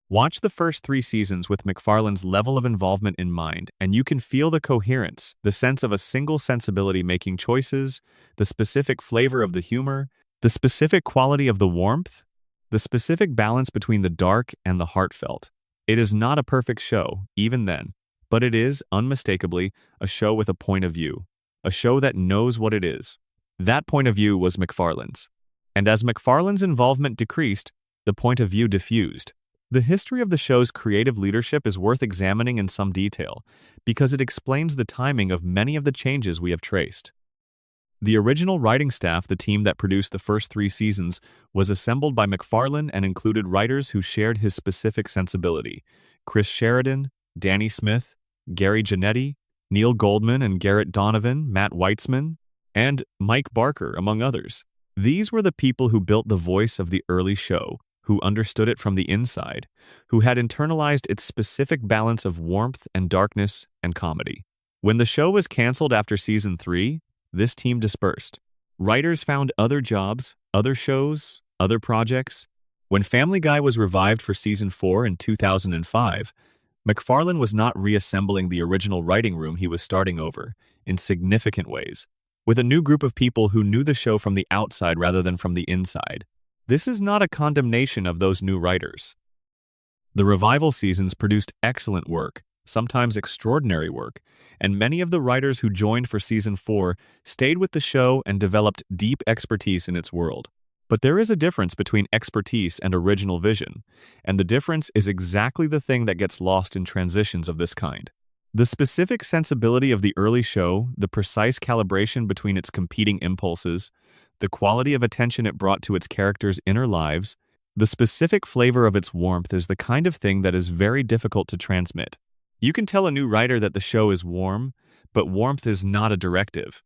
Watch the first 3 seasons with MacFarlane's level of involvement in mind, and you can feel the coherence, the sense of a single sensibility making choices, the specific flavor of the humor, the specific quality of the warmth, the specific balance between the dark and the heartfelt. It is not a perfect show, even then, but it is, unmistakably, a show with a point of view, a show that knows what it is. That point of view was MacFarlane's. And as MacFarlane's involvement decreased, the point of view diffused. The history of the show's creative leadership is worth examining in some detail, because it explains the timing of many of the changes we have traced. The original writing staff, the team that produced the first 3 seasons, was assembled by MacFarlane and included writers who shared his specific sensibility: Chris Sheridan, Danny Smith, Gary Janetti, Neil Goldman and Garrett Donovan, Matt Weitzman, and Mike Barker, among others. These were the people who built the voice of the early show, who understood it from the inside, who had internalized its specific balance of warmth and darkness and comedy. When the show was canceled after season 3, this team dispersed. Writers found other jobs, other shows, other projects. When Family Guy was revived for season 4 in 2005, MacFarlane was not reassembling the original writing room, he was starting over, in significant ways, with a new group of people who knew the show from the outside rather than from the inside. This is not a condemnation of those new writers. The revival seasons produced excellent work, sometimes extraordinary work, and many of the writers who joined for season 4 stayed with the show and developed deep expertise in its world. But there is a difference between expertise and original vision, and the difference is exactly the thing that gets lost in transitions of this kind. The specific sensibility of the early show, the precise calibration between its competing impulses, the quality of attention it brought to its characters' inner lives, the specific flavor of its warmth is the kind of thing that is very difficult to transmit. You can tell a new writer that the show is warm, but warmth is not a directive.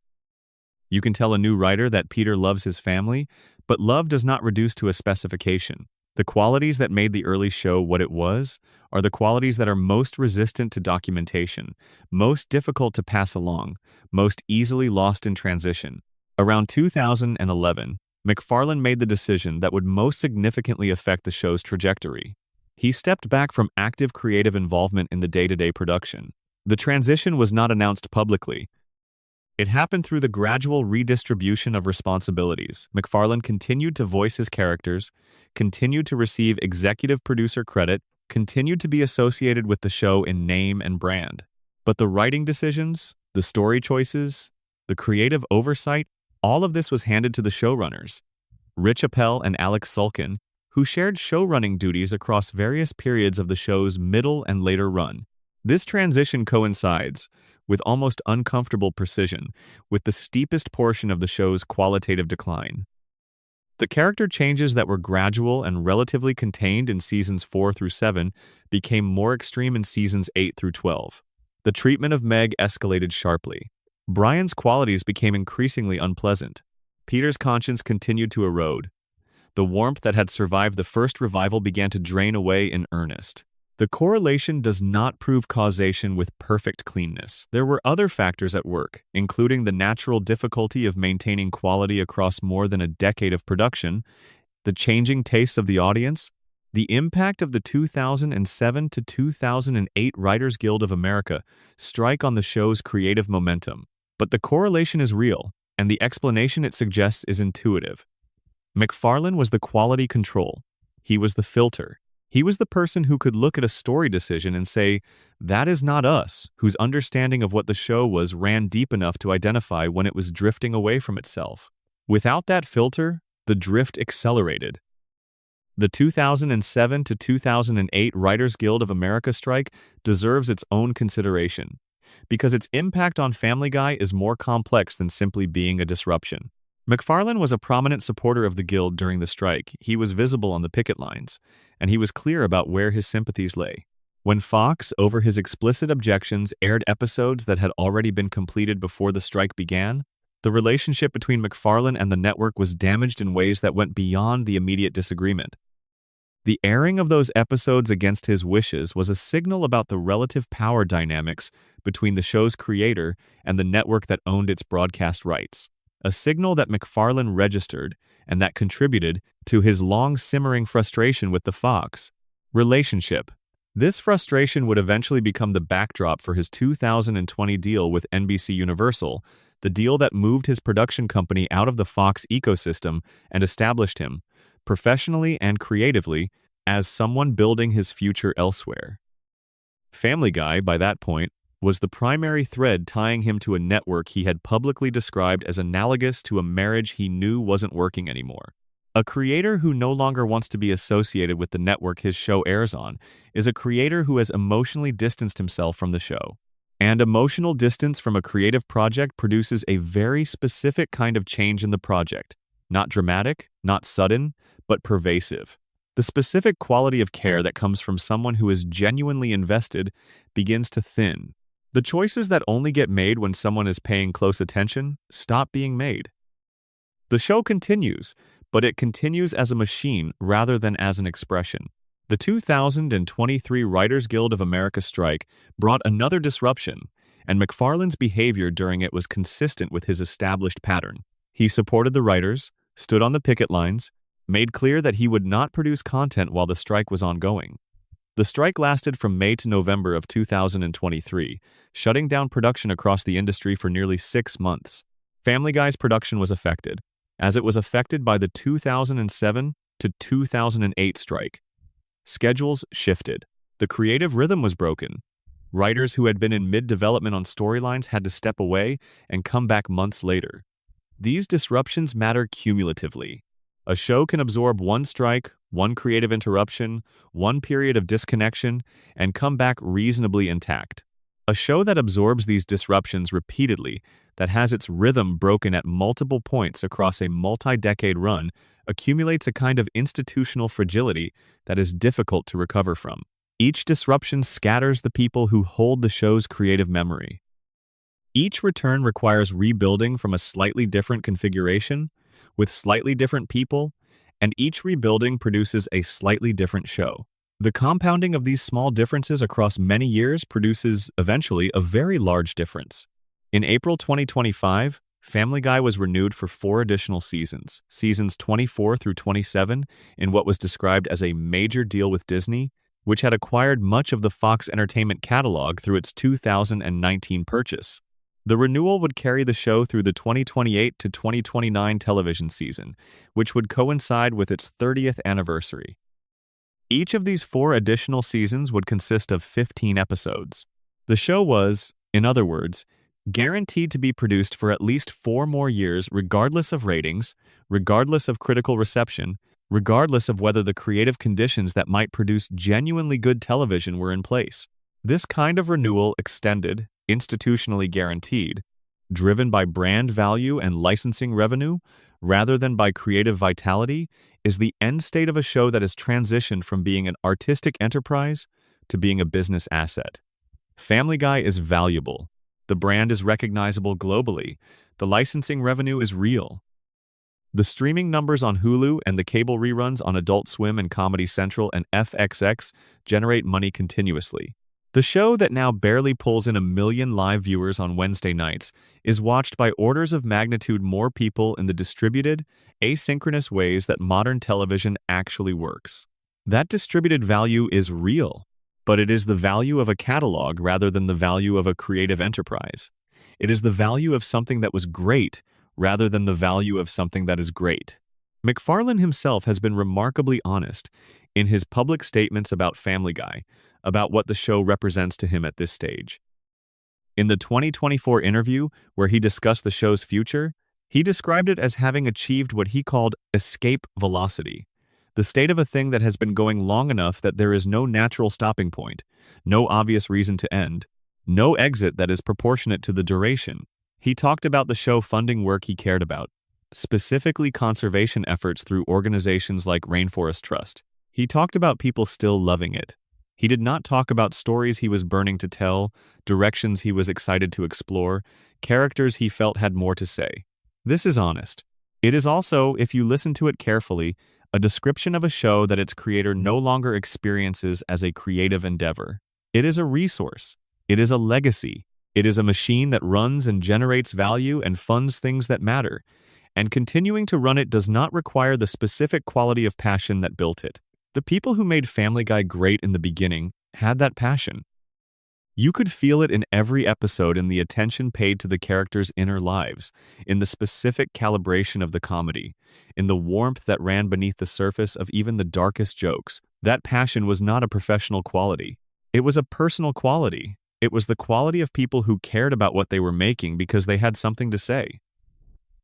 You can tell a new writer that Peter loves his family, but love does not reduce to a specification. The qualities that made the early show what it was are the qualities that are most resistant to documentation, most difficult to pass along, most easily lost in transition. Around 2011, MacFarlane made the decision that would most significantly affect the show's trajectory. He stepped back from active creative involvement in the day-to-day production. The transition was not announced publicly. It happened through the gradual redistribution of responsibilities. MacFarlane continued to voice his characters, continued to receive executive producer credit, continued to be associated with the show in name and brand. But the writing decisions, the story choices, the creative oversight, all of this was handed to the showrunners, Rich Appel and Alex Sulkin, who shared showrunning duties across various periods of the show's middle and later run. This transition coincides, with almost uncomfortable precision, with the steepest portion of the show's qualitative decline. The character changes that were gradual and relatively contained in seasons 4 through 7 became more extreme in seasons 8 through 12. The treatment of Meg escalated sharply. Brian's qualities became increasingly unpleasant. Peter's conscience continued to erode. The warmth that had survived the first revival began to drain away in earnest. The correlation does not prove causation with perfect cleanness. There were other factors at work, including the natural difficulty of maintaining quality across more than a decade of production, the changing tastes of the audience, the impact of the 2007 to 2008 Writers Guild of America strike on the show's creative momentum. But the correlation is real, and the explanation it suggests is intuitive. MacFarlane was the quality control. He was the filter. He was the person who could look at a story decision and say, "That is not us," whose understanding of what the show was ran deep enough to identify when it was drifting away from itself. Without that filter, the drift accelerated. The 2007 to 2008 Writers Guild of America strike deserves its own consideration, because its impact on Family Guy is more complex than simply being a disruption. MacFarlane was a prominent supporter of the Guild during the strike. He was visible on the picket lines, and he was clear about where his sympathies lay. When Fox, over his explicit objections, aired episodes that had already been completed before the strike began, the relationship between MacFarlane and the network was damaged in ways that went beyond the immediate disagreement. The airing of those episodes against his wishes was a signal about the relative power dynamics between the show's creator and the network that owned its broadcast rights. A signal that MacFarlane registered and that contributed to his long-simmering frustration with the Fox relationship. This frustration would eventually become the backdrop for his 2020 deal with NBC Universal, the deal that moved his production company out of the Fox ecosystem and established him, professionally and creatively, as someone building his future elsewhere. Family Guy, by that point, was the primary thread tying him to a network he had publicly described as analogous to a marriage he knew wasn't working anymore. A creator who no longer wants to be associated with the network his show airs on is a creator who has emotionally distanced himself from the show. And emotional distance from a creative project produces a very specific kind of change in the project. Not dramatic, not sudden, but pervasive. The specific quality of care that comes from someone who is genuinely invested begins to thin. The choices that only get made when someone is paying close attention stop being made. The show continues, but it continues as a machine rather than as an expression. The 2023 Writers Guild of America strike brought another disruption, and MacFarlane's behavior during it was consistent with his established pattern. He supported the writers, stood on the picket lines, made clear that he would not produce content while the strike was ongoing. The strike lasted from May to November of 2023, shutting down production across the industry for nearly 6 months. Family Guy's production was affected, as it was affected by the 2007 to 2008 strike. Schedules shifted. The creative rhythm was broken. Writers who had been in mid-development on storylines had to step away and come back months later. These disruptions matter cumulatively. A show can absorb one strike, one creative interruption, one period of disconnection, and come back reasonably intact. A show that absorbs these disruptions repeatedly, that has its rhythm broken at multiple points across a multi-decade run, accumulates a kind of institutional fragility that is difficult to recover from. Each disruption scatters the people who hold the show's creative memory. Each return requires rebuilding from a slightly different configuration, with slightly different people, and each rebuilding produces a slightly different show. The compounding of these small differences across many years produces, eventually, a very large difference. In April 2025, Family Guy was renewed for 4 additional seasons, seasons 24 through 27, in what was described as a major deal with Disney, which had acquired much of the Fox Entertainment catalog through its 2019 purchase. The renewal would carry the show through the 2028 to 2029 television season, which would coincide with its 30th anniversary. Each of these 4 additional seasons would consist of 15 episodes. The show was, in other words, guaranteed to be produced for at least 4 more years regardless of ratings, regardless of critical reception, regardless of whether the creative conditions that might produce genuinely good television were in place. This kind of renewal extended, institutionally guaranteed, driven by brand value and licensing revenue, rather than by creative vitality, is the end state of a show that has transitioned from being an artistic enterprise to being a business asset. Family Guy is valuable. The brand is recognizable globally. The licensing revenue is real. The streaming numbers on Hulu and the cable reruns on Adult Swim and Comedy Central and FXX generate money continuously. The show that now barely pulls in 1 million live viewers on Wednesday nights is watched by orders of magnitude more people in the distributed, asynchronous ways that modern television actually works. That distributed value is real, but it is the value of a catalog rather than the value of a creative enterprise. It is the value of something that was great rather than the value of something that is great. MacFarlane himself has been remarkably honest in his public statements about Family Guy, about what the show represents to him at this stage. In the 2024 interview, where he discussed the show's future, he described it as having achieved what he called escape velocity, the state of a thing that has been going long enough that there is no natural stopping point, no obvious reason to end, no exit that is proportionate to the duration. He talked about the show funding work he cared about, specifically conservation efforts through organizations like Rainforest Trust. He talked about people still loving it. He did not talk about stories he was burning to tell, directions he was excited to explore, characters he felt had more to say. This is honest. It is also, if you listen to it carefully, a description of a show that its creator no longer experiences as a creative endeavor. It is a resource. It is a legacy. It is a machine that runs and generates value and funds things that matter. And continuing to run it does not require the specific quality of passion that built it. The people who made Family Guy great in the beginning had that passion. You could feel it in every episode in the attention paid to the characters' inner lives, in the specific calibration of the comedy, in the warmth that ran beneath the surface of even the darkest jokes. That passion was not a professional quality. It was a personal quality. It was the quality of people who cared about what they were making because they had something to say.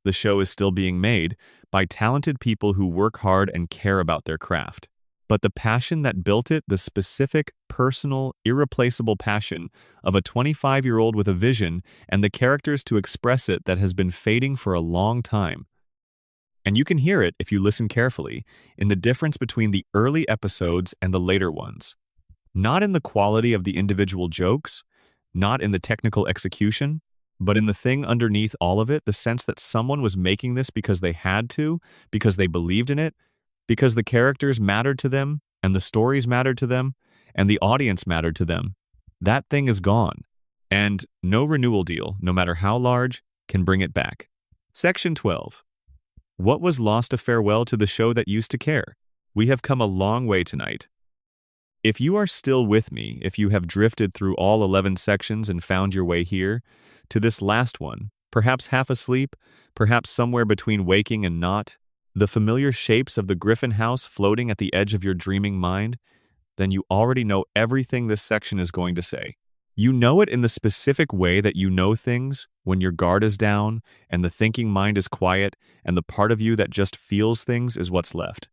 The show is still being made by talented people who work hard and care about their craft. But the passion that built it, the specific, personal, irreplaceable passion of a 25-year-old with a vision and the characters to express it that has been fading for a long time. And you can hear it, if you listen carefully, in the difference between the early episodes and the later ones. Not in the quality of the individual jokes, not in the technical execution, but in the thing underneath all of it, the sense that someone was making this because they had to, because they believed in it, because the characters mattered to them, and the stories mattered to them, and the audience mattered to them. That thing is gone, and no renewal deal, no matter how large, can bring it back. Section 12. What was lost? A farewell to the show that used to care. We have come a long way tonight. If you are still with me, if you have drifted through all 11 sections and found your way here, to this last one, perhaps half asleep, perhaps somewhere between waking and not, the familiar shapes of the Griffin house floating at the edge of your dreaming mind, then you already know everything this section is going to say. You know it in the specific way that you know things when your guard is down and the thinking mind is quiet and the part of you that just feels things is what's left.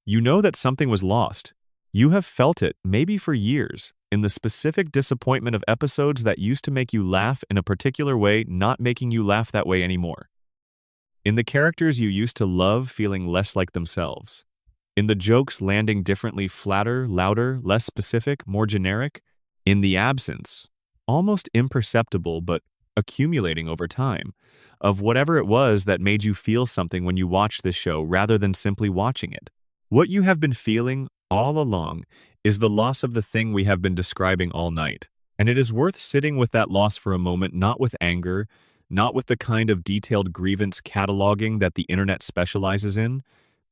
You know that something was lost. You have felt it, maybe for years, in the specific disappointment of episodes that used to make you laugh in a particular way not making you laugh that way anymore. In the characters you used to love feeling less like themselves. In the jokes landing differently, flatter, louder, less specific, more generic. In the absence, almost imperceptible but accumulating over time, of whatever it was that made you feel something when you watched this show rather than simply watching it. What you have been feeling all along is the loss of the thing we have been describing all night. And it is worth sitting with that loss for a moment, not with anger, not with the kind of detailed grievance cataloging that the internet specializes in,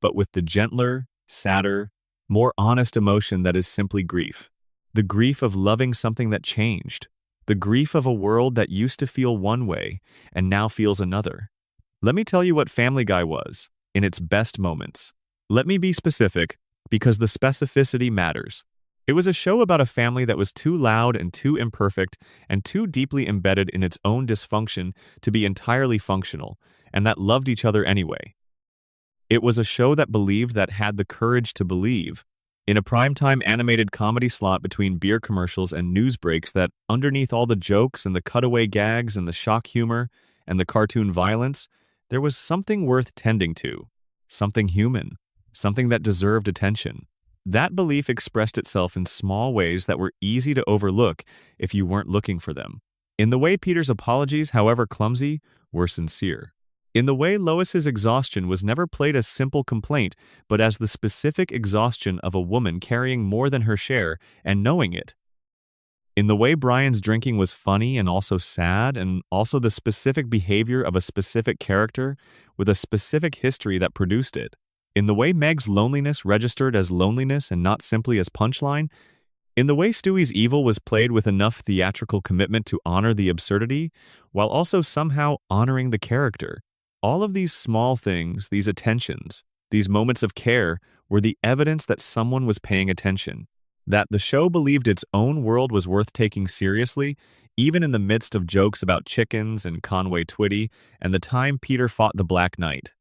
but with the gentler, sadder, more honest emotion that is simply grief. The grief of loving something that changed. The grief of a world that used to feel one way and now feels another. Let me tell you what Family Guy was, in its best moments. Let me be specific, because the specificity matters. It was a show about a family that was too loud and too imperfect and too deeply embedded in its own dysfunction to be entirely functional, and that loved each other anyway. It was a show that believed, that had the courage to believe, in a primetime animated comedy slot between beer commercials and news breaks, that underneath all the jokes and the cutaway gags and the shock humor and the cartoon violence, there was something worth tending to, something human, something that deserved attention. That belief expressed itself in small ways that were easy to overlook if you weren't looking for them. In the way Peter's apologies, however clumsy, were sincere. In the way Lois's exhaustion was never played as simple complaint, but as the specific exhaustion of a woman carrying more than her share and knowing it. In the way Brian's drinking was funny and also sad, and also the specific behavior of a specific character with a specific history that produced it. In the way Meg's loneliness registered as loneliness and not simply as punchline. In the way Stewie's evil was played with enough theatrical commitment to honor the absurdity, while also somehow honoring the character. All of these small things, these attentions, these moments of care, were the evidence that someone was paying attention, that the show believed its own world was worth taking seriously, even in the midst of jokes about chickens and Conway Twitty and the time Peter fought the Black Knight.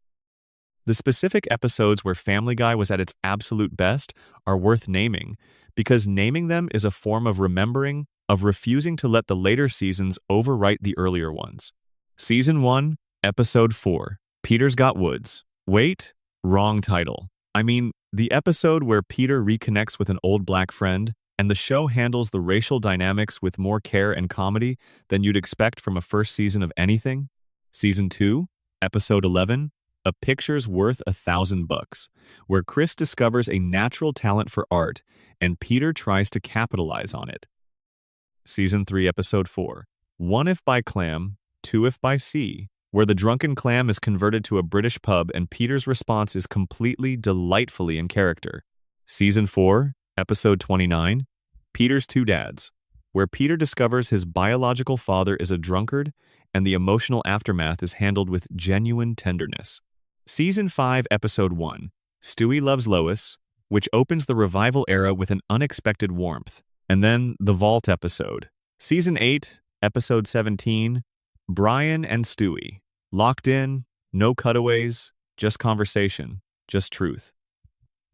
The specific episodes where Family Guy was at its absolute best are worth naming, because naming them is a form of remembering, of refusing to let the later seasons overwrite the earlier ones. Season 1, Episode 4, Peter's Got Woods. Wait, wrong title. I mean, the episode where Peter reconnects with an old black friend, and the show handles the racial dynamics with more care and comedy than you'd expect from a first season of anything. Season 2, Episode 11, A Picture's Worth $1,000, where Chris discovers a natural talent for art, and Peter tries to capitalize on it. Season 3, Episode 4, One If by Clam, Two If by Sea, where the drunken clam is converted to a British pub and Peter's response is completely, delightfully in character. Season 4, Episode 29, Peter's Two Dads, where Peter discovers his biological father is a drunkard and the emotional aftermath is handled with genuine tenderness. Season 5, Episode 1, Stewie Loves Lois, which opens the revival era with an unexpected warmth. And then the Vault episode. Season 8, Episode 17, Brian and Stewie. Locked in, no cutaways, just conversation, just truth.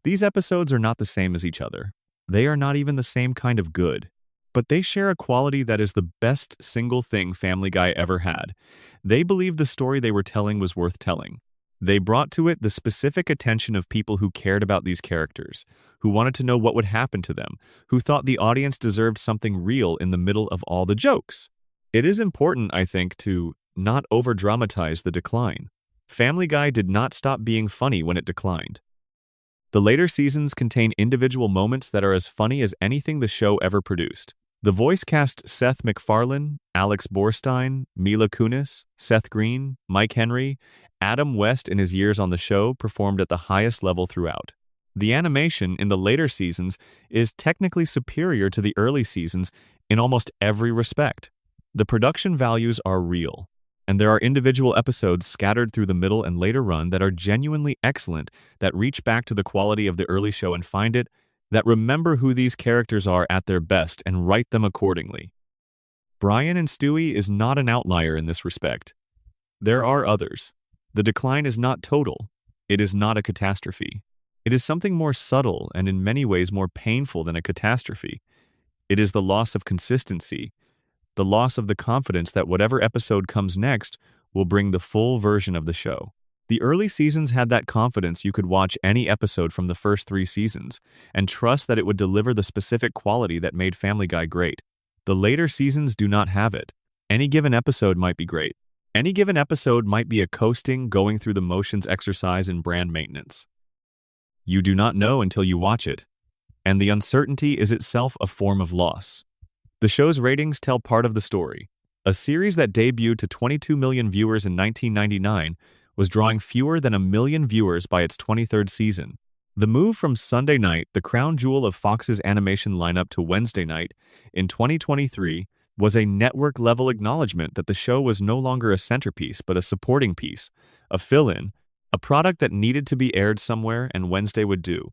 These episodes are not the same as each other. They are not even the same kind of good. But they share a quality that is the best single thing Family Guy ever had. They believed the story they were telling was worth telling. They brought to it the specific attention of people who cared about these characters, who wanted to know what would happen to them, who thought the audience deserved something real in the middle of all the jokes. It is important, I think, to not over-dramatize the decline. Family Guy did not stop being funny when it declined. The later seasons contain individual moments that are as funny as anything the show ever produced. The voice cast Seth MacFarlane, Alex Borstein, Mila Kunis, Seth Green, Mike Henry, Adam West in his years on the show performed at the highest level throughout. The animation in the later seasons is technically superior to the early seasons in almost every respect. The production values are real, and there are individual episodes scattered through the middle and later run that are genuinely excellent, that reach back to the quality of the early show and find it, that remember who these characters are at their best and write them accordingly. Brian and Stewie is not an outlier in this respect. There are others. The decline is not total. It is not a catastrophe. It is something more subtle and in many ways more painful than a catastrophe. It is the loss of consistency, the loss of the confidence that whatever episode comes next will bring the full version of the show. The early seasons had that confidence. You could watch any episode from the first 3 seasons and trust that it would deliver the specific quality that made Family Guy great. The later seasons do not have it. Any given episode might be great. Any given episode might be a coasting, going through the motions exercise in brand maintenance. You do not know until you watch it, and the uncertainty is itself a form of loss. The show's ratings tell part of the story. A series that debuted to 22 million viewers in 1999 was drawing fewer than 1 million viewers by its 23rd season. The move from Sunday night, the crown jewel of Fox's animation lineup, to Wednesday night in 2023 was a network-level acknowledgement that the show was no longer a centerpiece but a supporting piece, a fill-in, a product that needed to be aired somewhere, and Wednesday would do.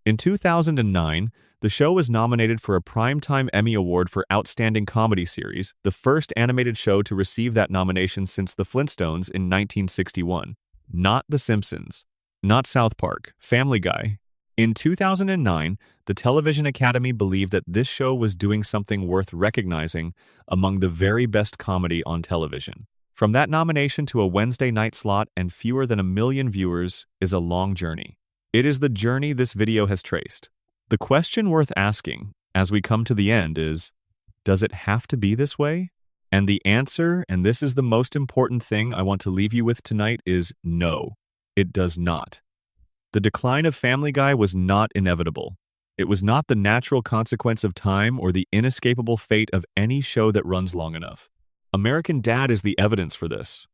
In 2009, the show was nominated for a Primetime Emmy Award for Outstanding Comedy Series, the first animated show to receive that nomination since The Flintstones in 1961. Not The Simpsons. Not South Park. Family Guy. In 2009, the Television Academy believed that this show was doing something worth recognizing among the very best comedy on television. From that nomination to a Wednesday night slot and fewer than 1 million viewers is a long journey. It is the journey this video has traced. The question worth asking, as we come to the end, is, does it have to be this way? And the answer, and this is the most important thing I want to leave you with tonight, is no, it does not. The decline of Family Guy was not inevitable. It was not the natural consequence of time or the inescapable fate of any show that runs long enough. American Dad is the evidence for this.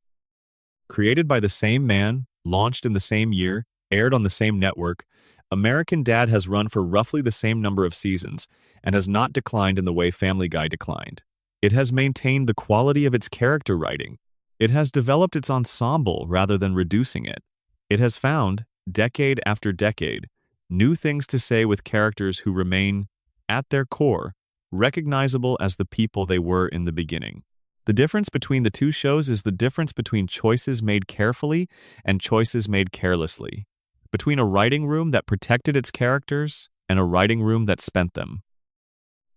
Created by the same man, launched in the same year, aired on the same network, American Dad has run for roughly the same number of seasons and has not declined in the way Family Guy declined. It has maintained the quality of its character writing. It has developed its ensemble rather than reducing it. It has found, decade after decade, new things to say with characters who remain, at their core, recognizable as the people they were in the beginning. The difference between the two shows is the difference between choices made carefully and choices made carelessly. Between a writing room that protected its characters and a writing room that spent them.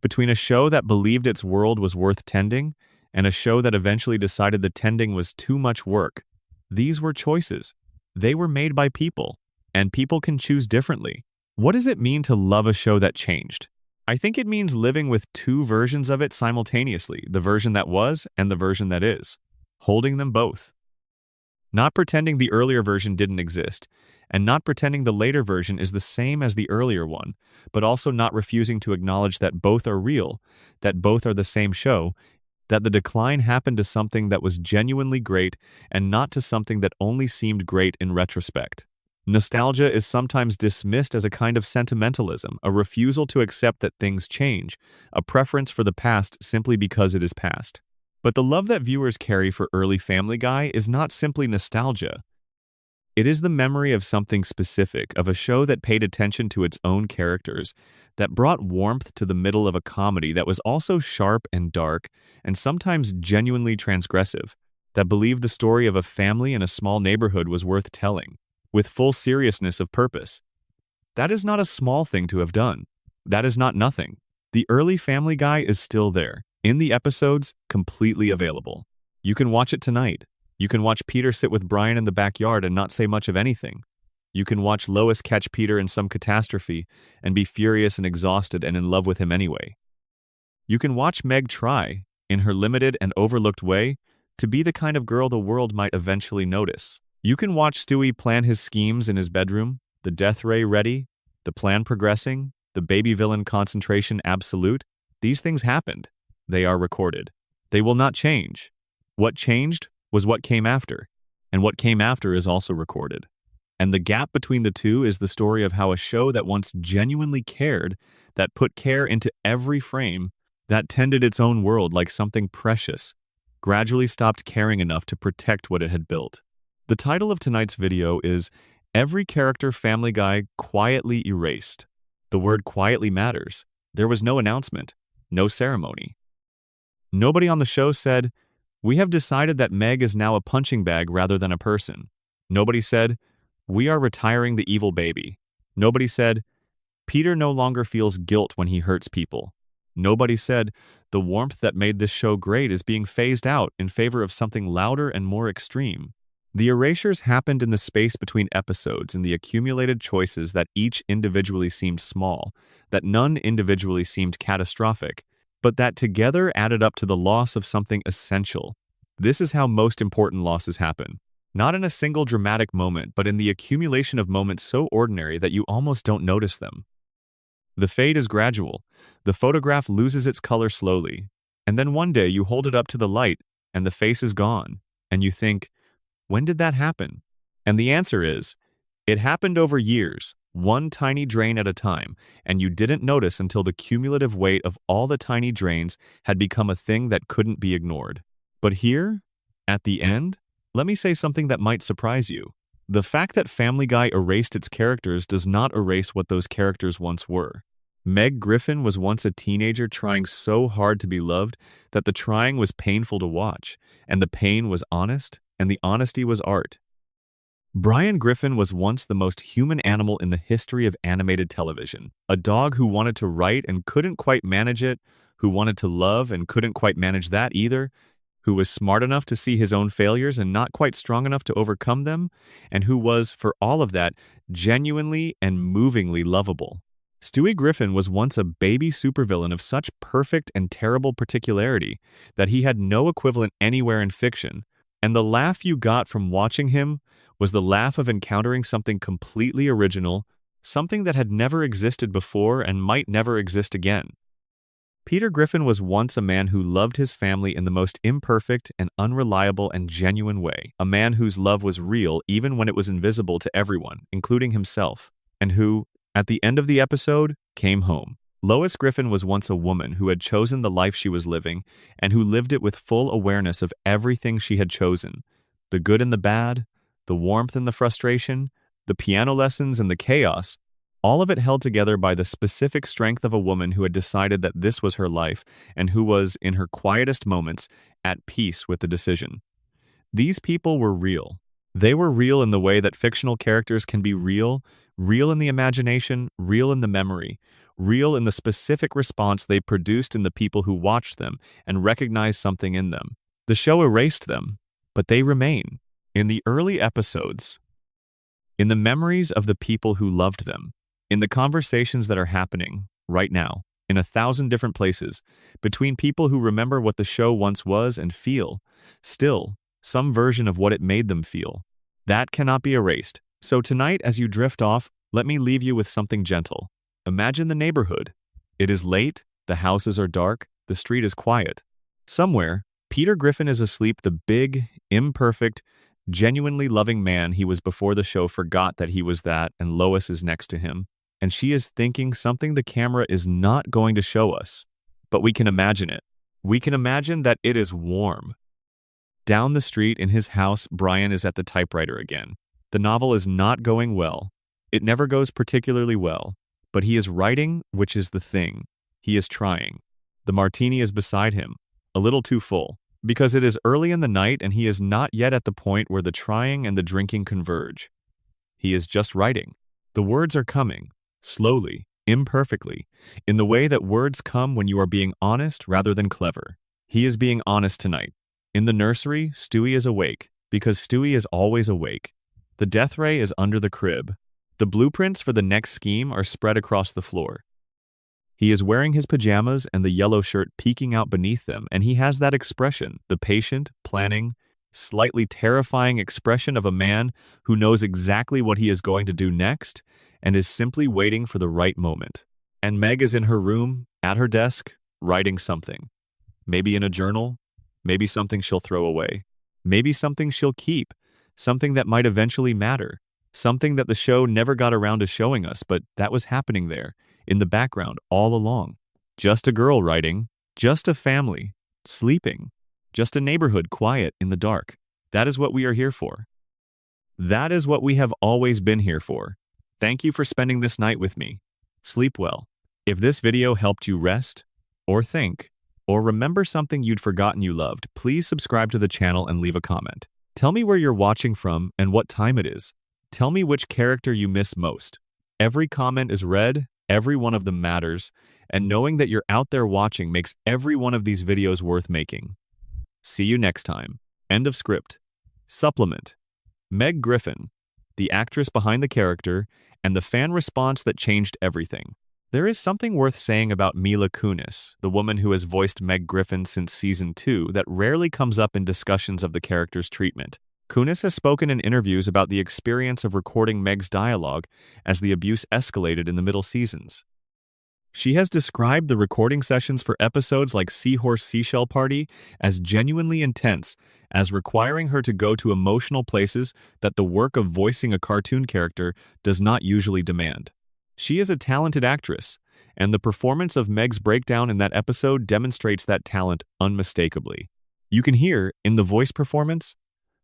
Between a show that believed its world was worth tending and a show that eventually decided the tending was too much work. These were choices. They were made by people, and people can choose differently. What does it mean to love a show that changed? I think it means living with two versions of it simultaneously, the version that was and the version that is, holding them both. Not pretending the earlier version didn't exist, and not pretending the later version is the same as the earlier one, but also not refusing to acknowledge that both are real, that both are the same show, that the decline happened to something that was genuinely great and not to something that only seemed great in retrospect. Nostalgia is sometimes dismissed as a kind of sentimentalism, a refusal to accept that things change, a preference for the past simply because it is past. But the love that viewers carry for early Family Guy is not simply nostalgia. It is the memory of something specific, of a show that paid attention to its own characters, that brought warmth to the middle of a comedy that was also sharp and dark, and sometimes genuinely transgressive, that believed the story of a family in a small neighborhood was worth telling, with full seriousness of purpose. That is not a small thing to have done. That is not nothing. The early Family Guy is still there, in the episodes, completely available. You can watch it tonight. You can watch Peter sit with Brian in the backyard and not say much of anything. You can watch Lois catch Peter in some catastrophe and be furious and exhausted and in love with him anyway. You can watch Meg try, in her limited and overlooked way, to be the kind of girl the world might eventually notice. You can watch Stewie plan his schemes in his bedroom, the death ray ready, the plan progressing, the baby villain concentration absolute. These things happened. They are recorded. They will not change. What changed was what came after, and what came after is also recorded. And the gap between the two is the story of how a show that once genuinely cared, that put care into every frame, that tended its own world like something precious, gradually stopped caring enough to protect what it had built. The title of tonight's video is Every Character Family Guy Quietly Erased. The word quietly matters. There was no announcement, no ceremony. Nobody on the show said, "We have decided that Meg is now a punching bag rather than a person." Nobody said, "We are retiring the evil baby." Nobody said, "Peter no longer feels guilt when he hurts people." Nobody said, the warmth that made this show great is being phased out in favor of something louder and more extreme. The erasures happened in the space between episodes and the accumulated choices that each individually seemed small, that none individually seemed catastrophic, but that together added up to the loss of something essential. This is how most important losses happen. Not in a single dramatic moment, but in the accumulation of moments so ordinary that you almost don't notice them. The fade is gradual. The photograph loses its color slowly. And then one day you hold it up to the light and the face is gone. And you think, when did that happen? And the answer is, it happened over years, one tiny drain at a time, and you didn't notice until the cumulative weight of all the tiny drains had become a thing that couldn't be ignored. But here, at the end, let me say something that might surprise you. The fact that Family Guy erased its characters does not erase what those characters once were. Meg Griffin was once a teenager trying so hard to be loved that the trying was painful to watch, and the pain was honest, and the honesty was art. Brian Griffin was once the most human animal in the history of animated television. A dog who wanted to write and couldn't quite manage it, who wanted to love and couldn't quite manage that either, who was smart enough to see his own failures and not quite strong enough to overcome them, and who was, for all of that, genuinely and movingly lovable. Stewie Griffin was once a baby supervillain of such perfect and terrible particularity that he had no equivalent anywhere in fiction, and the laugh you got from watching him was the laugh of encountering something completely original, something that had never existed before and might never exist again. Peter Griffin was once a man who loved his family in the most imperfect and unreliable and genuine way, a man whose love was real even when it was invisible to everyone, including himself, and who, at the end of the episode, came home. Lois Griffin was once a woman who had chosen the life she was living and who lived it with full awareness of everything she had chosen, the good and the bad, the warmth and the frustration, the piano lessons and the chaos, all of it held together by the specific strength of a woman who had decided that this was her life and who was, in her quietest moments, at peace with the decision. These people were real. They were real in the way that fictional characters can be real, real in the imagination, real in the memory, real in the specific response they produced in the people who watched them and recognized something in them. The show erased them, but they remain. In the early episodes, in the memories of the people who loved them, in the conversations that are happening right now, in 1,000 different places, between people who remember what the show once was and feel, still, some version of what it made them feel. That cannot be erased. So tonight, as you drift off, let me leave you with something gentle. Imagine the neighborhood. It is late, the houses are dark, the street is quiet. Somewhere, Peter Griffin is asleep, the big, imperfect, genuinely loving man he was before the show forgot that he was that, and Lois is next to him. And she is thinking something the camera is not going to show us, but we can imagine it. We can imagine that it is warm. Down the street in his house, Brian is at the typewriter again. The novel is not going well. It never goes particularly well, but he is writing, which is the thing. He is trying. The martini is beside him, a little too full, because it is early in the night and he is not yet at the point where the trying and the drinking converge. He is just writing. The words are coming. Slowly, imperfectly, in the way that words come when you are being honest rather than clever. He is being honest tonight. In the nursery, Stewie is awake, because Stewie is always awake. The death ray is under the crib. The blueprints for the next scheme are spread across the floor. He is wearing his pajamas and the yellow shirt peeking out beneath them, and he has that expression, the patient, planning, slightly terrifying expression of a man who knows exactly what he is going to do next, and is simply waiting for the right moment. And Meg is in her room, at her desk, writing something. Maybe in a journal, maybe something she'll throw away, maybe something she'll keep, something that might eventually matter, something that the show never got around to showing us, but that was happening there, in the background, all along. Just a girl writing, just a family, sleeping, just a neighborhood quiet in the dark. That is what we are here for. That is what we have always been here for. Thank you for spending this night with me. Sleep well. If this video helped you rest, or think, or remember something you'd forgotten you loved, please subscribe to the channel and leave a comment. Tell me where you're watching from and what time it is. Tell me which character you miss most. Every comment is read, Every one of them matters, and knowing that you're out there watching makes every one of these videos worth making. See you next time. End of script. Supplement. Meg Griffin, the actress behind the character, and the fan response that changed everything. There is something worth saying about Mila Kunis, the woman who has voiced Meg Griffin since season 2, that rarely comes up in discussions of the character's treatment. Kunis has spoken in interviews about the experience of recording Meg's dialogue as the abuse escalated in the middle seasons. She has described the recording sessions for episodes like Seahorse Seashell Party as genuinely intense, as requiring her to go to emotional places that the work of voicing a cartoon character does not usually demand. She is a talented actress, and the performance of Meg's breakdown in that episode demonstrates that talent unmistakably. You can hear, in the voice performance,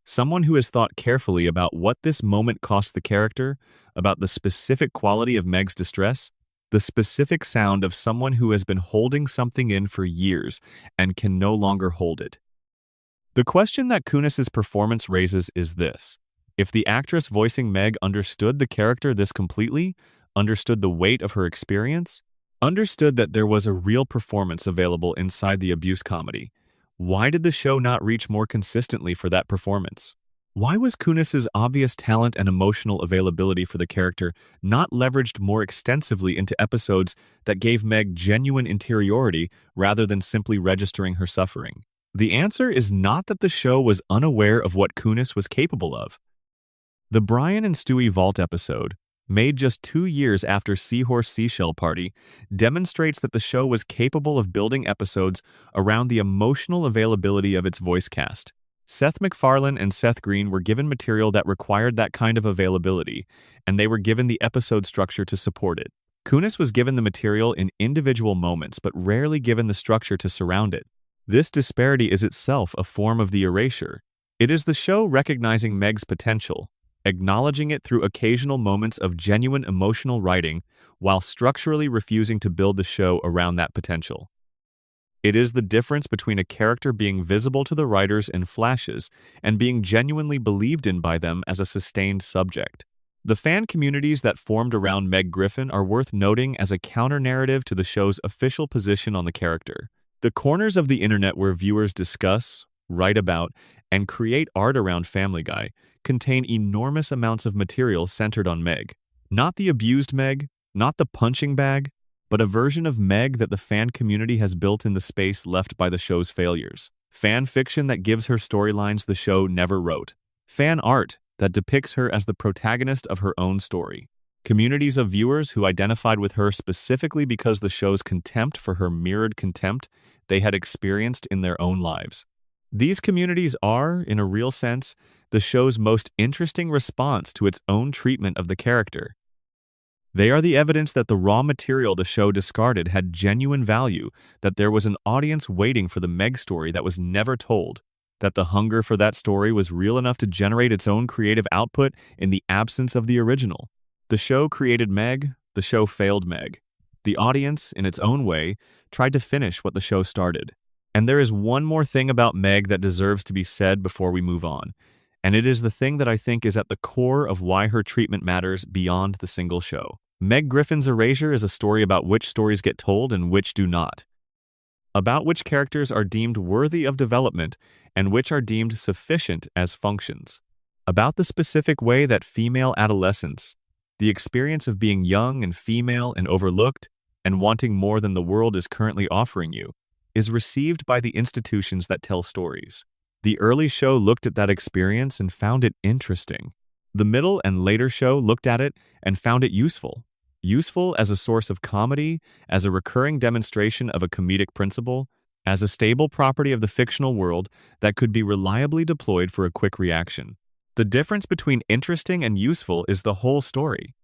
someone who has thought carefully about what this moment cost the character, about the specific quality of Meg's distress, the specific sound of someone who has been holding something in for years and can no longer hold it. The question that Kunis's performance raises is this: if the actress voicing Meg understood the character this completely, understood the weight of her experience, understood that there was a real performance available inside the abuse comedy, why did the show not reach more consistently for that performance? Why was Kunis's obvious talent and emotional availability for the character not leveraged more extensively into episodes that gave Meg genuine interiority rather than simply registering her suffering? The answer is not that the show was unaware of what Kunis was capable of. The Brian and Stewie Vault episode, made just 2 years after Seahorse Seashell Party, demonstrates that the show was capable of building episodes around the emotional availability of its voice cast. Seth MacFarlane and Seth Green were given material that required that kind of availability, and they were given the episode structure to support it. Kunis was given the material in individual moments, but rarely given the structure to surround it. This disparity is itself a form of the erasure. It is the show recognizing Meg's potential, acknowledging it through occasional moments of genuine emotional writing, while structurally refusing to build the show around that potential. It is the difference between a character being visible to the writers in flashes and being genuinely believed in by them as a sustained subject. The fan communities that formed around Meg Griffin are worth noting as a counter-narrative to the show's official position on the character. The corners of the internet where viewers discuss, write about, and create art around Family Guy contain enormous amounts of material centered on Meg. Not the abused Meg, not the punching bag, but a version of Meg that the fan community has built in the space left by the show's failures. Fan fiction that gives her storylines the show never wrote. Fan art that depicts her as the protagonist of her own story. Communities of viewers who identified with her specifically because the show's contempt for her mirrored contempt they had experienced in their own lives. These communities are, in a real sense, the show's most interesting response to its own treatment of the character. They are the evidence that the raw material the show discarded had genuine value, that there was an audience waiting for the Meg story that was never told, that the hunger for that story was real enough to generate its own creative output in the absence of the original. The show created Meg, the show failed Meg. The audience, in its own way, tried to finish what the show started. And there is one more thing about Meg that deserves to be said before we move on, and it is the thing that I think is at the core of why her treatment matters beyond the single show. Meg Griffin's erasure is a story about which stories get told and which do not, about which characters are deemed worthy of development and which are deemed sufficient as functions, about the specific way that female adolescence, the experience of being young and female and overlooked and wanting more than the world is currently offering you, is received by the institutions that tell stories. The early show looked at that experience and found it interesting. The middle and later show looked at it and found it useful. Useful as a source of comedy, as a recurring demonstration of a comedic principle, as a stable property of the fictional world that could be reliably deployed for a quick reaction. The difference between interesting and useful is the whole story.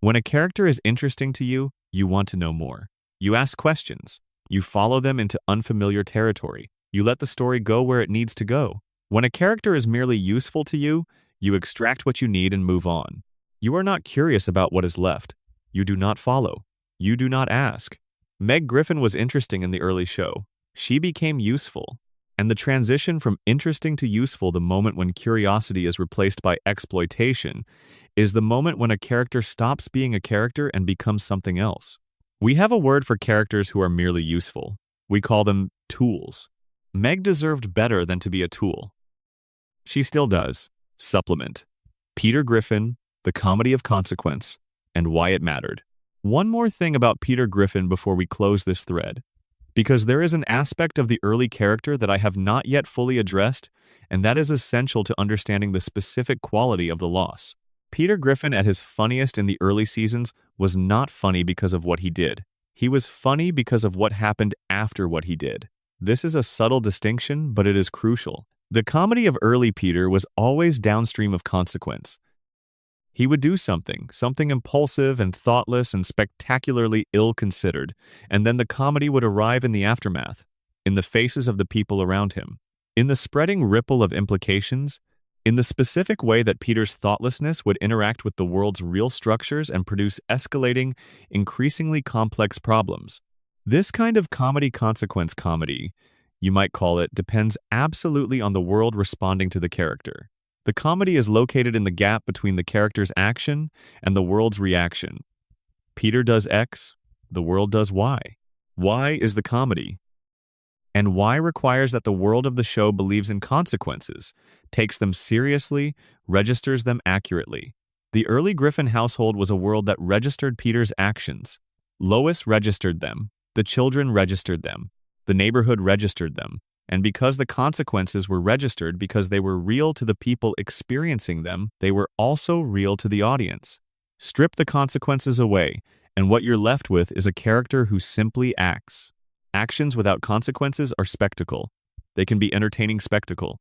When a character is interesting to you, you want to know more. You ask questions. You follow them into unfamiliar territory. You let the story go where it needs to go. When a character is merely useful to you, you extract what you need and move on. You are not curious about what is left. You do not follow. You do not ask. Meg Griffin was interesting in the early show. She became useful. And the transition from interesting to useful, the moment when curiosity is replaced by exploitation, is the moment when a character stops being a character and becomes something else. We have a word for characters who are merely useful. We call them tools. Meg deserved better than to be a tool. She still does. Supplement. Peter Griffin, The Comedy of Consequence, and Why It Mattered. One more thing about Peter Griffin before we close this thread, because there is an aspect of the early character that I have not yet fully addressed, and that is essential to understanding the specific quality of the loss. Peter Griffin at his funniest in the early seasons was not funny because of what he did. He was funny because of what happened after what he did. This is a subtle distinction, but it is crucial. The comedy of early Peter was always downstream of consequence. He would do something impulsive and thoughtless and spectacularly ill-considered, and then the comedy would arrive in the aftermath, in the faces of the people around him, in the spreading ripple of implications, in the specific way that Peter's thoughtlessness would interact with the world's real structures and produce escalating, increasingly complex problems. This kind of comedy-consequence comedy, you might call it, depends absolutely on the world responding to the character. The comedy is located in the gap between the character's action and the world's reaction. Peter does X, the world does Y. Y is the comedy. And Y requires that the world of the show believes in consequences, takes them seriously, registers them accurately. The early Griffin household was a world that registered Peter's actions. Lois registered them. The children registered them. The neighborhood registered them. And because the consequences were registered because they were real to the people experiencing them, they were also real to the audience. Strip the consequences away, and what you're left with is a character who simply acts. Actions without consequences are spectacle. They can be entertaining spectacle.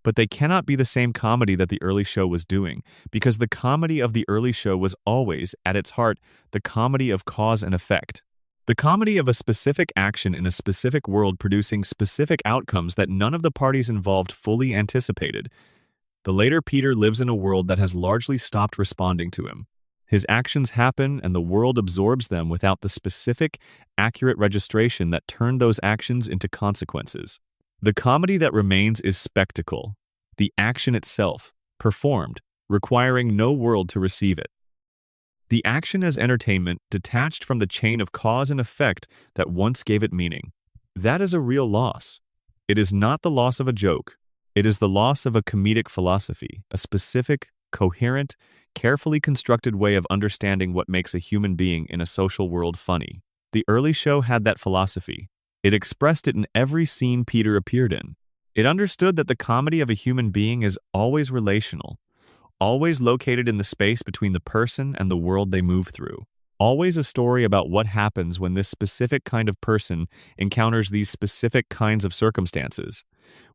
But they cannot be the same comedy that the early show was doing, because the comedy of the early show was always, at its heart, the comedy of cause and effect. The comedy of a specific action in a specific world producing specific outcomes that none of the parties involved fully anticipated. The later Peter lives in a world that has largely stopped responding to him. His actions happen and the world absorbs them without the specific, accurate registration that turned those actions into consequences. The comedy that remains is spectacle, the action itself, performed, requiring no world to receive it. The action as entertainment detached from the chain of cause and effect that once gave it meaning. That is a real loss. It is not the loss of a joke. It is the loss of a comedic philosophy, a specific, coherent, carefully constructed way of understanding what makes a human being in a social world funny. The early show had that philosophy. It expressed it in every scene Peter appeared in. It understood that the comedy of a human being is always relational, always located in the space between the person and the world they move through. Always a story about what happens when this specific kind of person encounters these specific kinds of circumstances.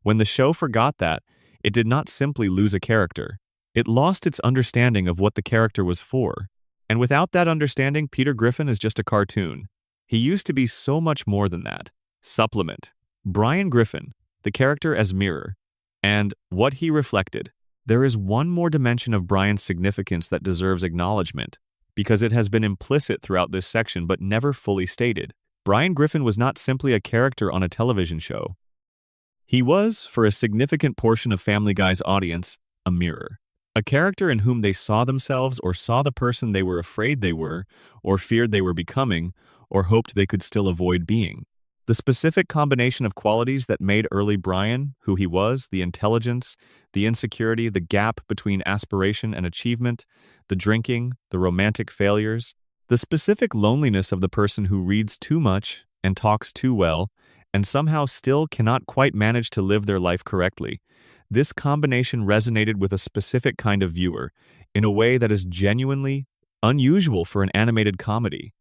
When the show forgot that, it did not simply lose a character. It lost its understanding of what the character was for. And without that understanding, Peter Griffin is just a cartoon. He used to be so much more than that. Supplement. Brian Griffin, the character as mirror, and what he reflected. There is one more dimension of Brian's significance that deserves acknowledgement, because it has been implicit throughout this section but never fully stated. Brian Griffin was not simply a character on a television show. He was, for a significant portion of Family Guy's audience, a mirror. A character in whom they saw themselves or saw the person they were afraid they were, or feared they were becoming, or hoped they could still avoid being. The specific combination of qualities that made early Brian who he was, the intelligence, the insecurity, the gap between aspiration and achievement, the drinking, the romantic failures, the specific loneliness of the person who reads too much and talks too well, and somehow still cannot quite manage to live their life correctly. This combination resonated with a specific kind of viewer in a way that is genuinely unusual for an animated comedy.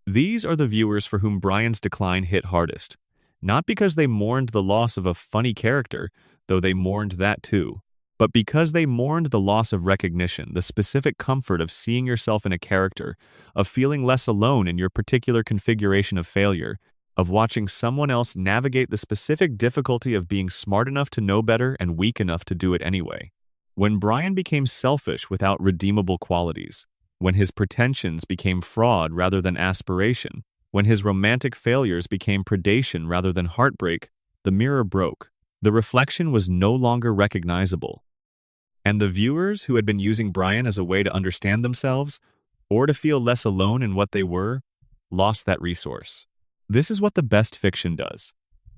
These are the viewers for whom Brian's decline hit hardest, not because they mourned the loss of a funny character, though they mourned that too, but because they mourned the loss of recognition, the specific comfort of seeing yourself in a character, of feeling less alone in your particular configuration of failure, of watching someone else navigate the specific difficulty of being smart enough to know better and weak enough to do it anyway. When Brian became selfish without redeemable qualities, when his pretensions became fraud rather than aspiration, when his romantic failures became predation rather than heartbreak, The mirror broke. The reflection was no longer recognizable. And the viewers who had been using Brian as a way to understand themselves, or to feel less alone in what they were, lost that resource. This is what the best fiction does.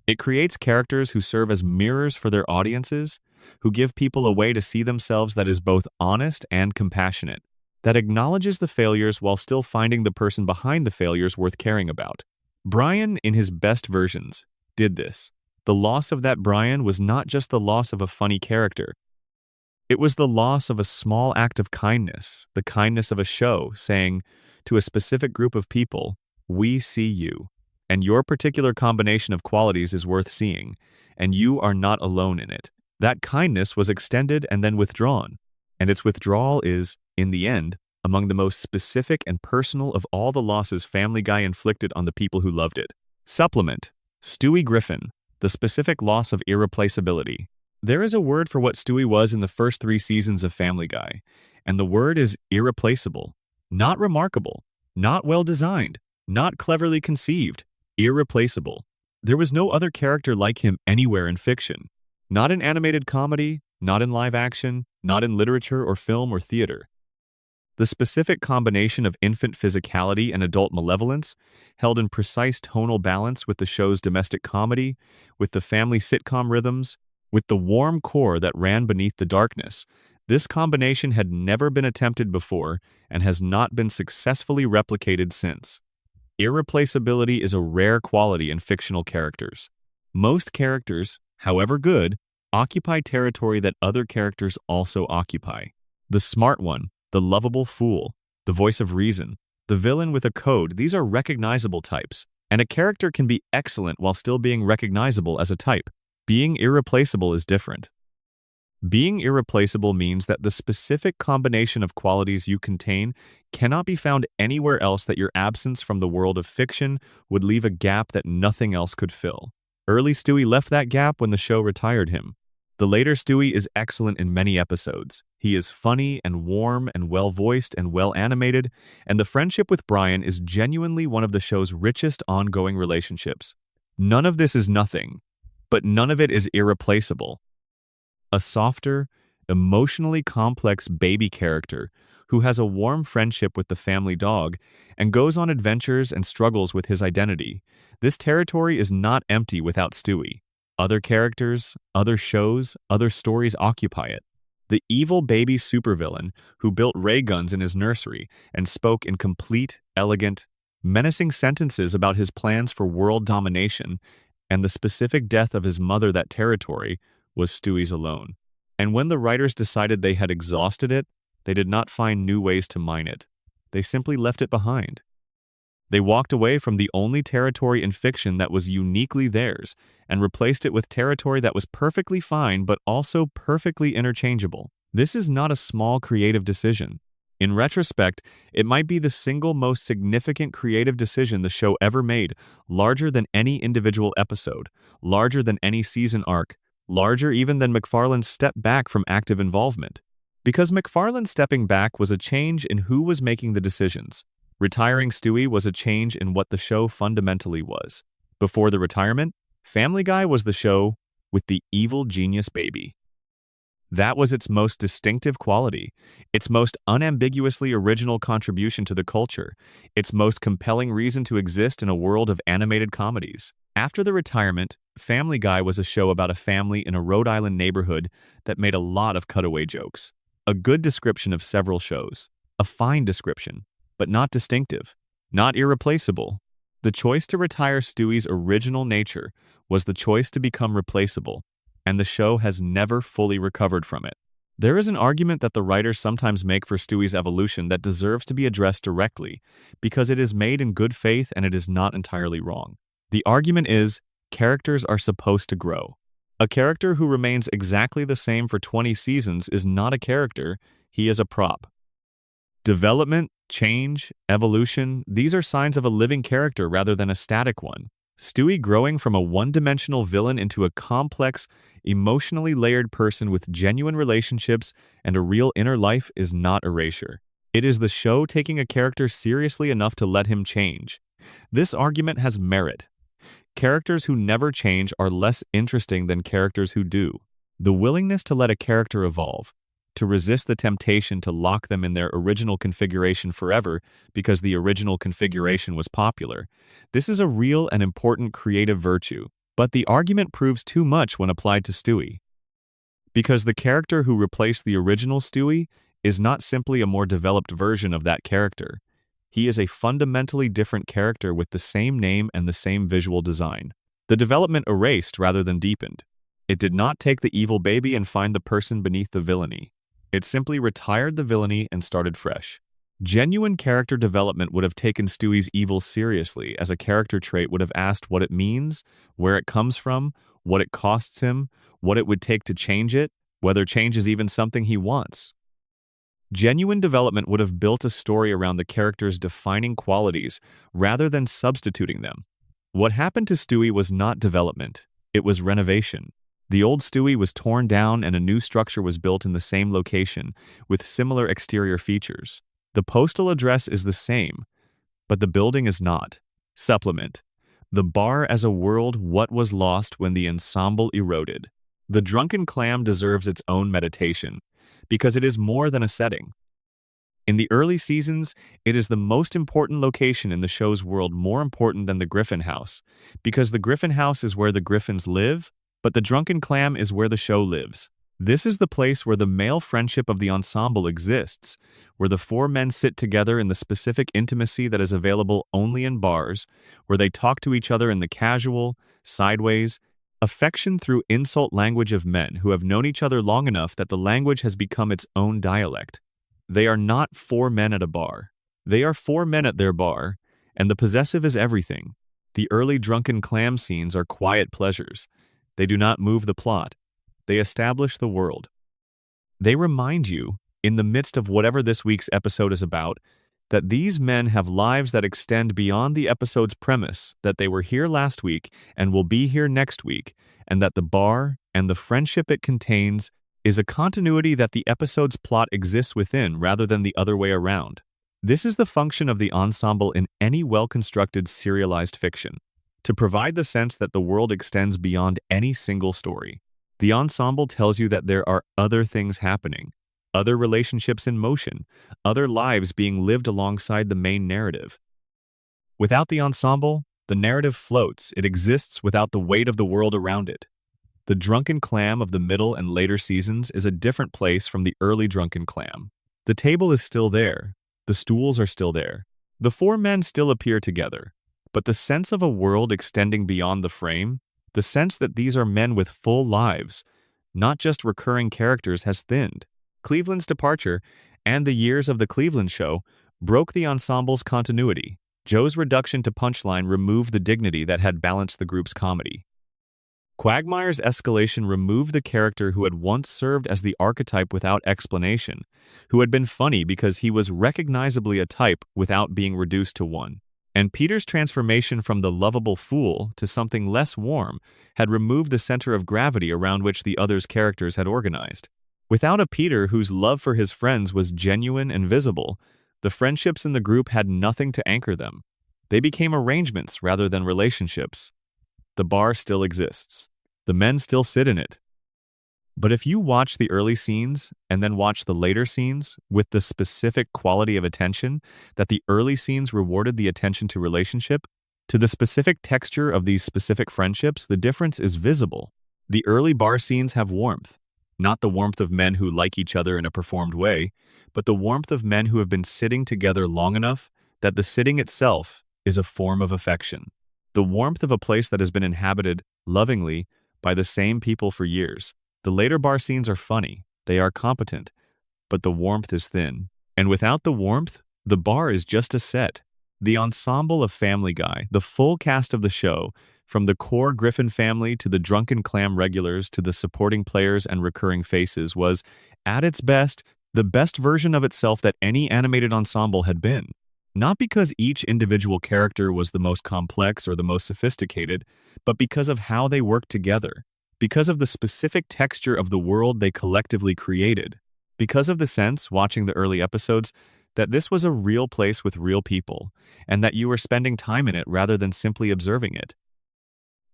It creates characters who serve as mirrors for their audiences, who give people a way to see themselves that is both honest and compassionate, that acknowledges the failures while still finding the person behind the failures worth caring about. Brian, in his best versions, did this. The loss of that Brian was not just the loss of a funny character. It was the loss of a small act of kindness, the kindness of a show saying to a specific group of people, "We see you, and your particular combination of qualities is worth seeing, and you are not alone in it." That kindness was extended and then withdrawn, and its withdrawal is, in the end, among the most specific and personal of all the losses Family Guy inflicted on the people who loved it. Supplement: Stewie Griffin, the specific loss of irreplaceability. There is a word for what Stewie was in the first 3 seasons of Family Guy, and the word is irreplaceable. Not remarkable, not well-designed, not cleverly conceived, irreplaceable. There was no other character like him anywhere in fiction. Not in animated comedy, not in live action, not in literature or film or theater. The specific combination of infant physicality and adult malevolence, held in precise tonal balance with the show's domestic comedy, with the family sitcom rhythms, with the warm core that ran beneath the darkness, this combination had never been attempted before and has not been successfully replicated since. Irreplaceability is a rare quality in fictional characters. Most characters, however good, occupy territory that other characters also occupy. The smart one, the lovable fool, the voice of reason, the villain with a code, these are recognizable types, and a character can be excellent while still being recognizable as a type. Being irreplaceable is different. Being irreplaceable means that the specific combination of qualities you contain cannot be found anywhere else, that your absence from the world of fiction would leave a gap that nothing else could fill. Early Stewie left that gap when the show retired him. The later Stewie is excellent in many episodes. He is funny and warm and well-voiced and well-animated, and the friendship with Brian is genuinely one of the show's richest ongoing relationships. None of this is nothing, but none of it is irreplaceable. A softer, emotionally complex baby character who has a warm friendship with the family dog and goes on adventures and struggles with his identity. This territory is not empty without Stewie. Other characters, other shows, other stories occupy it. The evil baby supervillain who built ray guns in his nursery and spoke in complete, elegant, menacing sentences about his plans for world domination, and the specific death of his mother, that territory was Stewie's alone. And when the writers decided they had exhausted it, they did not find new ways to mine it. They simply left it behind. They walked away from the only territory in fiction that was uniquely theirs and replaced it with territory that was perfectly fine but also perfectly interchangeable. This is not a small creative decision. In retrospect, it might be the single most significant creative decision the show ever made, larger than any individual episode, larger than any season arc, larger even than MacFarlane's step back from active involvement. Because MacFarlane stepping back was a change in who was making the decisions. Retiring Stewie was a change in what the show fundamentally was. Before the retirement, Family Guy was the show with the evil genius baby. That was its most distinctive quality, its most unambiguously original contribution to the culture, its most compelling reason to exist in a world of animated comedies. After the retirement, Family Guy was a show about a family in a Rhode Island neighborhood that made a lot of cutaway jokes. A good description of several shows. A fine description, but not distinctive, not irreplaceable. The choice to retire Stewie's original nature was the choice to become replaceable, and the show has never fully recovered from it. There is an argument that the writers sometimes make for Stewie's evolution that deserves to be addressed directly, because it is made in good faith and it is not entirely wrong. The argument is, characters are supposed to grow. A character who remains exactly the same for 20 seasons is not a character, he is a prop. Development, change, evolution, these are signs of a living character rather than a static one. Stewie growing from a one-dimensional villain into a complex, emotionally layered person with genuine relationships and a real inner life is not erasure. It is the show taking a character seriously enough to let him change. This argument has merit. Characters who never change are less interesting than characters who do. The willingness to let a character evolve, to resist the temptation to lock them in their original configuration forever because the original configuration was popular. This is a real and important creative virtue, but the argument proves too much when applied to Stewie. Because the character who replaced the original Stewie is not simply a more developed version of that character. He is a fundamentally different character with the same name and the same visual design. The development erased rather than deepened. It did not take the evil baby and find the person beneath the villainy. It simply retired the villainy and started fresh. Genuine character development would have taken Stewie's evil seriously, as a character trait would have asked what it means, where it comes from, what it costs him, what it would take to change it, whether change is even something he wants. Genuine development would have built a story around the character's defining qualities rather than substituting them. What happened to Stewie was not development, it was renovation. The old Stewie was torn down and a new structure was built in the same location, with similar exterior features. The postal address is the same, but the building is not. Supplement. The bar as a world, what was lost when the ensemble eroded. The Drunken Clam deserves its own meditation, because it is more than a setting. In the early seasons, it is the most important location in the show's world, more important than the Griffin House, because the Griffin House is where the Griffins live, but the Drunken Clam is where the show lives. This is the place where the male friendship of the ensemble exists, where the four men sit together in the specific intimacy that is available only in bars, where they talk to each other in the casual, sideways, affection through insult language of men who have known each other long enough that the language has become its own dialect. They are not four men at a bar. They are four men at their bar, and the possessive is everything. The early Drunken Clam scenes are quiet pleasures. They do not move the plot. They establish the world. They remind you, in the midst of whatever this week's episode is about, that these men have lives that extend beyond the episode's premise, that they were here last week and will be here next week, and that the bar and the friendship it contains is a continuity that the episode's plot exists within rather than the other way around. This is the function of the ensemble in any well-constructed serialized fiction, to provide the sense that the world extends beyond any single story. The ensemble tells you that there are other things happening, other relationships in motion, other lives being lived alongside the main narrative. Without the ensemble, the narrative floats. It exists without the weight of the world around it. The Drunken Clam of the middle and later seasons is a different place from the early Drunken Clam. The table is still there. The stools are still there. The four men still appear together. But the sense of a world extending beyond the frame, the sense that these are men with full lives, not just recurring characters, has thinned. Cleveland's departure and the years of The Cleveland Show broke the ensemble's continuity. Joe's reduction to punchline removed the dignity that had balanced the group's comedy. Quagmire's escalation removed the character who had once served as the archetype without explanation, who had been funny because he was recognizably a type without being reduced to one. And Peter's transformation from the lovable fool to something less warm had removed the center of gravity around which the others' characters had organized. Without a Peter whose love for his friends was genuine and visible, the friendships in the group had nothing to anchor them. They became arrangements rather than relationships. The bar still exists. The men still sit in it. But if you watch the early scenes and then watch the later scenes with the specific quality of attention that the early scenes rewarded the attention to relationship, to the specific texture of these specific friendships, the difference is visible. The early bar scenes have warmth, not the warmth of men who like each other in a performed way, but the warmth of men who have been sitting together long enough that the sitting itself is a form of affection. The warmth of a place that has been inhabited lovingly by the same people for years. The later bar scenes are funny, they are competent, but the warmth is thin. And without the warmth, the bar is just a set. The ensemble of Family Guy, the full cast of the show, from the core Griffin family to the Drunken Clam regulars to the supporting players and recurring faces, was, at its best, the best version of itself that any animated ensemble had been. Not because each individual character was the most complex or the most sophisticated, but because of how they worked together. Because of the specific texture of the world they collectively created. Because of the sense, watching the early episodes, that this was a real place with real people, and that you were spending time in it rather than simply observing it.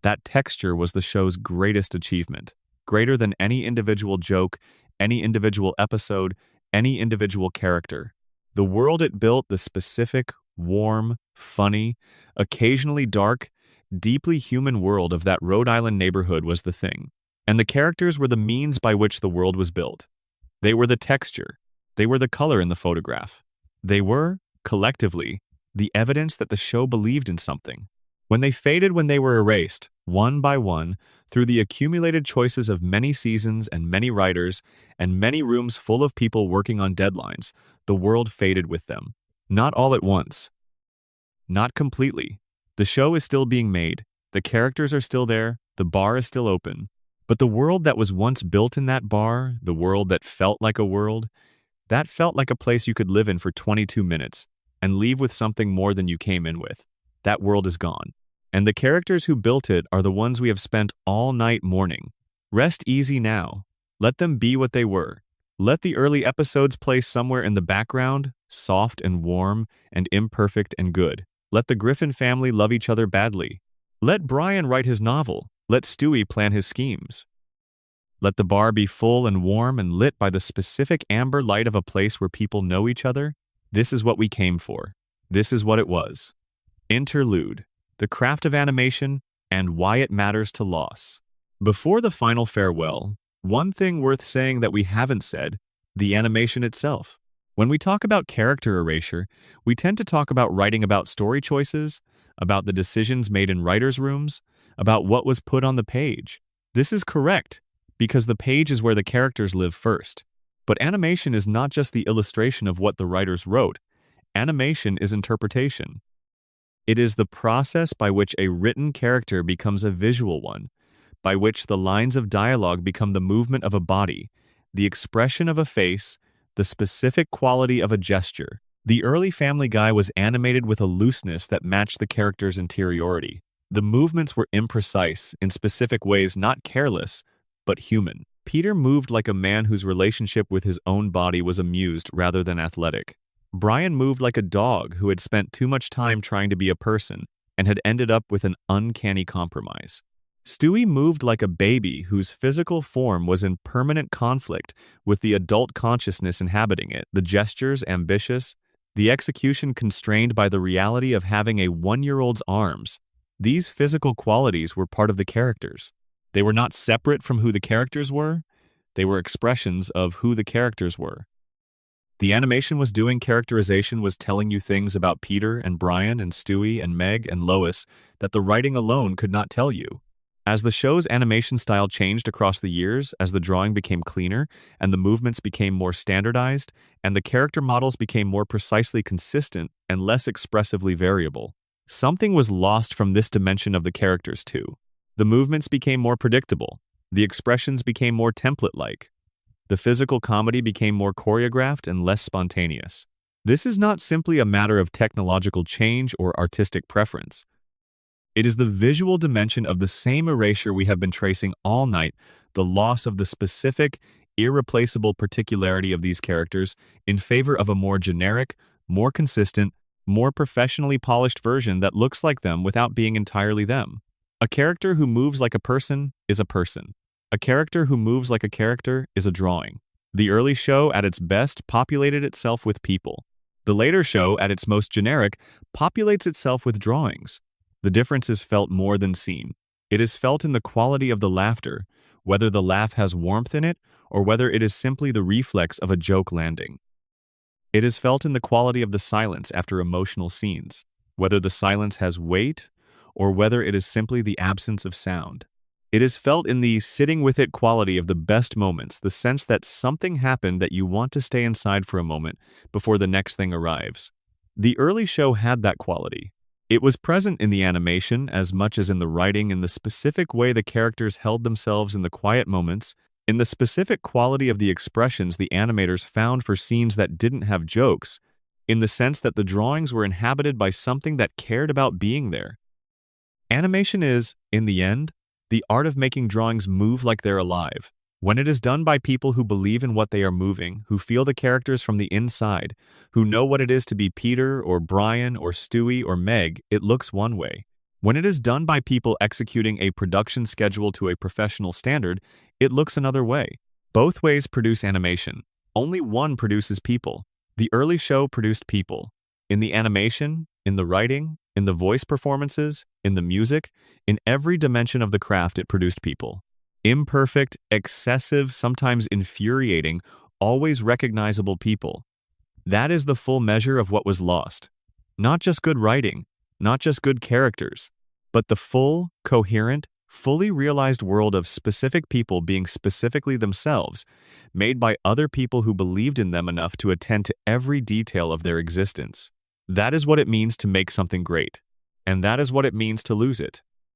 That texture was the show's greatest achievement, greater than any individual joke, any individual episode, any individual character. The world it built, the specific, warm, funny, occasionally dark, deeply human world of that Rhode Island neighborhood was the thing. And the characters were the means by which the world was built. They were the texture. They were the color in the photograph. They were, collectively, the evidence that the show believed in something. When they faded, when they were erased, one by one, through the accumulated choices of many seasons and many writers and many rooms full of people working on deadlines, the world faded with them. Not all at once. Not completely. The show is still being made, the characters are still there, the bar is still open. But the world that was once built in that bar, the world that felt like a world, that felt like a place you could live in for 22 minutes and leave with something more than you came in with. That world is gone. And the characters who built it are the ones we have spent all night mourning. Rest easy now. Let them be what they were. Let the early episodes play somewhere in the background, soft and warm and imperfect and good. Let the Griffin family love each other badly. Let Brian write his novel. Let Stewie plan his schemes. Let the bar be full and warm and lit by the specific amber light of a place where people know each other. This is what we came for. This is what it was. Interlude. The craft of animation and why it matters to loss. Before the final farewell, one thing worth saying that we haven't said, the animation itself. When we talk about character erasure, we tend to talk about writing about story choices, about the decisions made in writers' rooms, about what was put on the page. This is correct, because the page is where the characters live first. But animation is not just the illustration of what the writers wrote. Animation is interpretation. It is the process by which a written character becomes a visual one, by which the lines of dialogue become the movement of a body, the expression of a face, the specific quality of a gesture. The early Family Guy was animated with a looseness that matched the character's interiority. The movements were imprecise, in specific ways not careless, but human. Peter moved like a man whose relationship with his own body was amused rather than athletic. Brian moved like a dog who had spent too much time trying to be a person and had ended up with an uncanny compromise. Stewie moved like a baby whose physical form was in permanent conflict with the adult consciousness inhabiting it, the gestures ambitious, the execution constrained by the reality of having a one-year-old's arms. These physical qualities were part of the characters. They were not separate from who the characters were. They were expressions of who the characters were. The animation was doing characterization, was telling you things about Peter and Brian and Stewie and Meg and Lois that the writing alone could not tell you. As the show's animation style changed across the years, as the drawing became cleaner and the movements became more standardized and the character models became more precisely consistent and less expressively variable, something was lost from this dimension of the characters too. The movements became more predictable. The expressions became more template-like. The physical comedy became more choreographed and less spontaneous. This is not simply a matter of technological change or artistic preference. It is the visual dimension of the same erasure we have been tracing all night, the loss of the specific, irreplaceable particularity of these characters in favor of a more generic, more consistent, more professionally polished version that looks like them without being entirely them. A character who moves like a person is a person. A character who moves like a character is a drawing. The early show, at its best, populated itself with people. The later show, at its most generic, populates itself with drawings. The difference is felt more than seen. It is felt in the quality of the laughter, whether the laugh has warmth in it or whether it is simply the reflex of a joke landing. It is felt in the quality of the silence after emotional scenes, whether the silence has weight or whether it is simply the absence of sound. It is felt in the sitting with it quality of the best moments, the sense that something happened that you want to stay inside for a moment before the next thing arrives. The early show had that quality. It was present in the animation as much as in the writing, in the specific way the characters held themselves in the quiet moments, in the specific quality of the expressions the animators found for scenes that didn't have jokes, in the sense that the drawings were inhabited by something that cared about being there. Animation is, in the end, the art of making drawings move like they're alive. When it is done by people who believe in what they are moving, who feel the characters from the inside, who know what it is to be Peter or Brian or Stewie or Meg, it looks one way. When it is done by people executing a production schedule to a professional standard, it looks another way. Both ways produce animation. Only one produces people. The early show produced people. In the animation, in the writing, in the voice performances, in the music, in every dimension of the craft it produced people. Imperfect, excessive, sometimes infuriating, always recognizable people. That is the full measure of what was lost. Not just good writing, not just good characters, but the full, coherent, fully realized world of specific people being specifically themselves, made by other people who believed in them enough to attend to every detail of their existence. That is what it means to make something great, and that is what it means to lose it.